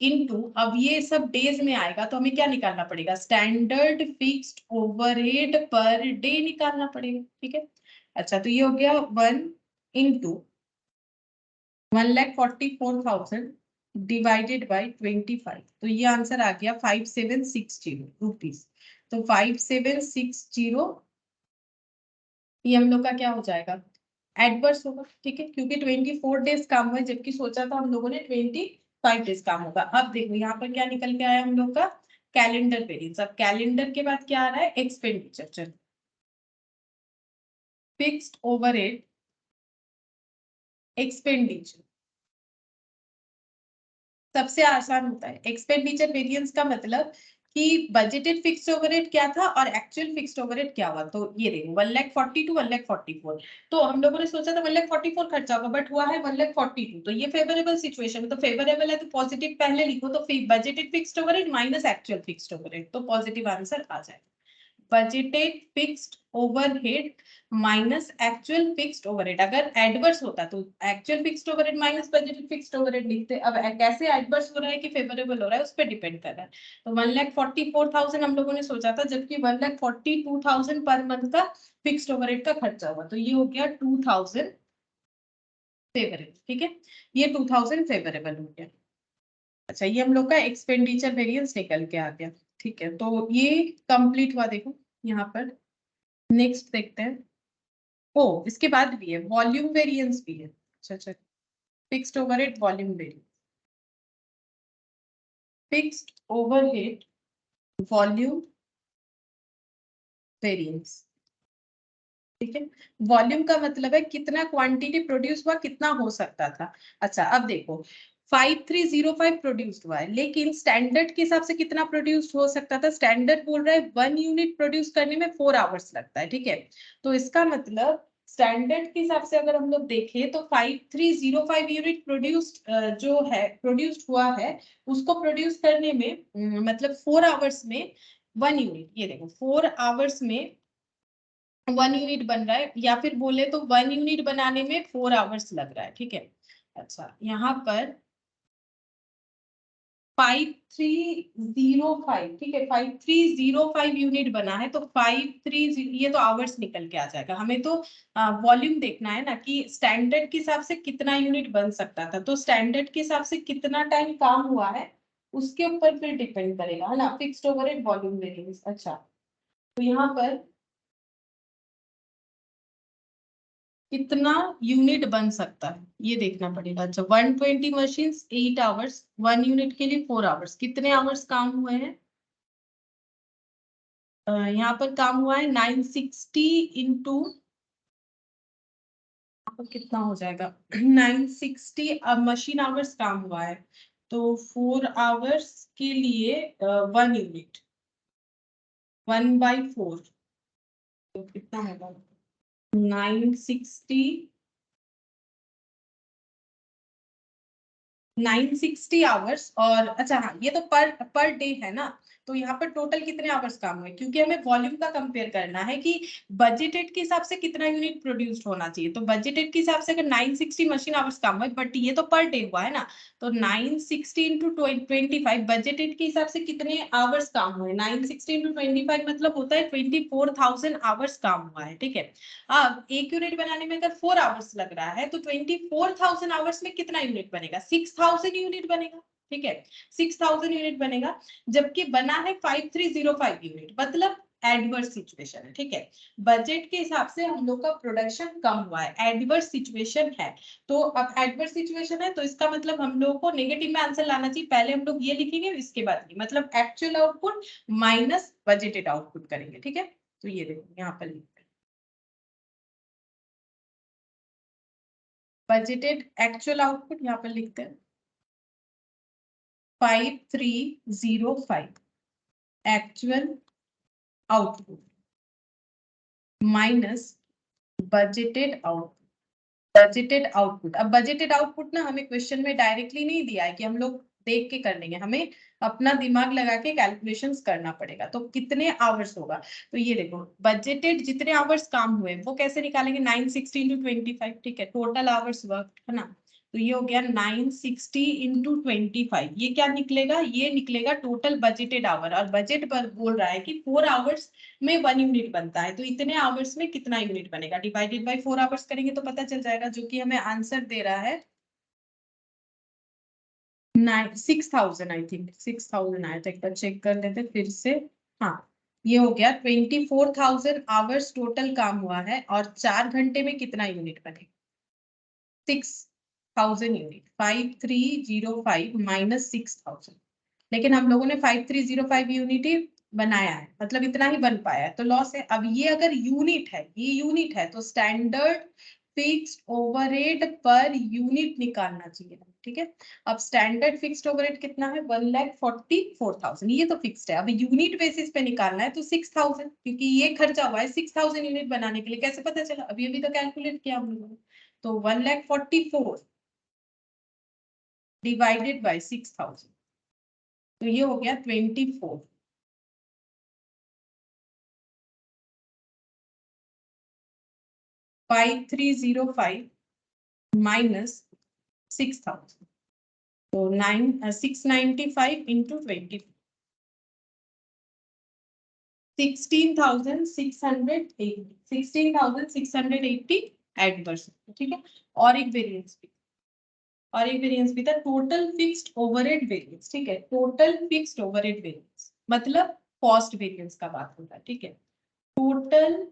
इनटू, अब ये सब डेज में आएगा तो हमें क्या निकालना पड़ेगा, standard fixed overhead per day निकालना पड़ेगा। ठीक है, अच्छा तो ये हो गया 1 × 1,44,000 डिवाइडेड बाई 25, तो ये आंसर आ गया 5760 रुपीज। तो 5760 ये हम लोग का क्या हो जाएगा, एडवर्स होगा। ठीक है, क्योंकि 24 डेज काम हुआ है, जबकि सोचा था हम लोगों ने 25 डेज काम होगा। अब देखो यहाँ पर क्या निकल के आया हम लोग का, कैलेंडर वेरिएंस। अब कैलेंडर के बाद क्या आ रहा है, एक्सपेंडिचर। चल फिक्स्ड ओवरहेड एक्सपेंडिचर सबसे आसान होता है। एक्सपेंडिचर वेरिएंस का मतलब कि बजटेड फिक्स्ड ओवरहेड क्या था और एक्चुअल फिक्स्ड ओवरहेड क्या हुआ। तो ये देखो 1,42,000 1,44,000, तो हम लोगों ने सोचा था 1,44,000 खर्चा होगा, बट हुआ है 1,42,000। तो ये फेवरेबल सिचुएशन, तो फेवरेबल है तो पॉजिटिव पहले लिखो, तो budgeted fixed overhead minus actual fixed overhead, तो पॉजिटिव आंसर आ जाएगा। Budgeted fixed overhead minus actual fixed overhead. अगर एडवर्स होता तो actual fixed overhead minus budgeted fixed overhead लिखते। अब कैसे एडवर्स हो रहा है कि फेवरेबल हो रहा है उस पर डिपेंड कर रहा है। तो 1,44,000 हम लोगों ने सोचा था, जबकि 1,42,000 पर मंथ का फिक्स्ड ओवरहेड का खर्चा हुआ, तो ये हो गया 2,000 फेवरेबल। ठीक है, ये 2,000 फेवरेबल हो गया। अच्छा ये हम लोग का एक्सपेंडिचर वेरिएंस निकल के आ गया। ठीक है, तो ये कंप्लीट हुआ। देखो यहाँ पर नेक्स्ट देखते हैं। ओ इसके बाद भी है वॉल्यूम वेरिएंस भी है। अच्छा अच्छा, fixed overhead volume variance, fixed overhead volume variance. ठीक है, वॉल्यूम का मतलब है कितना क्वांटिटी प्रोड्यूस हुआ, कितना हो सकता था। अच्छा अब देखो 5305 प्रोड्यूस्ड हुआ है, लेकिन स्टैंडर्ड के हिसाब से कितना प्रोड्यूस हो सकता था, स्टैंडर्ड बोल रहा है 1 यूनिट प्रोड्यूस करने में 4 आवर्स लगता है। ठीक है, तो इसका मतलब स्टैंडर्ड के हिसाब से अगर हम लोग देखें तो 5305 यूनिट प्रोड्यूस्ड जो है प्रोड्यूस्ड हुआ है, उसको प्रोड्यूस करने में मतलब 4 आवर्स में 1 यूनिट, ये देखो 4 आवर्स में 1 यूनिट बन रहा है, या फिर बोले तो 1 यूनिट बनाने में 4 आवर्स लग रहा है। ठीक है, अच्छा यहाँ पर 5305, ठीक है 5305 यूनिट बना है, तो 530 ये तो आवर्स निकल के आ जाएगा। हमें तो वॉल्यूम देखना है ना, कि स्टैंडर्ड के हिसाब से कितना यूनिट बन सकता था, तो स्टैंडर्ड के हिसाब से कितना टाइम काम हुआ है उसके ऊपर फिर डिपेंड करेगा, है ना, फिक्स्ड ओवरहेड वॉल्यूम वेरिएंस। अच्छा तो यहाँ पर कितना यूनिट बन सकता है ये देखना पड़ेगा। अच्छा 120 मशीन 8 आवर्स, 1 यूनिट के लिए 4 आवर्स, कितने आवर्स काम हुए हैं, यहाँ पर काम हुआ है 960 इंटू अब कितना हो जाएगा 960 अब मशीन आवर्स काम हुआ है तो 4 आवर्स के लिए 1 यूनिट 1/4 तो कितना होगा 960 आवर्स और अच्छा हाँ ये तो पर डे है ना तो यहाँ पर टोटल कितने आवर्स काम हुए क्योंकि हमें वॉल्यूम का कंपेयर करना है कि बजटेड के हिसाब से कितना यूनिट प्रोड्यूस्ड होना चाहिए तो बजटेड के हिसाब से अगर 960 मशीन आवर्स काम हुए बट ये तो पर डे हुआ है ना तो 960 इंटू 25 बजटेड के हिसाब से कितने आवर्स काम हुए 960 इंटू 25 मतलब होता है 24,000 आवर्स काम हुआ है ठीक है अब एक यूनिट बनाने में अगर 4 आवर्स लग रहा है तो 24,000 आवर्स में कितना यूनिट बनेगा 6,000 यूनिट बनेगा ठीक है 6,000 यूनिट बनेगा जबकि बना है 5305 यूनिट मतलब एडवर्स सिचुएशन है ठीक है बजट के हिसाब से हम लोग का प्रोडक्शन कम हुआ है एडवर्स सिचुएशन है तो अब एडवर्स सिचुएशन है तो इसका मतलब हम लोगों को नेगेटिव में आंसर लाना चाहिए पहले हम लोग ये लिखेंगे इसके बाद ये मतलब actual output minus budgeted output करेंगे ठीक है तो ये देखो यहाँ पर बजटेड एक्चुअल आउटपुट यहाँ पर लिखते हैं 5305 actual output minus budgeted output अब बजटेड आउटपुट ना हमें क्वेश्चन में डायरेक्टली नहीं दिया है कि हम लोग देख के कर लेंगे हमें अपना दिमाग लगा के कैलकुलेशंस करना पड़ेगा तो कितने आवर्स होगा तो ये देखो बजटेड जितने आवर्स काम हुए वो कैसे निकालेंगे 960 इंटू 25 ठीक है टोटल आवर्स वर्क है ना तो ये हो गया 960 इंटू 25 ये क्या निकलेगा ये निकलेगा टोटल बजटेड आवर और बजट पर बोल रहा है कि 4 आवर्स में 1 यूनिट बनता है तो इतने आवर्स में कितना यूनिट बनेगा डिवाइडेड बाय 4 आवर्स करेंगे तो पता चल जाएगा जो कि हमें आंसर दे रहा है 6,000 आई थिंक 6,000 आया था एक बार चेक कर लेते फिर से हाँ ये हो गया 24,000 आवर्स टोटल काम हुआ है और 4 घंटे में कितना यूनिट बनेगा 6,000 यूनिट 5305 माइनस 6,000 लेकिन हम लोगों ने 5305 यूनिट ही बनाया है मतलब इतना ही बन पाया है तो लॉस है अब ये अगर यूनिट है ये यूनिट है तो standard fixed overhead per unit निकालना चाहिए ठीक है अब स्टैंडर्ड फिक्स्ड ओवरहेड कितना है 1,44,000 ये तो फिक्स्ड है अब यूनिट बेसिस पे निकालना है तो 6,000 क्योंकि ये खर्चा हुआ है 6,000 यूनिट बनाने के लिए कैसे पता चला अभी अभी तो कैलकुलेट किया हम लोगों ने तो 1,44,000 डिवाइडेड बाय 6,000 तो ये हो गया 24 5305 माइनस 6,000 तो 695 इंटू 20 16,680 एडवर्स ठीक है और एक वेरिएंस भी था टोटल फिक्स्ड ओवरहेड वेरिएंस ठीक है टोटल फिक्स्ड ओवरहेड वेरिएंस मतलब कॉस्ट वेरिएंस का बात होता है ठीक है टोटल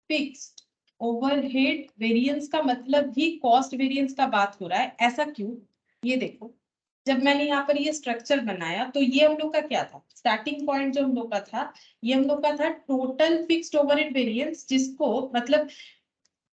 फिक्स्ड ओवरहेड वेरिएंस का मतलब भी कॉस्ट वेरिएंस का बात हो रहा है ऐसा क्यों ये देखो जब मैंने यहाँ पर ये स्ट्रक्चर बनाया तो ये हम लोग का क्या था स्टार्टिंग पॉइंट जो हम लोग का था ये हम लोग का था टोटल फिक्स्ड ओवरहेड वेरिएंस जिसको मतलब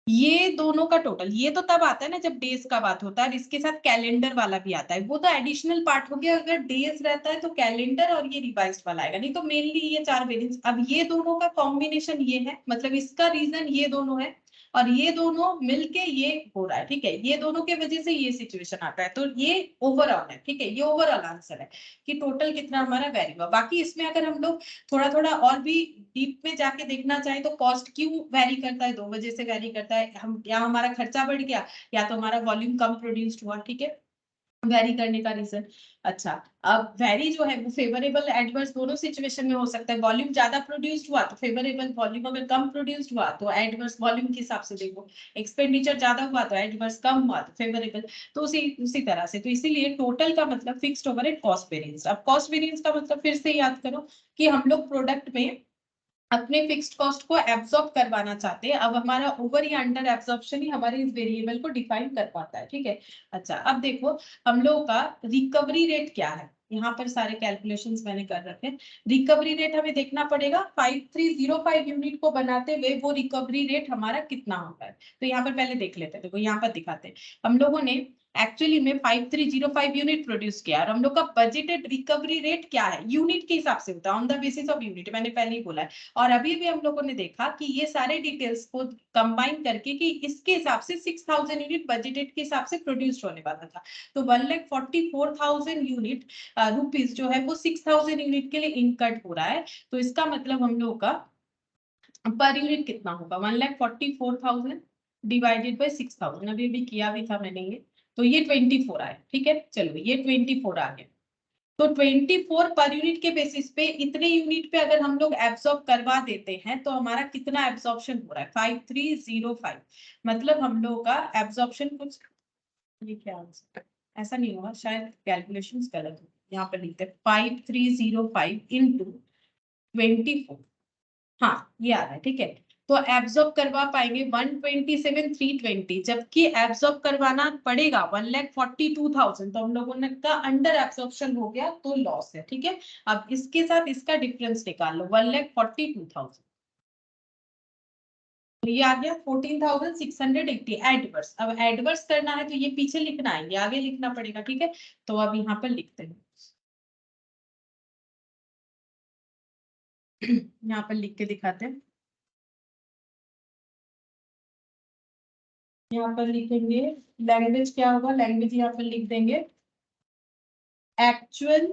ये दोनों का टोटल ये तो तब आता है ना जब डेज का बात होता है और इसके साथ कैलेंडर वाला भी आता है वो तो एडिशनल पार्ट हो गया अगर डेज रहता है तो कैलेंडर और ये रिवाइज्ड वाला आएगा नहीं तो मेनली ये 4 वेरिएंस अब ये दोनों का कॉम्बिनेशन ये है मतलब इसका रीजन ये दोनों है और ये दोनों मिलके ये हो रहा है ठीक है ये दोनों के वजह से ये सिचुएशन आता है तो ये ओवरऑल है ठीक है ये ओवरऑल आंसर है कि टोटल कितना हमारा वैरी हुआ बाकी इसमें अगर हम लोग थोड़ा थोड़ा और भी डीप में जाके देखना चाहे तो कॉस्ट क्यों वैरी करता है 2 वजह से वैरी करता है हम या हमारा खर्चा बढ़ गया या तो हमारा वॉल्यूम कम प्रोड्यूस्ड हुआ ठीक है वैरी करने का रीजन अच्छा अब वैरी जो है वो फेवरेबल एडवर्स दोनों सिचुएशन में हो सकता है वॉल्यूम ज्यादा प्रोड्यूस्ड हुआ तो फेवरेबल वॉल्यूम अगर कम प्रोड्यूस्ड हुआ तो एडवर्स वॉल्यूम के हिसाब से देखो एक्सपेंडिचर ज्यादा हुआ तो एडवर्स कम हुआ तो फेवरेबल तो उसी तरह से तो इसीलिए टोटल का मतलब फिक्स्ड ओवरहेड कॉस्ट वेरिएंस अब कॉस्ट वेरिएंस का मतलब फिर से याद करो कि हम लोग प्रोडक्ट में अपने फिक्स्ड कॉस्ट को एब्सॉर्ब करवाना चाहते हैं अब हमारा ओवर या अंडर एब्सॉर्प्शन ही हमारे इस वेरिएबल को डिफाइन कर पाता है ठीक है अच्छा अब देखो हम लोगों का रिकवरी रेट क्या है यहाँ पर सारे कैलकुलेशंस मैंने कर रखे हैं। रिकवरी रेट हमें देखना पड़ेगा 5305 यूनिट को बनाते हुए वो रिकवरी रेट हमारा कितना होता है। तो यहाँ पर पहले देख लेते हैं, देखो यहाँ पर दिखाते हैं। हम लोगों ने एक्चुअली में 5305 यूनिट प्रोड्यूस किया और हम लोग का बजटेड रिकवरी रेट क्या है, यूनिट के हिसाब से होता है, on the basis of unit, मैंने पहले ही बोला है। और अभी भी हम लोगों ने देखा कि ये सारे डिटेल्स को कंबाइन करके कि इसके हिसाब से 6000 यूनिट बजटेड के हिसाब से प्रोड्यूस होने वाला था। तो 1,44,000 यूनिट रुपीज जो है वो 6000 यूनिट के लिए इनकट हो रहा है। तो इसका मतलब हम लोग का पर यूनिट कितना होगा, 1,44,000 डिवाइडेड बाय 6000, अभी भी किया भी था मैंने ये। तो ये 24 आया, ठीक है, चलो ये 24 आ गया। तो 24 पर यूनिट के बेसिस पे इतने यूनिट पे अगर हम लोग एब्सॉर्ब करवा देते हैं तो हमारा कितना एब्सॉर्प्शन हो रहा है, 5305। मतलब हम लोग का एब्सॉर्प्शन कुछ, ये क्या आंसर, ऐसा नहीं होगा शायद, कैलकुलेशंस गलत हो। यहाँ पर लिखते हैं 5305 इंटू 24, हाँ ये आ रहा है, ठीक है। तो एब्सॉर्ब करवा पाएंगे 127,320, जबकि एब्सॉर्ब करवाना पड़ेगा 1,42,000। तो हम लोगों ने का अंडर एब्सॉर्प्शन हो गया तो लॉस है, ठीक है। अब इसके साथ इसका डिफरेंस निकाल लो, 1,42,000, तो ये आ गया 14,680 एडवर्स। अब एडवर्स करना है तो ये पीछे लिखना है, ये आगे लिखना पड़ेगा, ठीक है। तो अब यहाँ पर लिखते हैं, यहाँ पर लिख के दिखाते हैं। यहाँ पर लिखेंगे लैंग्वेज क्या होगा, लैंग्वेज यहाँ पर लिख देंगे एक्चुअल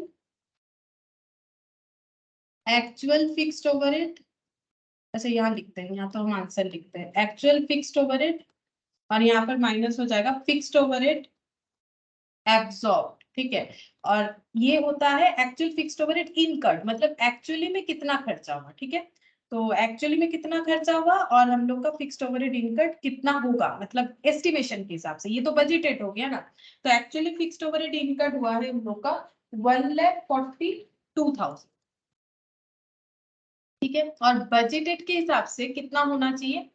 फिक्स्ड ओवरहेड। अच्छा यहाँ लिखते हैं, यहाँ तो हम आंसर लिखते हैं एक्चुअल फिक्स्ड ओवरहेड, और यहाँ पर माइनस हो जाएगा फिक्स्ड ओवरहेड एब्सॉर्ब, ठीक है। और ये होता है एक्चुअल फिक्स्ड ओवरहेड इनकर्ड, मतलब एक्चुअली में कितना खर्चा हुआ, ठीक है। तो एक्चुअली में कितना खर्चा हुआ और हम लोग का फिक्स्ड ओवरहेड इनकर्ड कितना होगा, मतलब एस्टिमेशन के हिसाब से, ये तो बजटेड हो गया ना। तो एक्चुअली फिक्स्ड ओवरहेड इनकर्ड हुआ है हम लोग का 1,42,000, ठीक है। और बजटेड के हिसाब से कितना होना चाहिए,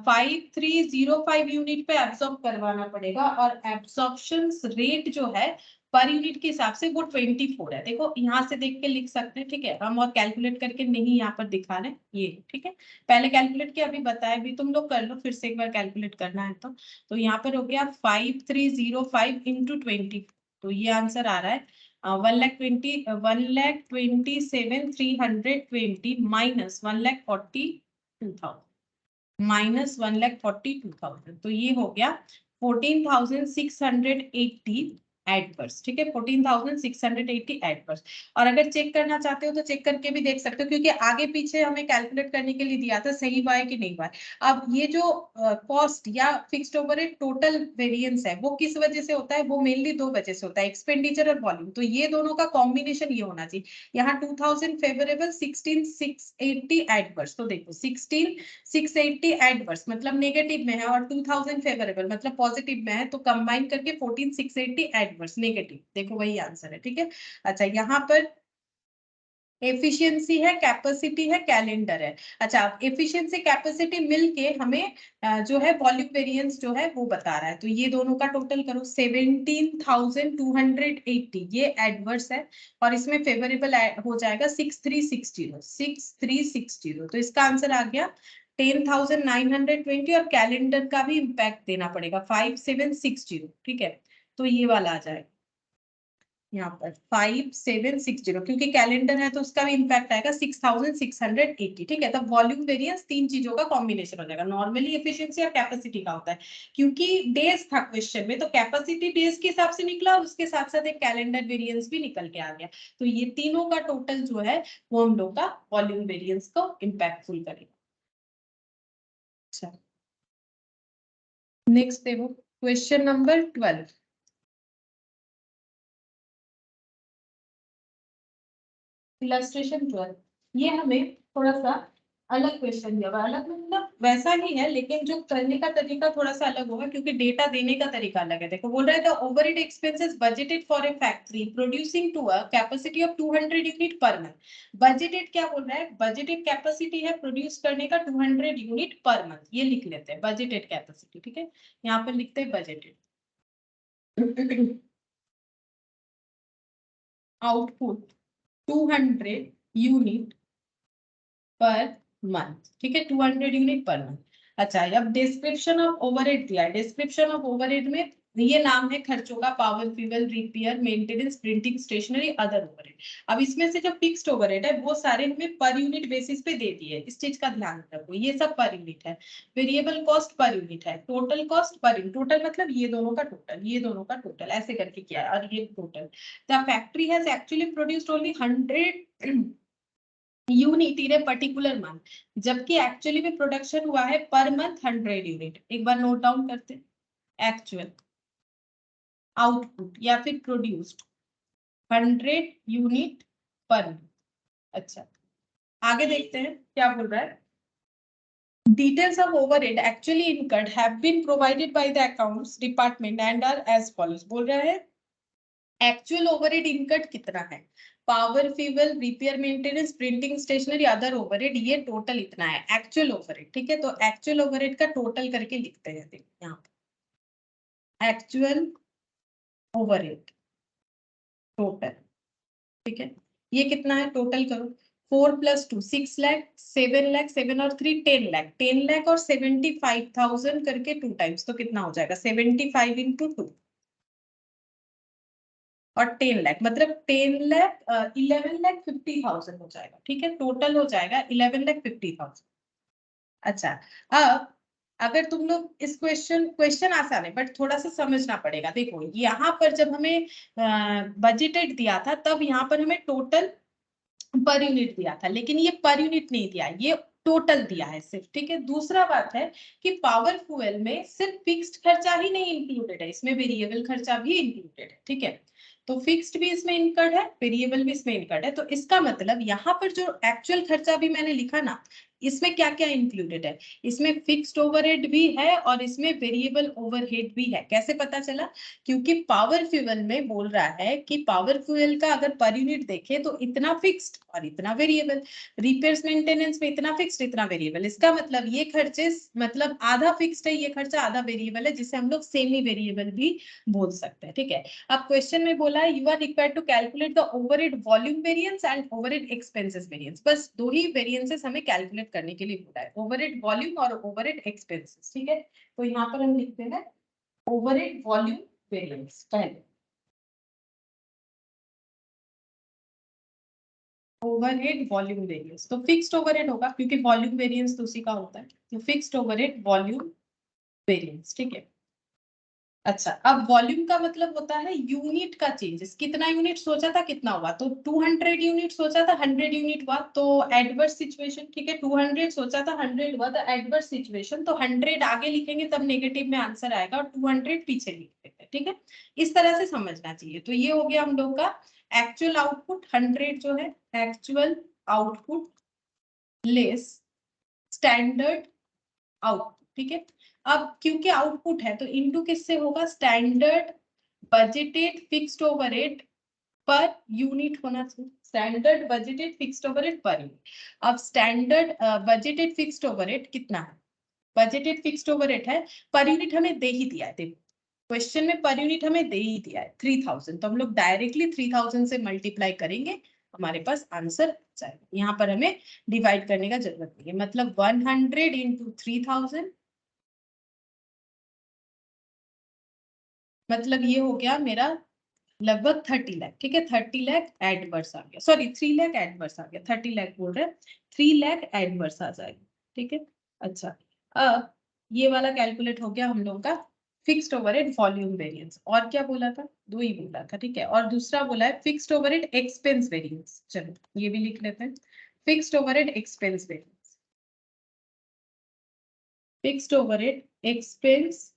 5305 यूनिट पे एब्सॉर्ब करवाना पड़ेगा, और एब्सॉर्प्शन रेट जो है पर यूनिट के हिसाब से वो 24 है। देखो यहाँ से देख के लिख सकते हैं, ठीक है, हम और कैलकुलेट करके नहीं यहाँ पर दिखा रहे ये, ठीक है। पहले कैलकुलेट किया, अभी बताया भी, तुम लोग कर लो फिर से एक बार कैलकुलेट करना है तो यहाँ पर हो गया 5305 इंटू 20, तो ये आंसर आ रहा है 1,27,320 माइनस 1,42,000 माइनस 1,42,000, तो ये हो गया 14,680 एडवर्स, ठीक है, 14,680 एडवर्स। और अगर चेक करना चाहते हो तो चेक करके भी देख सकते हो, क्योंकि आगे पीछे हमें कैलकुलेट करने के लिए दिया था सही हुआ है कि नहीं हुआ है। अब ये जो कॉस्ट या फिक्स्ड ओवरहेड टोटल वेरिएंस है वो किस वजह से होता है, वो मेनली दो वजह से होता है, एक्सपेंडिचर और वॉल्यूम। तो ये दोनों का कॉम्बिनेशन ये होना चाहिए। यहाँ 2000 फेवरेबल, 16,680 एडवर्स, तो देखो 16,680 एडवर्स मतलब नेगेटिव में है, और 2000 फेवरेबल मतलब पॉजिटिव में है, तो कंबाइन करके 14,680 एडवर्स नेगेटिव, देखो वही आंसर है, ठीक है। अच्छा यहाँ पर एफिशिएंसी है, कैपेसिटी है, कैलेंडर है। अच्छा एफिशिएंसी कैपेसिटी मिलके हमें जो है वॉल्यूम वेरिएंस जो है वो बता रहा है। तो ये दोनों का टोटल करो 17,280, ये एडवर्स है, और इसमें फेवरेबल हो जाएगा 6,360, तो इसका आंसर आ गया 10,920, और कैलेंडर का भी इम्पैक्ट देना पड़ेगा 5,760, ठीक है। तो ये वाला आ जाएगा यहाँ पर 5,760, क्योंकि कैलेंडर है तो उसका भी इम्पैक्ट आएगा 6,680, ठीक है। तब वॉल्यूम वेरिएंस तीन चीजों का कॉम्बिनेशन हो जाएगा, नॉर्मली एफिशिएंसी और कैपेसिटी का होता है, क्योंकि डेज था क्वेश्चन में, तो कैपेसिटी डेज के हिसाब से निकला और उसके साथ साथ एक कैलेंडर वेरिएंस भी निकल के आ गया। तो ये तीनों का टोटल जो है वो हम लोग का वॉल्यूम वेरिएंस को इम्पैक्टफुल करेगा। अच्छा नेक्स्ट देखो क्वेश्चन नंबर 12, इलस्ट्रेशन 12। ये हमें थोड़ा सा अलग क्वेश्चन दिया हुआ है, अलग मतलब वैसा ही है लेकिन जो करने का तरीका थोड़ा सा अलग होगा, क्योंकि डेटा देने का तरीका अलग है। देखो बोल रहा है the overhead expenses budgeted for a factory producing to a capacity of 200 unit per month. Budgeted क्या बोल रहा है, बजटेड कैपेसिटी है प्रोड्यूस करने का 200 यूनिट पर मंथ, ये लिख लेते हैं बजटेड कैपेसिटी, ठीक है। यहाँ पर लिखते हैं budgeted. Output 200 unit per month, ठीक है, 200 यूनिट पर मंथ। अच्छा, अब डिस्क्रिप्शन ऑफ ओवरहेड दिया है। डिस्क्रिप्शन ऑफ ओवरहेड में ये नाम है खर्चों का, power, fuel, repair, maintenance, printing, stationery, other overhead. अब इसमें से जो फिक्स्ड ओवरहेड है वो सारे हमें पर यूनिट बेसिस पे दे दिए, इस चीज का ध्यान रखो, ये सब पर यूनिट है। वेरिएबल कॉस्ट पर यूनिट है, total cost per unit, total मतलब ये दोनों का टोटल, ये दोनों का टोटल, ऐसे करके किया है, और ये total. The factory has actually produced only 100 unit in a particular month, जबकि एक्चुअली में प्रोडक्शन हुआ है पर मंथ 100 यूनिट। एक बार नोट डाउन करते हैं, एक्चुअल आउटपुट या फिर प्रोड्यूस्ड 100 यूनिट पर मंथ। अच्छा, आगे देखते हैं क्या बोल रहा है। Details of overhead actually incurred have been provided by the accounts department and are as follows। बोल रहा है एक्चुअल ओवरहेड इनकट कितना है, power, fuel, repair, maintenance, printing, stationery, other overhead, ये टोटल इतना है एक्चुअल ओवरहेड, ठीक है। तो एक्चुअल ओवरहेड का टोटल करके लिखते हैं, देखिए यहाँ पे एक्चुअल ओवरहेड टोटल, ठीक है। ये कितना है, टोटल करो, 4 + 2 6 लाख, 7 लाख, 7 और 3 10 लाख, 10 लाख और 75,000 करके 2 टाइम्स, तो कितना हो जाएगा 75 × 2 और 10 लाख, मतलब 10 लाख 11,50,000 हो जाएगा, ठीक है। टोटल हो जाएगा 11,50,000। अच्छा, अब अगर तुम लोग इस क्वेश्चन आसान है बट थोड़ा सा समझना पड़ेगा। देखो यहाँ पर जब हमें बजटेड दिया था तब यहाँ पर हमें टोटल पर यूनिट दिया था, लेकिन ये पर यूनिट नहीं दिया, ये टोटल दिया है सिर्फ, ठीक है। दूसरा बात है कि पावर फ्यूल में सिर्फ फिक्स्ड खर्चा ही नहीं इंक्लूडेड है, इसमें वेरिएबल खर्चा भी इंक्लूडेड है, ठीक है। तो फिक्स्ड भी इसमें इनकर्ड है, वेरिएबल भी इसमें इनकर्ड है, तो इसका मतलब यहाँ पर जो एक्चुअल खर्चा भी मैंने लिखा ना, इसमें क्या क्या इंक्लूडेड है, इसमें फिक्स्ड ओवरहेड भी है और इसमें वेरिएबल ओवरहेड भी है। कैसे पता चला, क्योंकि पावर फ्यूल में बोल रहा है कि पावर फ्यूल का अगर पर यूनिट देखे तो इतना फिक्स्ड और इतना वेरिएबल, रिपेयर्स मेंटेनेंस में इतना फिक्स्ड इतना वेरिएबल, इसका मतलब ये खर्चे मतलब आधा फिक्स्ड है ये खर्चा, आधा वेरिएबल है, जिसे हम लोग सेमी वेरिएबल भी बोल सकते हैं, ठीक है। अब क्वेश्चन में बोला है you are required to calculate the overhead volume variance and overhead expenses variance, बस दो ही वेरिएंसेस हमें कैलकुलेट करने के लिए बोला है, ओवरहेड वॉल्यूम और ओवरहेड एक्सपेंसेस, ठीक है। तो यहाँ पर हम लिखते हैं ओवरहेड वॉल्यूम वेरिएंस पहले, ओवरहेड वॉल्यूम वेरिएंस, तो फिक्स्ड ओवरहेड होगा क्योंकि वॉल्यूम वेरिएंस तो उसी का होता है, तो फिक्स्ड ओवरहेड वॉल्यूम वेरिएंस, ठीक है। अच्छा, अब वॉल्यूम का मतलब होता है यूनिट का चेंजेस, कितना यूनिट सोचा था कितना हुआ, तो 200 यूनिट सोचा था 100 यूनिट हुआ, तो एडवर्स सिचुएशन, ठीक है। 200 सोचा था 100 हुआ, तो एडवर्स सिचुएशन, तो 100 आगे लिखेंगे तब नेगेटिव में आंसर आएगा और 200 पीछे लिख देते हैं, ठीक है। इस तरह से समझना चाहिए। तो ये हो गया हम लोग का एक्चुअल आउटपुट 100 जो है, actual output less standard output, ठीक है। अब क्योंकि आउटपुट है तो इनटू किससे होगा, standard budgeted fixed overhead per unit होना चाहिए, standard budgeted fixed overhead per unit. अब स्टैंडर्ड बजटेड फिक्स्ड ओवरहेड कितना है, बजटेड फिक्स्ड ओवरहेड है, पर यूनिट हमें दे ही दिया है, देखो क्वेश्चन में पर यूनिट हमें दे ही दिया है 3000, तो हम लोग डायरेक्टली 3000 से मल्टीप्लाई करेंगे, हमारे पास आंसर आ जाएगा। यहाँ पर हमें डिवाइड करने का जरूरत नहीं है, मतलब 100 × 3000, मतलब ये हो गया मेरा लगभग 30 लाख, ठीक है। 30 लाख एडवर्स आ गया, सॉरी 3 लाख एडवर्स आ गया, 30 लाख बोल रहे हैं, 3 लाख एडवर्स आ जाएगा, ठीक है। अच्छा, अब ये वाला कैलकुलेट हो गया हम लोग का फिक्स्ड ओवरहेड वॉल्यूम वेरिएंस, और क्या बोला था, दो ही बोला था, ठीक है। और दूसरा बोला है फिक्स्ड ओवरहेड एक्सपेंस वेरिएंस, चलो ये भी लिख लेते हैं, fixed overhead expense variance, fixed overhead expense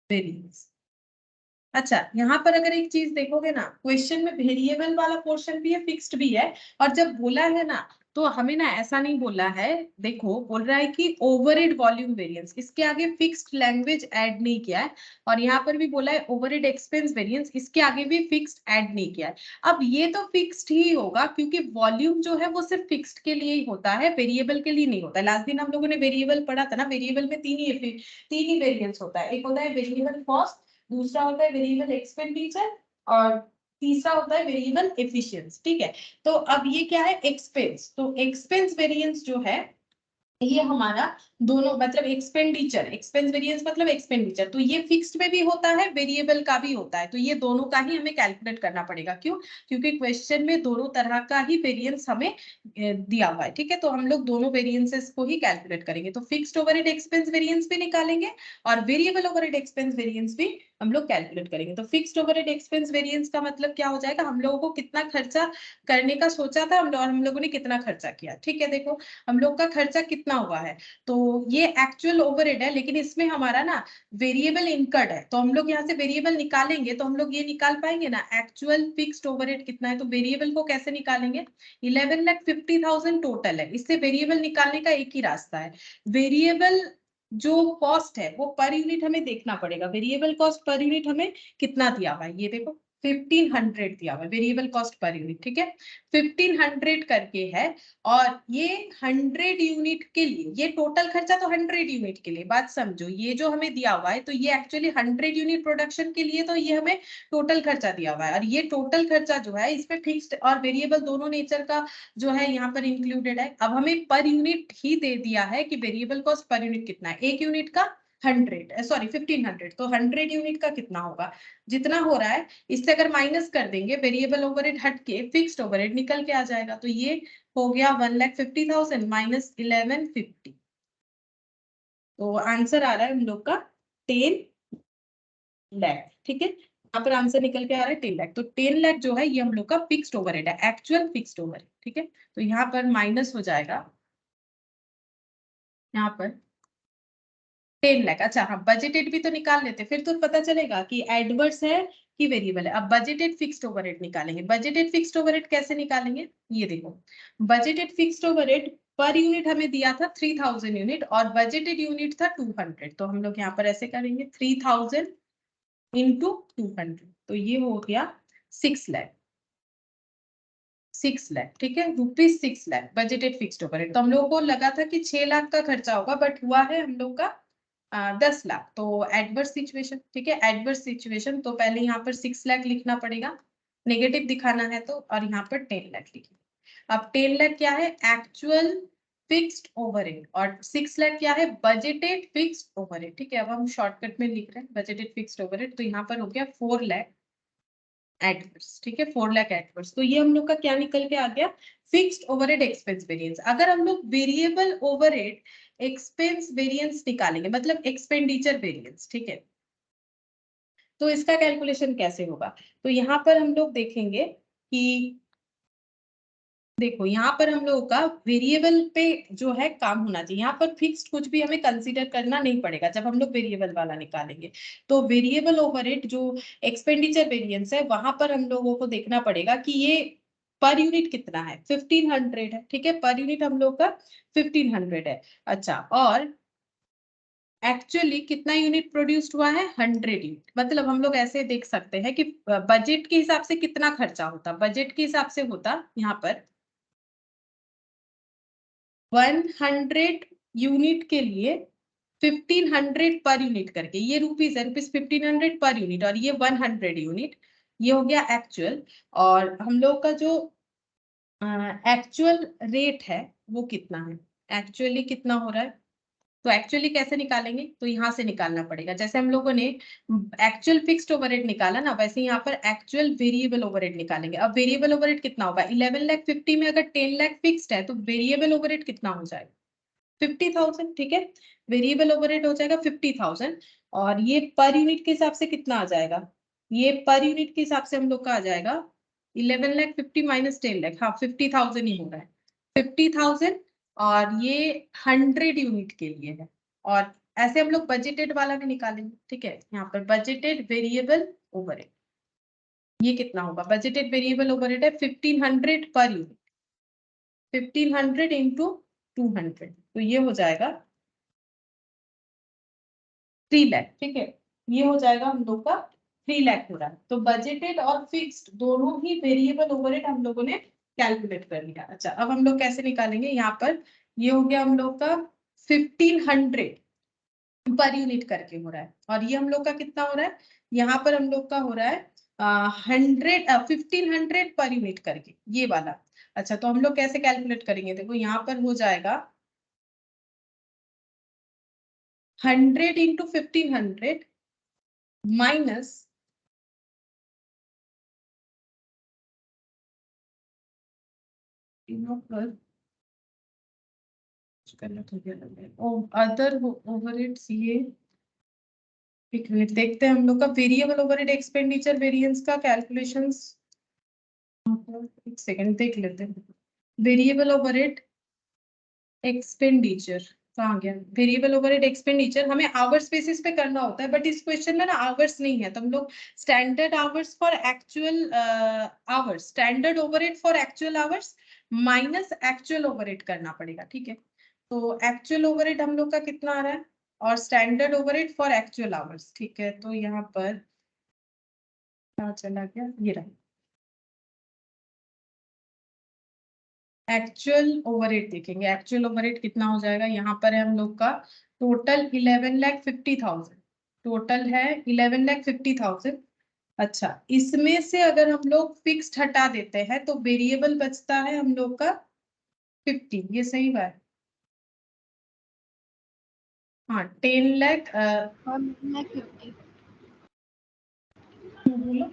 variance. अच्छा, यहाँ पर अगर एक चीज देखोगे ना, क्वेश्चन में वेरिएबल वाला पोर्शन भी है, फिक्स्ड भी है, और जब बोला है ना तो हमें ना ऐसा नहीं बोला है, देखो बोल रहा है कि ओवरहेड वॉल्यूम वेरिएंस, इसके आगे फिक्स्ड लैंग्वेज ऐड नहीं किया है, और यहाँ पर भी बोला है ओवरहेड एक्सपेंस वेरिएंस, इसके आगे भी फिक्स्ड ऐड नहीं किया है। अब ये तो फिक्स्ड ही होगा क्योंकि वॉल्यूम जो है वो सिर्फ फिक्स्ड के लिए ही होता है, वेरिएबल के लिए नहीं होता है। लास्ट दिन हम लोगों ने वेरिएबल पढ़ा था ना, वेरिएबल में तीन ही वेरिएंस होता है, एक होता है वेरिएबल कॉस्ट, दूसरा होता है वेरिएबल एक्सपेंडिचर और तीसरा होता है वेरिएबल एफिशिएंसी। ठीक है, तो अब ये क्या है, एक्सपेंस। तो एक्सपेंस वेरिएंस जो है ये हमारा दोनों मतलब एक्सपेंडिचर, एक्सपेंस वेरिएंस मतलब एक्सपेंडिचर, तो ये फिक्स्ड में भी होता है, वेरिएबल का भी होता है, तो ये दोनों का ही हमें कैलकुलेट करना पड़ेगा। क्यों? क्योंकि क्वेश्चन में दोनों तरह का ही वेरिएंस हमें दिया हुआ है। ठीक है, तो हम लोग दोनों वेरिएंसेस को ही कैलकुलेट करेंगे। तो फिक्स्ड ओवरहेड एक्सपेंस वेरिएंस भी निकालेंगे और वेरिएबल ओवरहेड एक्सपेंस वेरिएंस भी हम लोग कैलकुलेट करेंगे। तो फिक्स्ड ओवरहेड एक्सपेंस वेरिएंस का मतलब क्या हो जाएगा, हम लोगों को कितना खर्चा करने का सोचा था और हम लोगों ने कितना खर्चा किया। ठीक है, देखो हम लोग का खर्चा कितना हुआ है, तो ये एक्चुअल ओवरहेड है, लेकिन इसमें हमारा ना वेरिएबल इनकर्ड है, तो हम लोग यहाँ से वेरिएबल निकालेंगे तो हम लोग ये निकाल पाएंगे ना एक्चुअल फिक्स्ड ओवरहेड कितना है। तो वेरिएबल को कैसे निकालेंगे, 11,50,000 टोटल है, इससे वेरिएबल निकालने का एक ही रास्ता है। वेरिएबल जो कॉस्ट है वो पर यूनिट हमें देखना पड़ेगा, वेरिएबल कॉस्ट पर यूनिट हमें कितना दिया हुआ है, ये देखो 1500 दिया हुआ है वेरिएबल कॉस्ट पर यूनिट। ठीक है, 1500 करके है और ये 100 यूनिट के लिए, ये टोटल खर्चा तो 100 यूनिट के लिए, बात समझो, ये जो हमें दिया हुआ है तो ये एक्चुअली 100 यूनिट प्रोडक्शन के लिए, तो ये हमें टोटल खर्चा दिया हुआ है और ये टोटल खर्चा जो है इसमें फिक्स्ड और वेरिएबल दोनों नेचर का जो है यहाँ पर इंक्लूडेड है। अब हमें पर यूनिट ही दे दिया है कि वेरिएबल कॉस्ट पर यूनिट कितना है, एक यूनिट का 100 सॉरी 1500, तो 100 यूनिट का कितना होगा, जितना हो रहा है इससे अगर माइनस कर देंगे वेरिएबल ओवरहेड हट के फिक्स्ड ओवरहेड निकल के आ जाएगा। तो ये हो गया 1,50,000 माइनस 1150, तो आंसर आ रहा है हम लोग का 10 लाख। ठीक है, यहाँ पर आंसर निकल के आ रहा है 10 लाख। तो 10 लाख जो है ये हम लोग का फिक्स्ड ओवरहेड है, एक्चुअल फिक्स्ड ओवरहेड। ठीक है, तो यहाँ पर माइनस हो जाएगा, यहाँ पर 10 लाख। अच्छा हाँ, बजटेड भी तो निकाल लेते, फिर तो पता चलेगा कि एडवर्स है कि वेरिएबल है। अब बजटेड फिक्स्ड ओवरहेड निकालेंगे। बजटेड फिक्स्ड ओवरहेड कैसे निकालेंगे, ये देखो, budgeted fixed overhead per unit हमें दिया था 3000 यूनिट और बजटेड यूनिट था 200, तो हम लोग यहाँ पर ऐसे करेंगे 3000 इंटू 200, तो ये हो गया 6 लाख, 6 लाख। ठीक है, rupees 6 lakh budgeted fixed overhead. तो हम लोगों को लगा था कि 6 लाख का खर्चा होगा, बट हुआ है हम लोग का 10 लाख। तो एडवर्स सिचुएशन, ठीक है, एडवर्स सिचुएशन, तो पहले यहाँ पर 6 लाख लिखना पड़ेगा, नेगेटिव दिखाना है तो, और यहाँ पर 10 लाख लिखिए। अब 10 लाख क्या है, एक्चुअल फिक्स्ड ओवरहेड, और 6 लाख क्या है, बजटेड फिक्स्ड ओवरहेड। ठीक है, अब हम शॉर्टकट में लिख रहे हैं बजटेड फिक्स्ड ओवरहेड, तो यहाँ पर हो गया 4 लाख एडवर्स। ठीक है, 4 लाख एडवर्स। तो ये हम लोग का क्या निकल के आ गया, फिक्स्ड ओवरहेड एक्सपेंस वेरिएंस। अगर हम लोग वेरिएबल ओवरहेड एक्सपेंस वेरिएंस निकालेंगे, मतलब एक्सपेंडिचर वेरिएंस, ठीक है, तो इसका कैलकुलेशन कैसे होगा, तो यहाँ पर हम लोग देखेंगे कि देखो यहाँ पर हम लोगों का वेरिएबल पे जो है काम होना चाहिए, यहाँ पर फिक्स्ड कुछ भी हमें कंसीडर करना नहीं पड़ेगा जब हम लोग वेरिएबल वाला निकालेंगे। तो वेरिएबल ओवरहेड जो एक्सपेंडिचर वेरिएंस है वहां पर हम लोगों को देखना पड़ेगा कि ये पर यूनिट कितना है, 1500 है। ठीक है, पर यूनिट हम लोग का 1500 है। अच्छा, और एक्चुअली कितना यूनिट प्रोड्यूस्ड हुआ है, 100 यूनिट। मतलब हम लोग ऐसे देख सकते हैं कि बजट के हिसाब से कितना खर्चा होता, बजट के हिसाब से होता यहाँ पर 100 यूनिट के लिए 1500 पर यूनिट करके, ये रुपीज है, रुपीज 1500 पर यूनिट, और ये 100 यूनिट, ये हो गया एक्चुअल। और हम लोग का जो एक्चुअल रेट है वो कितना है, एक्चुअली कितना हो रहा है, तो एक्चुअली कैसे निकालेंगे, तो यहाँ से निकालना पड़ेगा। जैसे हम लोगों ने एक्चुअल फिक्स्ड ओवरहेड निकाला ना, वैसे यहाँ पर एक्चुअल वेरिएबल ओवरहेड निकालेंगे। अब वेरिएबल ओवरहेड कितना होगा, 11,50,000 में अगर 10 लाख फिक्स्ड है तो वेरिएबल ओवरहेड कितना हो जाएगा, 50,000। ठीक है, वेरिएबल ओवरहेड हो जाएगा 50,000, और ये पर यूनिट के हिसाब से कितना आ जाएगा, ये पर यूनिट के हिसाब से हम लोग का आ जाएगा 11,50,000 माइनस 10 लाख, हाँ 50,000 ही हो रहा है, 50,000, और ये 100 यूनिट के लिए है। और ऐसे हम लोग बजटेड वाला भी निकालेंगे। ठीक है, यहाँ पर बजटेड वेरिएबल ओवरहेड ये कितना होगा, बजटेड वेरिएबल ओवरहेड है 1500 पर यूनिट, 1500 इंटू 200, तो ये हो जाएगा 3 लाख। ठीक है, ये हो जाएगा हम लोग का 3 लाख हो रहा है। तो बजटेड और फिक्स्ड दोनों ही वेरिएबल ओवरहेड हम लोगों ने कैलकुलेट कर लिया। अच्छा, अब हम लोग कैसे निकालेंगे, यहाँ पर ये हो गया हम लोग का 1500 पर यूनिट करके हो रहा है, और ये हम लोग का कितना हो रहा है यहाँ पर हम लोग का हो रहा है 1500 पर यूनिट करके ये वाला। अच्छा तो हम लोग कैसे कैलकुलेट करेंगे, देखो यहाँ पर हो जाएगा 100 इंटू 1500 माइनस अदर ओवरहेड्स ये। एक मिनट देखते हैं हम लोग का वेरिएबल ओवरहेड एक्सपेंडिचर वेरिएंस का कैलकुलेशंस। एक सेकंड देख लेते हैं। वेरिएबल ओवरहेड एक्सपेंडिचर कहाँ गया, वेरिएबल ओवरहेड एक्सपेंडिचर हमें आवर्स बेसिस पे करना होता है, बट इस क्वेश्चन में ना आवर्स नहीं है, तो हम लोग standard hours for actual hours, standard overhead for actual hours minus actual overhead करना पड़ेगा, ठीक है। तो एक्चुअल ओवरहेड हम लोग का कितना आ रहा है और standard overhead for actual hours, ठीक है। तो यहाँ पर कहाँ चला गया, ये रहा एक्चुअल ओवरहेड। देखेंगे एक्चुअल ओवरहेड कितना हो जाएगा, यहाँ पर है हम लोग का टोटल 11,50,000, टोटल है 11,50,000। अच्छा इसमें से अगर हम लोग फिक्स्ड हटा देते हैं तो वेरिएबल बचता है हम लोग का 50, ये सही बात। हाँ 10 लाख बोलो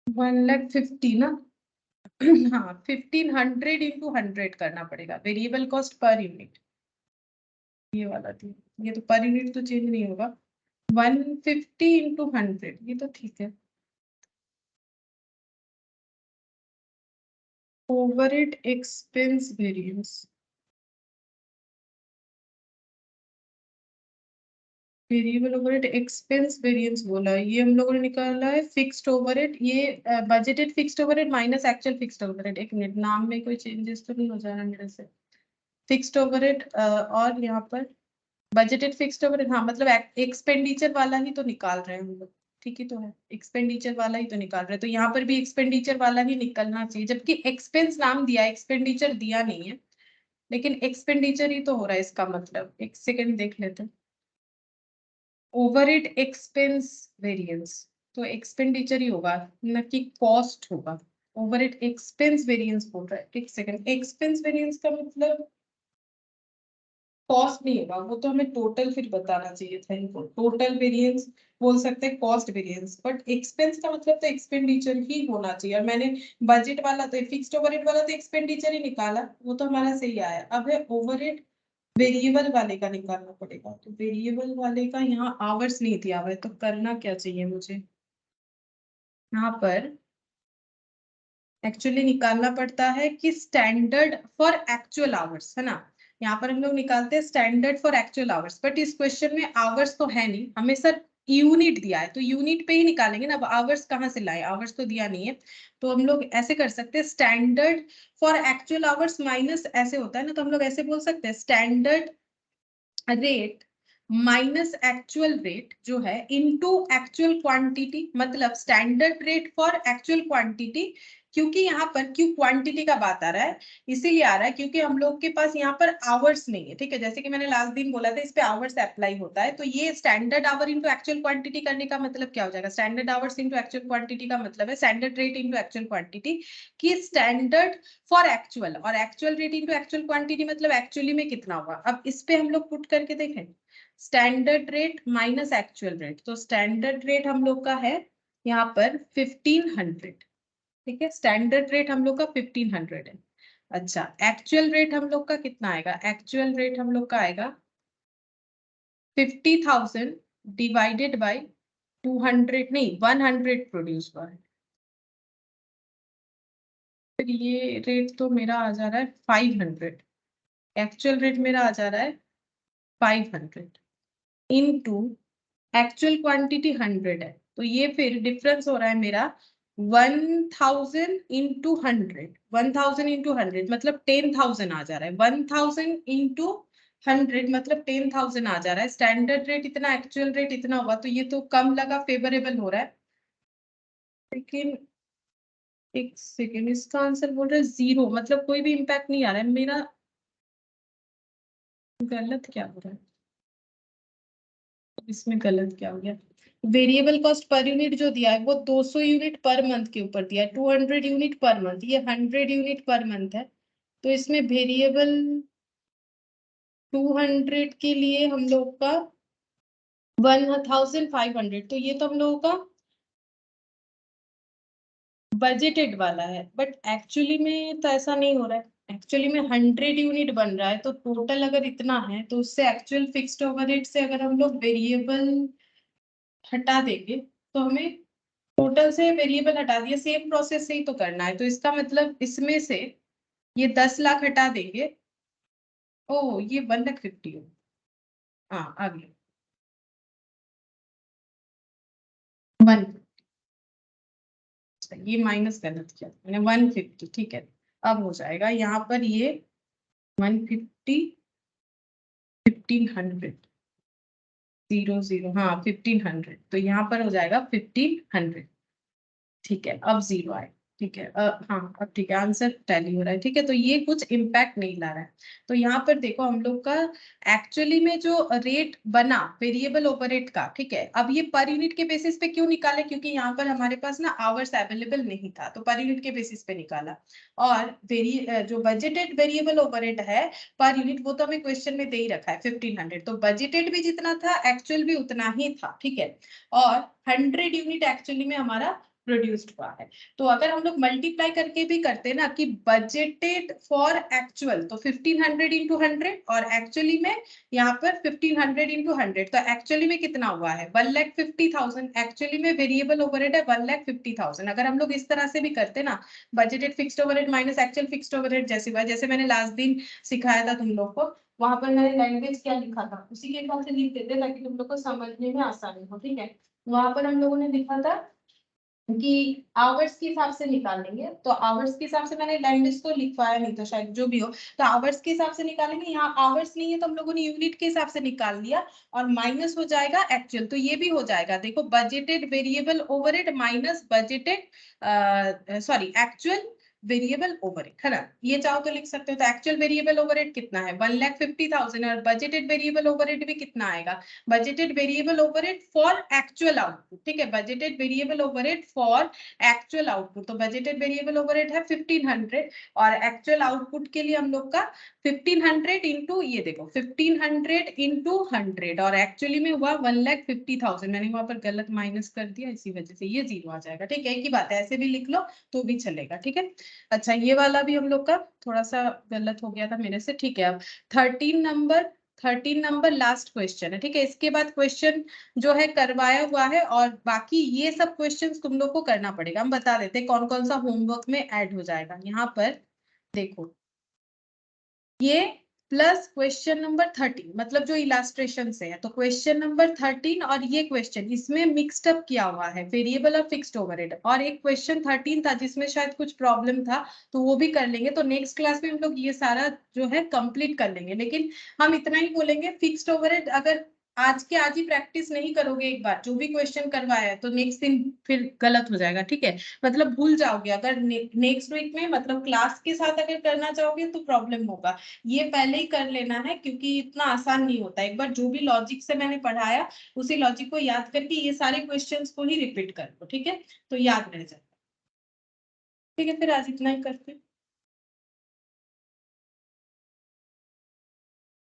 1,50,000 ना। हाँ 1500 इंटू 100 करना पड़ेगा वेरिएबल कॉस्ट पर यूनिट, ये वाला थी। ये तो पर यूनिट तो चेंज नहीं होगा, 150 इंटू 100 ये तो ठीक है। Overhead expense variance, variable overhead expense variance बोला है, ये हम लोगों ने निकाला है फिक्स्ड ओवरहेड, ये budgeted fixed overhead minus actual fixed overhead. एक मिनट नाम में कोई चेंजेस तो नहीं हो जा रहा मेरे से। फिक्स्ड ओवरहेड और यहाँ पर बजटेड फिक्स्ड ओवरहेड, हाँ मतलब एक्सपेंडिचर वाला ही तो निकाल रहे हैं हम लोग, ठीक ही तो है, एक्सपेंडिचर वाला ही तो निकाल रहे हैं, तो यहाँ पर भी एक्सपेंडिचर वाला ही निकलना चाहिए, जबकि एक्सपेंस नाम दिया है एक्सपेंडिचर दिया नहीं है, लेकिन एक्सपेंडिचर ही तो हो रहा है इसका मतलब। एक सेकेंड देख लेते हैं ओवरहेड एक्सपेंस वेरिएंस, तो एक्सपेंडिचर ही होगा न कि कॉस्ट होगा। ओवरहेड एक्सपेंस वेरिएंस बोल रहा है, एक सेकेंड, एक्सपेंस वेरिएंस का मतलब कॉस्ट नहीं होगा, वो तो हमें टोटल फिर बताना चाहिए था इनको, टोटल वेरिएंस बोल सकते हैं कॉस्ट वेरिएंस, बट एक्सपेंस का मतलब तो एक्सपेंडिचर ही होना चाहिए, और मैंने बजट वाला तो फिक्स्ड ओवरहेड वाला तो एक्सपेंडिचर ही निकाला, वो तो हमारा सही आया। अब है ओवरहेड वेरिएबल वाले का निकालना पड़ेगा, तो वेरिएबल वाले का यहाँ आवर्स नहीं दिया हुआ है, तो करना क्या चाहिए मुझे, यहाँ पर एक्चुअली निकालना पड़ता है कि स्टैंडर्ड फॉर एक्चुअल आवर्स, है ना। यहाँ पर हम लोग निकालते हैं standard for actual hours, but इस क्वेश्चन में आवर्स तो है नहीं, हमें सर यूनिट दिया है, तो यूनिट पे ही निकालेंगे ना, अब आवर्स कहाँ से लाए, आवर्स तो दिया नहीं है। तो हम लोग ऐसे कर सकते हैं standard for actual hours minus ऐसे होता है ना, तो हम लोग ऐसे बोल सकते हैं standard rate minus actual rate जो है इनटू एक्चुअल क्वांटिटी, मतलब standard rate for actual quantity, क्योंकि यहाँ पर क्यों क्वांटिटी का बात आ रहा है, इसीलिए आ रहा है क्योंकि हम लोग के पास यहाँ पर आवर्स नहीं है, ठीक है। जैसे कि मैंने लास्ट दिन बोला था इस पे आवर्स अप्लाई होता है, तो ये standard our into actual quantity करने का मतलब क्या हो जाएगा, standard hours into actual quantity का मतलब है standard rate into actual quantity, कि स्टैंडर्ड फॉर एक्चुअल, और actual rate into actual quantity मतलब एक्चुअली में कितना होगा। अब इस पे हम लोग पुट करके देखें standard rate minus actual rate, तो स्टैंडर्ड रेट हम लोग का है यहाँ पर 1500, ठीक है, स्टैंडर्ड रेट हम लोग का 1500 है। अच्छा एक्चुअल रेट हम लोग का कितना आएगा, एक्चुअल रेट हम लोग का आएगा 50,000 डिवाइडेड बाई 200, नहीं 100 प्रोड्यूस हुआ है, फिर ये रेट तो मेरा आ जा रहा है 500, एक्चुअल रेट मेरा आ जा रहा है 500 इनटू एक्चुअल क्वांटिटी 100 है, तो ये फिर डिफरेंस हो रहा है मेरा 1000 इंटू 100, 1000 इंटू 100 मतलब 10,000 आ जा रहा है, 1000 इंटू 100 मतलब 10,000 आ जा रहा है। स्टैंडर्ड रेट इतना एक्चुअल रेट इतना हुआ, तो ये तो कम लगा, फेवरेबल हो रहा है, लेकिन एक सेकेंड इसका आंसर बोल रहा है 0, मतलब कोई भी इम्पैक्ट नहीं आ रहा है मेरा, गलत क्या हो रहा है इसमें, गलत क्या हो गया? वेरिएबल कॉस्ट पर यूनिट जो दिया है वो 200 यूनिट पर मंथ के ऊपर दिया है, 200 यूनिट पर मंथ, ये 100 यूनिट पर मंथ है। तो इसमें वेरिएबल 200 के लिए हम लोग का 1500, तो ये तो हम लोगों का बजटेड वाला है, बट एक्चुअली में तो ऐसा नहीं हो रहा है। एक्चुअली में 100 यूनिट बन रहा है, तो टोटल अगर इतना है तो उससे एक्चुअल फिक्स्ड ओवरहेड से अगर हम लोग वेरिएबल हटा देंगे तो हमें टोटल से वेरिएबल हटा दिया, सेम प्रोसेस से ही तो करना है। तो इसका मतलब इसमें से ये 10 लाख हटा देंगे। ओ ये 1,50,000 हो। हाँ आगे 1, ये माइनस गलत किया मैंने, 150 ठीक है। अब हो जाएगा यहाँ पर ये 150, 1500, 00, हाँ 1500, तो यहाँ पर हो जाएगा 1500। ठीक है अब 0 आए। ठीक है हाँ अब ठीक है, आंसर टैली हो रहा है। ठीक है तो ये कुछ इम्पैक्ट नहीं ला रहा है। तो यहाँ पर देखो हम लोग का एक्चुअली में जो रेट बना वेरिएबल ओवरहेड का, ठीक है, अब ये पर यूनिट के बेसिस पे क्यों निकाले, क्योंकि यहाँ पर हमारे पास ना आवर्स अवेलेबल नहीं था, तो पर यूनिट के बेसिस पे निकाला। और जो बजटेड वेरिएबल ओवरहेड है पर यूनिट, वो तो हमें क्वेश्चन में दे ही रखा है 1500, तो बजटेड भी जितना था एक्चुअल भी उतना ही था। ठीक है और 100 यूनिट एक्चुअली में हमारा प्रोड्यूस्ड हुआ है। तो अगर हम लोग मल्टीप्लाई करके भी करते ना कि बजटेड फॉर एक्चुअल, तो 1500 इंटू 100, और एक्चुअली में यहाँ पर 1500 इंटू 100, तो एक्चुअली में कितना हुआ है 1,50,000। एक्चुअली में वेरिएबल ओवरहेड है 1,50,000। अगर हम लोग इस तरह से भी करते ना, budgeted fixed overhead minus actual fixed overhead, जैसे हुआ, जैसे मैंने लास्ट दिन सिखाया था तुम लोग को, वहां पर मैंने लैंग्वेज क्या लिखा था उसी के हिसाब से लिख देते ताकि तुम लोग को समझने में आसानी हो। ठीक है वहां पर हम लोगों ने लिखा था कि आवर्स के हिसाब से निकालेंगे, तो आवर्स के हिसाब से मैंने लैंग्वेज तो लिखवाया नहीं था शायद, जो भी हो, तो आवर्स के हिसाब से निकालेंगे। यहाँ आवर्स नहीं है तो हम लोगों ने यूनिट के हिसाब से निकाल लिया, और माइनस हो जाएगा एक्चुअल, तो ये भी हो जाएगा। देखो budgeted variable overhead minus budgeted sorry actual variable overhead, है ना, ये चाहो तो लिख सकते हो। तो एक्चुअल वेरिएबल ओवरहेड कितना है 1,50,000, और बजटेड वेरिएबल ओवरहेड भी कितना आएगा, budgeted variable overhead for actual output. ठीक है budgeted variable overhead for actual output, तो बजटेड वेरिएबल ओवरहेड है 1500, और एक्चुअल आउटपुट के लिए हम लोग का 1500 इंटू, ये देखो 1500 इंटू 100, और एक्चुअली में हुआ 1,50,000। मैंने वहां पर गलत माइनस कर दिया, इसी वजह से ये 0 आ जाएगा। ठीक है एक ही बात है, ऐसे भी लिख लो तो भी चलेगा। ठीक है अच्छा ये वाला भी हम लोग का थोड़ा सा गलत हो गया था मेरे से। ठीक है अब 13 नंबर लास्ट क्वेश्चन है। ठीक है इसके बाद क्वेश्चन जो है करवाया हुआ है, और बाकी ये सब क्वेश्चंस तुम लोग को करना पड़ेगा। हम बता देते हैं कौन कौन सा होमवर्क में ऐड हो जाएगा। यहाँ पर देखो ये प्लस क्वेश्चन नंबर 13, मतलब जो इलास्ट्रेशन से है, तो क्वेश्चन नंबर 13 और ये क्वेश्चन इसमें मिक्सड अप किया हुआ है वेरिएबल और फिक्स्ड ओवरहेड, और एक क्वेश्चन 13 था जिसमें शायद कुछ प्रॉब्लम था, तो वो भी कर लेंगे। तो नेक्स्ट क्लास में हम लोग ये सारा जो है कंप्लीट कर लेंगे, लेकिन हम इतना ही बोलेंगे फिक्स्ड ओवरहेड अगर आज के आज ही प्रैक्टिस नहीं करोगे एक बार जो भी क्वेश्चन करवाया है, तो नेक्स्ट दिन फिर गलत हो जाएगा। ठीक है मतलब भूल जाओगे। अगर नेक्स्ट वीक में मतलब क्लास के साथ अगर करना चाहोगे तो प्रॉब्लम होगा। ये पहले ही कर लेना है क्योंकि इतना आसान नहीं होता। एक बार जो भी लॉजिक से मैंने पढ़ाया उसी लॉजिक को याद करके ये सारे क्वेश्चंस को ही रिपीट कर लो। ठीक है तो याद रह जाए। ठीक है फिर आज इतना ही करते हैं।